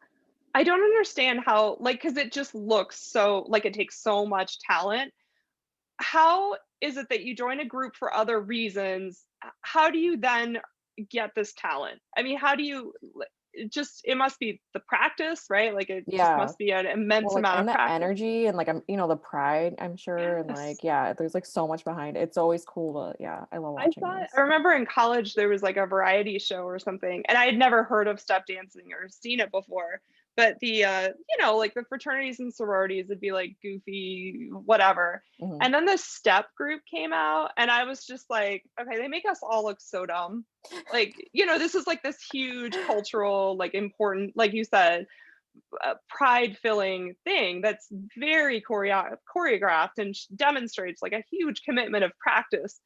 I don't understand how, like, because it just looks so like it takes so much talent. How is it that you join a group for other reasons? How do you then get this talent? I mean, how do you it must be the practice, right? Like it just Yeah. must be an immense Well, like, amount and of the practice. energy and like you know, the pride, I'm sure, and Yes. like yeah, there's like so much behind it. It's always cool to I love watching this. I remember in college there was like a variety show or something, and I had never heard of step dancing or seen it before. But the you know, like the fraternities and sororities would be like goofy, whatever. Mhm. And then the step group came out, and I was just like, okay, they make us all look so dumb. Like, you know, this is like this huge cultural, like important, like you said, pride filling thing that's very choreographed and demonstrates like a huge commitment of practice.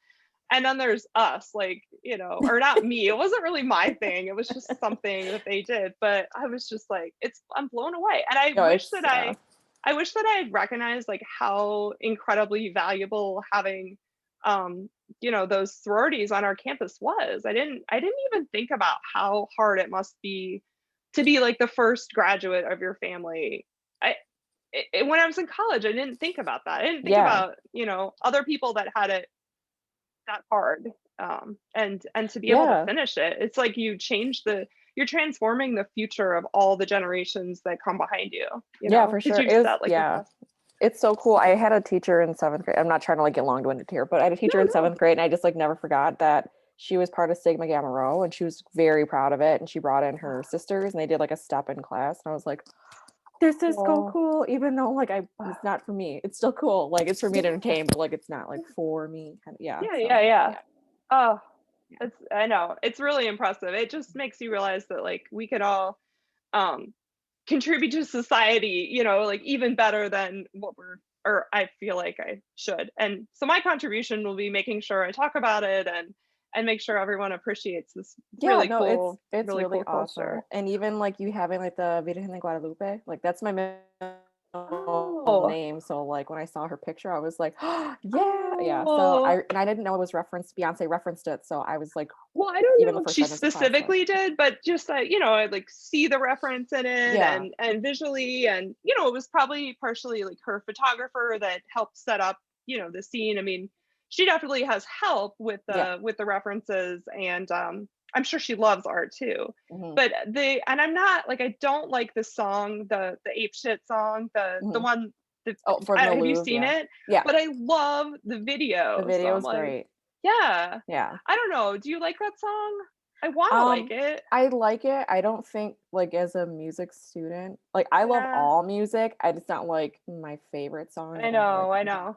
And then there's us, like, you know, or not me, it wasn't really my thing, it was just something that they did, but I was just like, I'm blown away. And I No, wish it's that I wish that I had recognized like how incredibly valuable having you know, those sororities on our campus was. I didn't even think about how hard it must be to be like the first graduate of your family. When I was in college, I didn't think about that. I didn't think Yeah. about, you know, other people that had it that hard. And to be able to Yeah. finish it, it's like you're transforming the future of all the generations that come behind you. You Yeah, know, for because sure. you've It was, set like yeah. It's so cool. I had a teacher in 7th grade. I'm not trying to like get long-winded here, but I had a teacher in 7th grade, and I just like never forgot that she was part of Sigma Gamma Rho, and she was very proud of it. And she brought in her sisters, and they did like a step in class. And I was like, this is so cool. Even though like it's not for me, it's still cool. Like it's for me to entertain, but like it's not like for me. Kind of, yeah. Yeah. Oh, I know. It's really impressive. It just makes you realize that like we could all contribute to society, you know, like even better than or I feel like I should. And so my contribution will be making sure I talk about it and make sure everyone appreciates this really cool, it's really cool awesome. culture. And even like you having like the Virgen de Guadalupe, like that's my middle name. So like when I saw her picture, I was like, oh, yeah. So I didn't know it was referenced. Beyonce referenced it, so I was like, well, I don't even know the if first she time as a class, specifically did, but just you know, I like see the reference in it Yeah. and visually, and you know, it was probably partially like her photographer that helped set up, you know, the scene. I mean, she definitely has help with the references, and I'm sure she loves art too. Mhm. But and I'm not like, I don't like the song, the ape shit song, the Mhm. one For the have you Louvre, seen yeah. it? Yeah. But I love the video. The video so is I'm like, great. yeah. Yeah. I don't know. Do you like that song? I want to like it. I like it. I don't think like as a music student, like I love Yeah. all music. It's not like my favorite song. I know.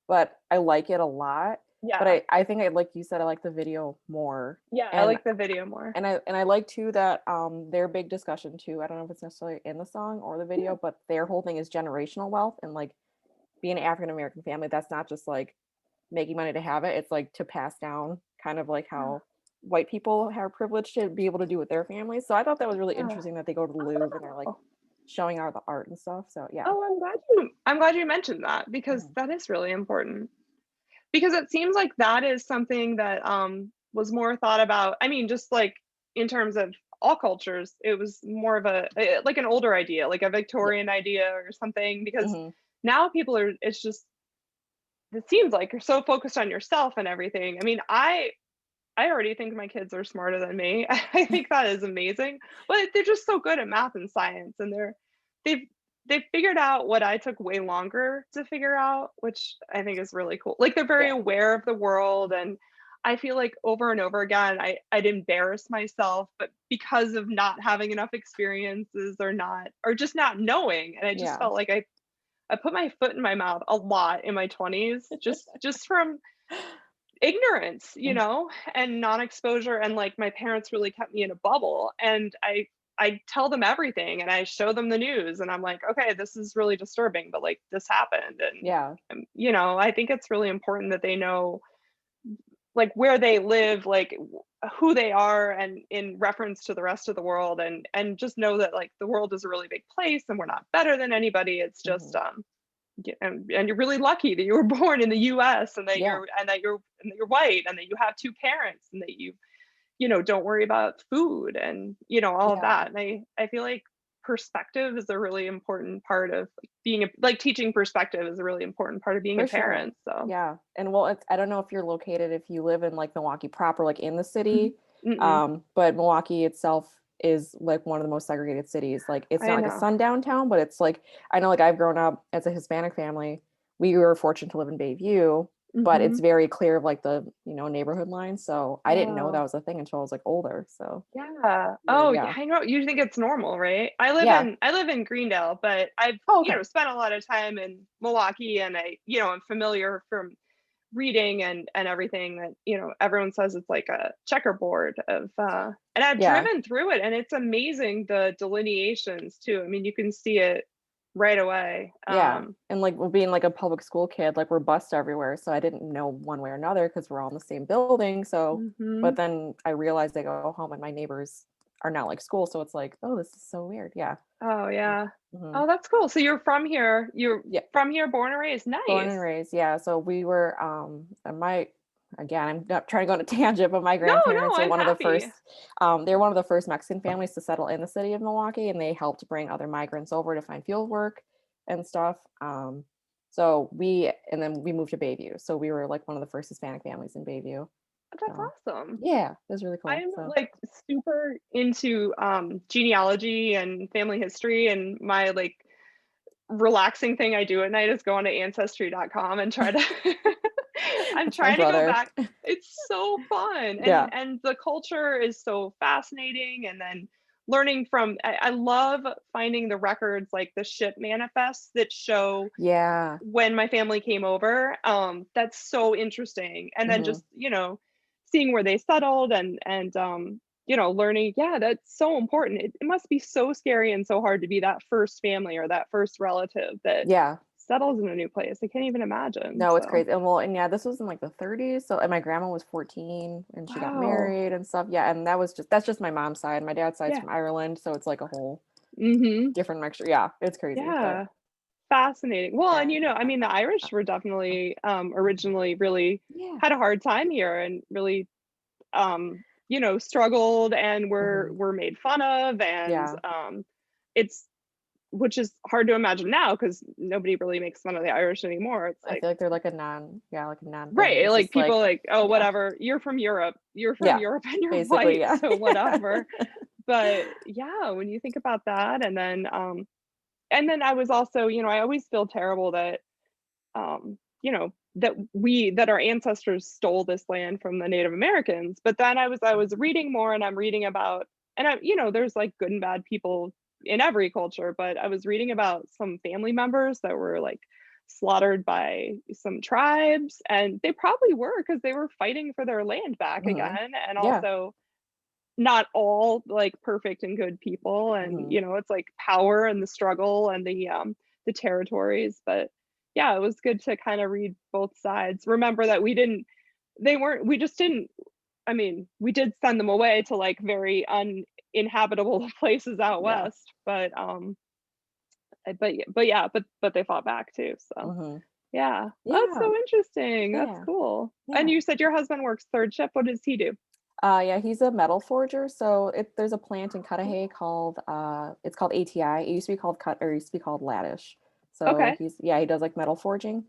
But I like it a lot. Yeah. But I think like you said, I like the video more. Yeah, I like the video more. And I like too that their big discussion too. I don't know if it's necessarily in the song or the video, but their whole thing is generational wealth and like being an African American family. That's not just like making money to have it. It's like to pass down, kind of like how white people have privilege to be able to do with their families. So I thought that was really interesting that they go to the Louvre and they're like showing out the art and stuff. So yeah. Oh, I'm glad you mentioned that because that is really important. Because it seems like that is something that was more thought about. I mean, just like in terms of all cultures, it was more of a like an older idea, like a Victorian idea or something. Because now people are, it seems like you're so focused on yourself and everything. I mean, I already think my kids are smarter than me. I think that is amazing. But they're just so good at math and science, and they've figured out what I took way longer to figure out, which I think is really cool. Like they're very aware of the world, and I feel like over and over again I'd embarrass myself, but because of not having enough experiences or just not knowing, and I just felt like I put my foot in my mouth a lot in my 20s, just from ignorance, you know, and non-exposure, and like my parents really kept me in a bubble, and I tell them everything and I show them the news and I'm like, okay, this is really disturbing, but like this happened. And you know, I think it's really important that they know like where they live, like who they are, and in reference to the rest of the world, and just know that like the world is a really big place and we're not better than anybody. It's just and you're really lucky that you were born in the US and that you're white and that you have two parents and that you know, don't worry about food and, you know, all of that. And I feel like perspective is a really important part of being teaching perspective is a really important part of being a parent. So yeah. And well, I don't know if you're located, if you live in like Milwaukee proper, like in the city, but Milwaukee itself is like one of the most segregated cities. Like it's not like a sundown town, but it's like, I know like I've grown up as a Hispanic family. We were fortunate to live in Bayview, but it's very clear of like the, you know, neighborhood lines. So I didn't know that was a thing until I was like older. So yeah. I know you think it's normal, right? I live in Greendale, but I've you know, spent a lot of time in Milwaukee, and I, you know, I'm familiar from reading and everything that, you know, everyone says it's like a checkerboard of and I've driven through it, and it's amazing the delineations too. I mean, you can see it right away. And like being like a public school kid, like we're bused everywhere, so I didn't know one way or another because we're all in the same building. So but then I realized I go home and my neighbors are not like school, so it's like, oh, this is so weird. Oh, that's cool. So you're from here, from here, born and raised. Nice. Born and raised, so we were again, I'm not trying to go on a tangent, but my grandparents are one of the first, they're one of the first Mexican families to settle in the city of Milwaukee, and they helped bring other migrants over to find field work and stuff. So then we moved to Bayview. So we were like one of the first Hispanic families in Bayview. That's awesome. Yeah, it was really cool. I'm like super into genealogy and family history, and my like relaxing thing I do at night is go on to ancestry.com and try to I'm trying to go back. It's so fun. And the culture is so fascinating. And then learning from, I love finding the records, like the ship manifests that show when my family came over. That's so interesting. And then just, you know, seeing where they settled and you know, learning, that's so important. It must be so scary and so hard to be that first family or that first relative that settles in a new place. I can't even imagine. No, it's crazy. And this was in like the 30s. So, and my grandma was 14 and she got married and stuff. Yeah. And that's just my mom's side. My dad's side's from Ireland. So it's like a whole different mixture. Yeah. It's crazy. Yeah. Fascinating. Well, and you know, I mean, the Irish were definitely originally really had a hard time here and really you know, struggled and were made fun of, and it's, which is hard to imagine now because nobody really makes fun of the Irish anymore. It's like, I feel like they're like a non right, like people like, oh, whatever, you're from Europe, and you're basically white, so whatever. But when you think about that, and then I was also, you know, I always feel terrible that that our ancestors stole this land from the Native Americans. But then I was reading more, and I'm reading about, and there's like good and bad people in every culture, but I was reading about some family members that were like slaughtered by some tribes, and they probably were because they were fighting for their land back again. And also not all like perfect and good people, and it's like power and the struggle and the territories. But yeah, it was good to kind of read both sides. Remember that we did send them away to like very uninhabitable places out west, but they fought back too. So yeah, that's so interesting. That's cool. And you said your husband works third shift. What does he do? Yeah, he's a metal forger. So there's a plant in Cudahy called it's called ATI. It used to be called Laddish. So he does like metal forging.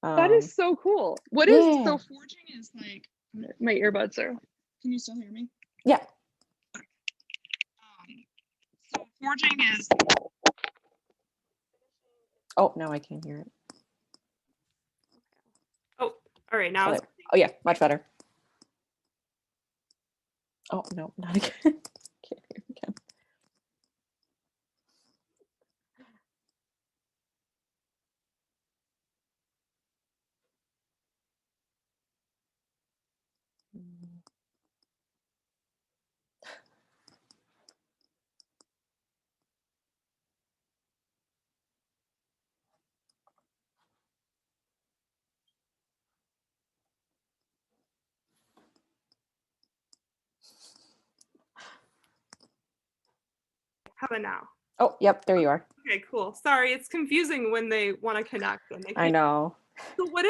That is so cool. What is so forging is like, my earbuds are. Can you still hear me? Yeah. So forging is. Oh, no, I can't hear it. Oh, all right. Now. Oh yeah, much better. Oh no, not again. Can't hear again. How about now? Oh, yep, there you are. Okay, cool. Sorry, it's confusing when they want to connect and they can't. I know. So what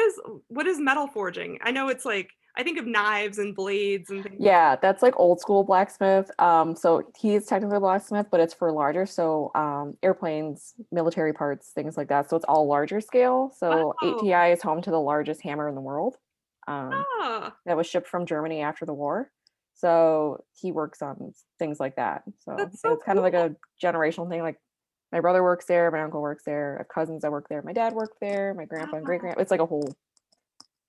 is metal forging? I know it's like, I think of knives and blades and things. Yeah, that's like old school blacksmith. So he's technically a blacksmith, but it's for larger. So airplanes, military parts, things like that. So it's all larger scale. So ATI is home to the largest hammer in the world. That was shipped from Germany after the war. So he works on things like that. So it's kind of like a generational thing. Like my brother works there, my uncle works there, I have cousins that work there, my dad worked there, my grandpa and great grandpa. It's like a whole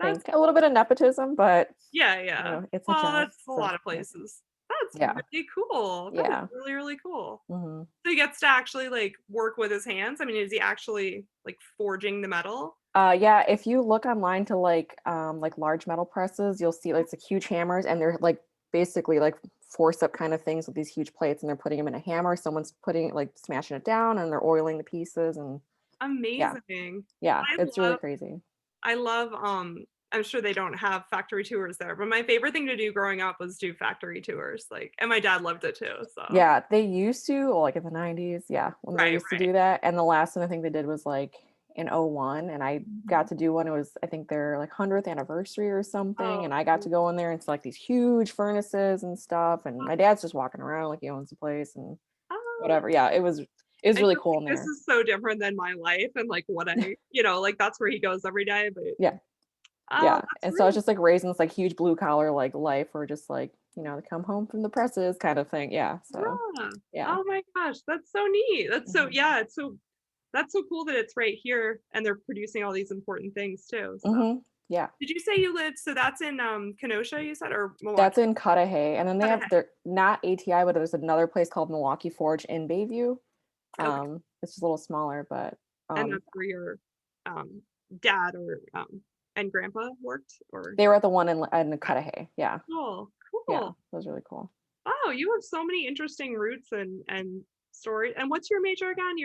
thing. A little bit of nepotism, but it's a job. That's a lot of places. That's really cool. That's really, really cool. So he gets to actually like work with his hands. I mean, is he actually like forging the metal? Yeah, if you look online to like large metal presses, you'll see like it's like huge hammers, and they're like basically like force up kind of things with these huge plates, and they're putting them in a hammer. Someone's smashing it down, and they're oiling the pieces. And amazing. Yeah, it's really crazy. I love I'm sure they don't have factory tours there, but my favorite thing to do growing up was do factory tours. Like, and my dad loved it too. So yeah, they used to, like in the 90s, when they used to do that. And the last one I think they did was like in 01, and I got to do one. It was, I think, their like 100th anniversary or something, and I got to go in there and select these huge furnaces and stuff. And my dad's just walking around like he owns the place and whatever. Yeah, it was really cool in there. This is so different than my life and like what I, like that's where he goes every day. But and so I was just like raised in this like huge blue collar like life, where just like to come home from the presses kind of thing. So oh my gosh, that's so neat. That's so that's so cool that it's right here and they're producing all these important things too. So. Did you say you lived, so that's in Kenosha, you said, or Milwaukee? That's in Cudahy, and then they have their, not ATI, but there's another place called Milwaukee Forge in Bayview. It's just a little smaller, but and that's where your dad or and grandpa worked, or they were at the one in Cudahy. Cool. Yeah, it was really cool. Oh, you have so many interesting roots and stories. And what's your major again?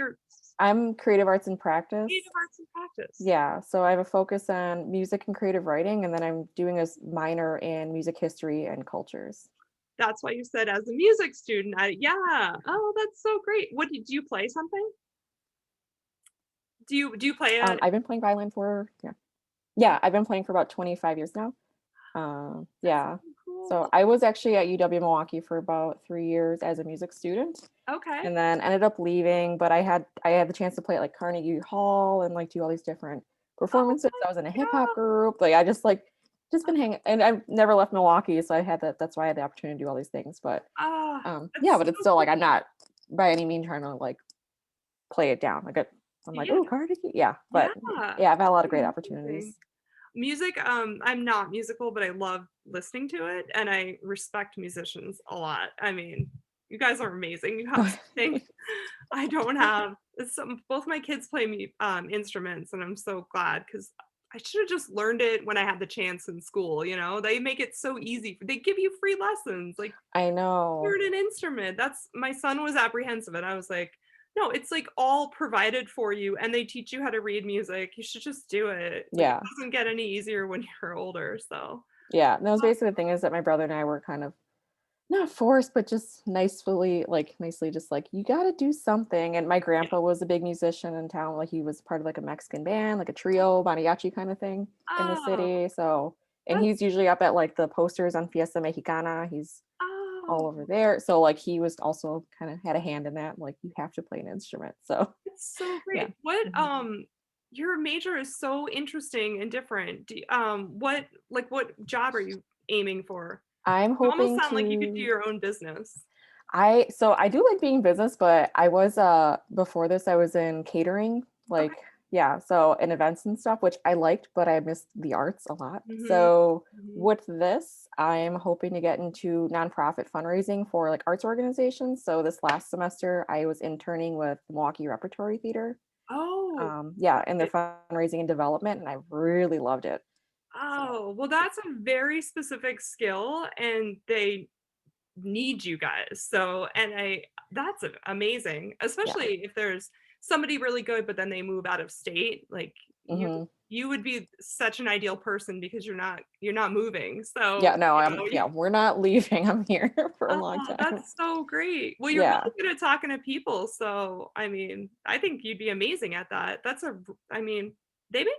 I'm creative arts and practice. Creative arts and practice. Yeah, so I have a focus on music and creative writing, and then I'm doing a minor in music history and cultures. That's why you said as a music student. Oh, that's so great. What do you play something? Do you play it? I've been playing violin for I've been playing for about 25 years now. So I was actually at UW Milwaukee for about 3 years as a music student. Okay. And then ended up leaving, but I had the chance to play at like Carnegie Hall and like do all these different performances. I was in a hip hop group. Like I just been hanging, and I've never left Milwaukee, so that's why I had the opportunity to do all these things. But but it's still like I'm not by any means trying to like play it down. Like So I'm like, Yeah. oh, Carnegie. Yeah. But yeah, I've had a lot of great opportunities. Music, I'm not musical, but I love listening to it, and I respect musicians a lot. I mean, you guys are amazing. You have something I don't have. Both my kids play instruments, and I'm so glad, because I should have just learned it when I had the chance in school. You know, they make it so easy. They give you free lessons. Like, I know. learn an instrument. My son was apprehensive, and I was like, no, it's like all provided for you, and they teach you how to read music. You should just do it. Like, Yeah. it doesn't get any easier when you're older. So Yeah, that was basically the thing, is that my brother and I were kind of not forced, but just nicely just like, you got to do something. And my grandpa was a big musician in town. Like, he was part of like a Mexican band, like a trio mariachi kind of thing in the city. So, and he's usually up at like the posters on Fiesta Mexicana. He's all over there. So like, he was also kind of had a hand in that. Like, you have to play an instrument. So it's so great. Yeah. What your major is so interesting and different. What job are you aiming for? I'm You almost hoping sound like you could do to your own business. So I do like being business, but I was before this I was in catering, like yeah, so in events and stuff, which I liked, but I missed the arts a lot. So with this, I'm hoping to get into nonprofit fundraising for like arts organizations. So this last semester I was interning with Milwaukee Repertory Theater. Yeah, and their fundraising and development, and I really loved it. Oh, well, that's a very specific skill, and they need you guys. So, that's amazing, especially if there's somebody really good, but then they move out of state. Like, you would be such an ideal person, because you're not moving. So Yeah, no, we're not leaving. I'm here for a long time. That's so great. Well, you're really good at talking to people. So, I mean, I think you'd be amazing at that. They make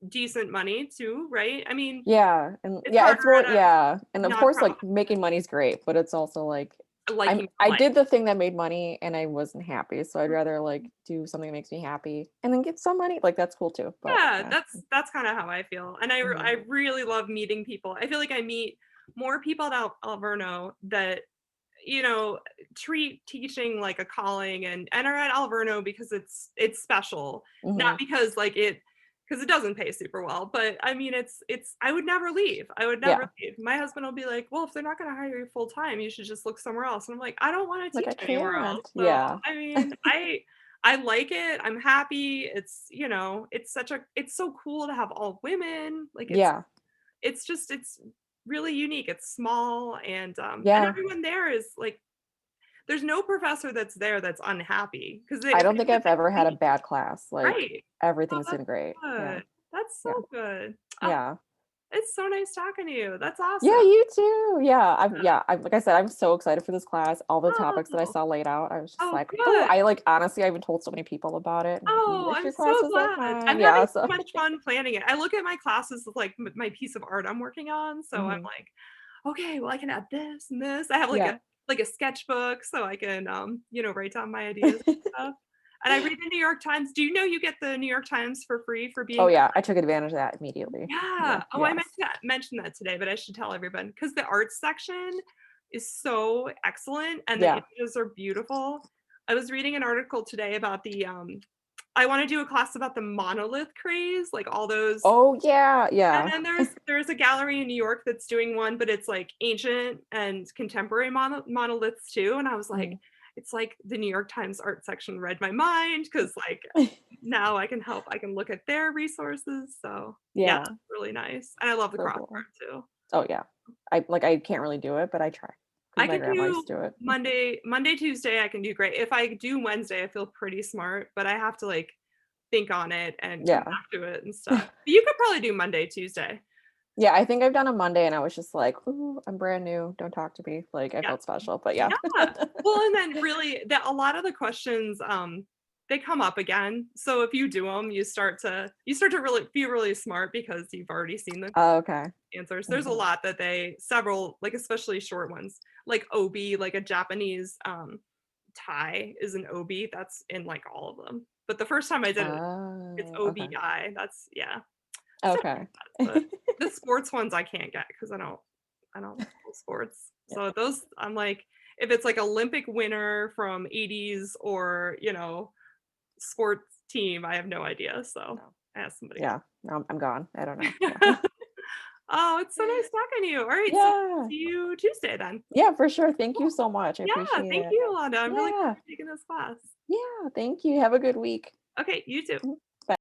decent money too, right? I mean, and it's it's more harder and of course, like, making money's great, but it's also like, I did the thing that made money and I wasn't happy, so I'd rather like do something that makes me happy and then get some money. Like, that's cool too. But, yeah, that's kind of how I feel, and I really love meeting people. I feel like I meet more people at Alverno that, you know, treat teaching like a calling, and are at Alverno because it's special, not because because it doesn't pay super well. But I mean, I would never leave. Leave. My husband will be like, well, if they're not going to hire you full time, you should just look somewhere else. And I'm like, I don't want to teach anywhere else. So, I mean, I like it. I'm happy. It's, you know, it's so cool to have all women. Like, it's really unique. It's small, and everyone there is like, there's no professor that's there that's unhappy, because I don't think I've ever had a bad class. Like, everything's been great. Good. That's so good. Yeah. It's so nice talking to you. That's awesome. Yeah, you too. Yeah, I'm like I said, I'm so excited for this class. All the topics that I saw laid out, I was just like, oh, I like, honestly, I even told so many people about it. I'm so glad. I'm having so much fun planning it. I look at my classes as like my piece of art I'm working on. So I'm like, okay, well, I can add this and this. I have like a sketchbook, so I can write down my ideas and stuff. And I read the New York Times. Do you know you get the New York Times for free for being? Oh yeah, I took advantage of that immediately. Yeah. Oh, I meant to mention that today, but I should tell everyone, because the arts section is so excellent, and the images are beautiful. I was reading an article today about the I want to do a class about the monolith craze, like all those. Oh yeah. And then there's a gallery in New York that's doing one, but it's like ancient and contemporary monoliths too. And I was like, it's like the New York Times art section read my mind, because like now I can look at their resources. So it's really nice. And I love the crossword too. Oh yeah. I can't really do it, but I try. I can do it. Monday, Tuesday, I can do great. If I do Wednesday, I feel pretty smart, but I have to like think on it and come back to it and stuff. But you could probably do Monday, Tuesday. Yeah, I think I've done a Monday, and I was just like, ooh, I'm brand new. Don't talk to me. Like, I felt special, but yeah. Well, and then really a lot of the questions, they come up again. So if you do them, you start to really be really smart, because you've already seen the answers. There's a lot that several, like especially short ones, like obi, like a Japanese tie is an obi. That's in like all of them. But the first time I did it, it's obi. That's Okay. The sports ones I can't get, because I don't follow sports. So those, I'm like, if it's like Olympic winner from 80s, or sports team. I have no idea. So I asked somebody. Yeah, no, I'm gone. I don't know. Yeah. Oh, it's so nice talking to you. All right, so Yeah. see you Tuesday then. Yeah, for sure. Thank you so much. I Yeah, appreciate thank it. you, Yolanda. I'm really glad Yeah. you're taking this class. Yeah, thank you. Have a good week. Okay, you too.